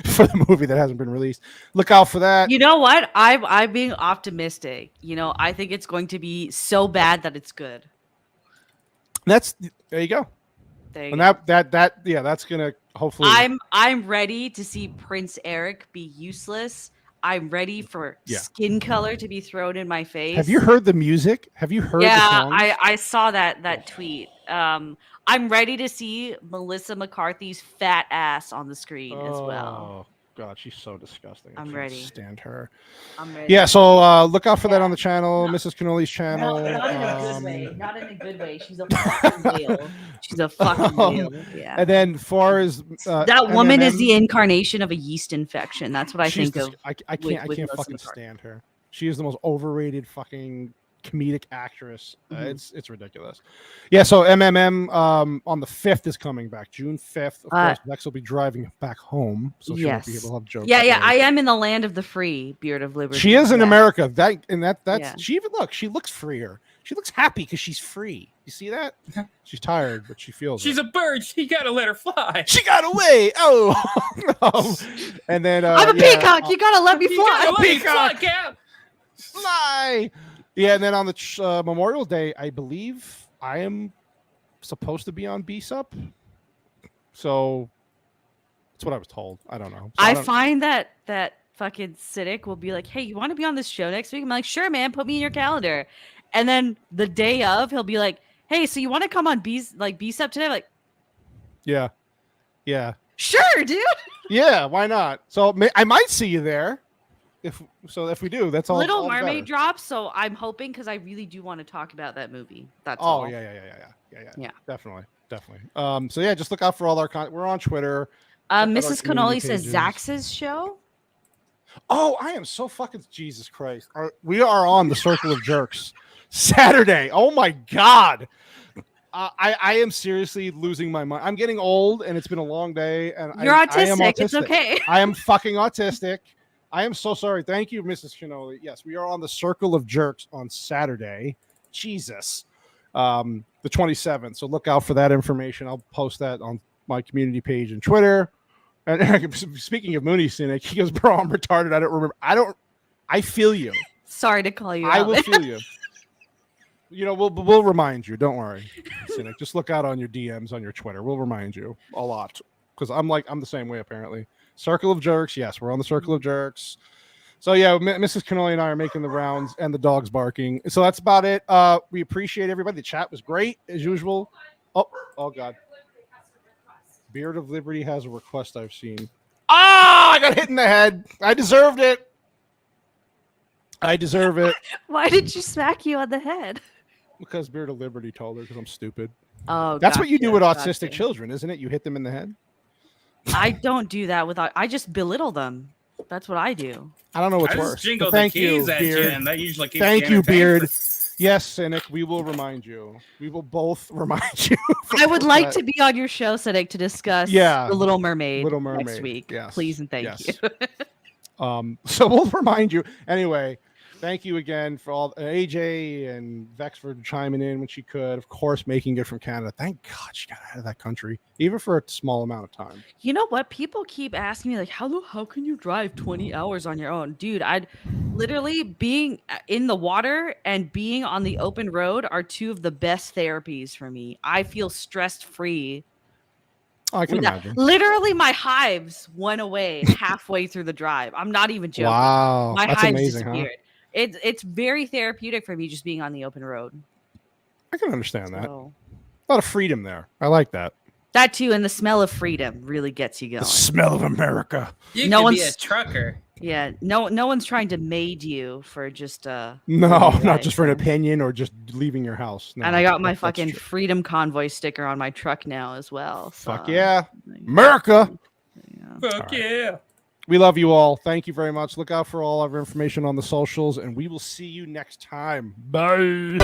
for the movie that hasn't been released. Look out for that. You know what? I'm being optimistic. I think it's going to be so bad that it's good. There you go. And that's gonna hopefully. I'm ready to see Prince Eric be useless. I'm ready for skin color to be thrown in my face. Have you heard the music? Have you heard? Yeah, the songs? I saw that tweet. I'm ready to see Melissa McCarthy's fat ass on the screen as well. God, she's so disgusting. I'm can't ready. Stand her. I'm ready. Yeah, so look out for that on the channel, Mrs. Cannoli's channel. Not in a good way. Not in a good way. She's a fucking whale. She's a fucking whale. Yeah. And then, far as that woman is the incarnation of a yeast infection. That's what I think of. I can't fucking stand her. She is the most overrated fucking comedic actress. It's ridiculous. Yeah, so MMM on the 5th is coming back. June 5th. Of course, Lex will be driving back home, so she won't be able to have jokes. Yeah. I am in the land of the free, Beard of Liberty. She is in America. She looks freer. She looks happy because she's free. You see that? She's tired, but she feels she's a bird. She gotta let her fly. She got away. Oh no. And then I'm a peacock. You gotta let me fly. Peacock. Fly. Yeah, and then on the Memorial Day, I believe I am supposed to be on BSUP. So that's what I was told. I don't know. So I find that fucking cynic will be like, "Hey, you want to be on this show next week?" I'm like, "Sure, man. Put me in your calendar." And then the day of, he'll be like, "Hey, so you want to come on BSUP today?" I'm like, yeah, sure, dude. Yeah, why not? So I might see you there. If we do, that's all. Little all Mermaid drops, so I'm hoping because I really do want to talk about that movie. That's all. Yeah, definitely. So yeah, just look out for all our content. We're on Twitter. Mrs. Cannoli says Zax's show. Oh, I am so fucking Jesus Christ. We are on the Circle of Jerks Saturday. Oh my God. I am seriously losing my mind. I'm getting old and it's been a long day. And You're autistic. I am autistic. It's okay. I am fucking autistic. I am so sorry. Thank you, Mrs. Cannoli. Yes, we are on the Circle of Jerks on Saturday. Jesus. The 27th. So look out for that information. I'll post that on my community page and Twitter. And speaking of Mooney Cynic, he goes, "Bro, I'm retarded. I don't remember." I feel you. Sorry to call you I out. will feel you. You know, we'll remind you. Don't worry, Cynic. Just look out on your DMs on your Twitter. We'll remind you a lot because I'm the same way apparently. Circle of Jerks. Yes, we're on the Circle of Jerks. So yeah, Mrs. Cannoli and I are making the rounds, and the dog's barking. So that's about it. We appreciate everybody. The chat was great as usual. Oh God. Beard of Liberty has a request I've seen. I got hit in the head. I deserved it. I deserve it. Why did you smack you on the head? Because Beard of Liberty told her because I'm stupid. Oh, that's what you do with autistic children, isn't it? You hit them in the head. I don't do that I just belittle them. That's what I do. I don't know what's worse. Jingle the keys at you, and that usually keeps Thank you, Beard. Yes, Cynic, we will remind you. We will both remind you. I would like to be on your show, Cynic, to discuss The Little Mermaid next week. Yes. Please and thank you. So we'll remind you. Anyway, thank you again for all AJ and Vex for chiming in when she could. Of course, making it from Canada. Thank God she got out of that country, even for a small amount of time. You know what? People keep asking me, like, how can you drive 20 hours on your own? Dude, I'd literally being in the water and being on the open road are two of the best therapies for me. I feel stressed free. Oh, I can imagine. Literally, my hives went away halfway through the drive. I'm not even joking. Wow. My That's hives amazing, disappeared. Huh? It's very therapeutic for me just being on the open road. I can understand that. A lot of freedom there. I like that. That too, and the smell of freedom really gets you going. The smell of America. You can be a trucker. Yeah, no one's trying to maid you for just no, not just for an opinion or just leaving your house. No, and I got my fucking Freedom Convoy sticker on my truck now as well. So. Fuck yeah, America. Yeah. Fuck yeah. We love you all. Thank you very much. Look out for all of our information on the socials, and we will see you next time. Bye.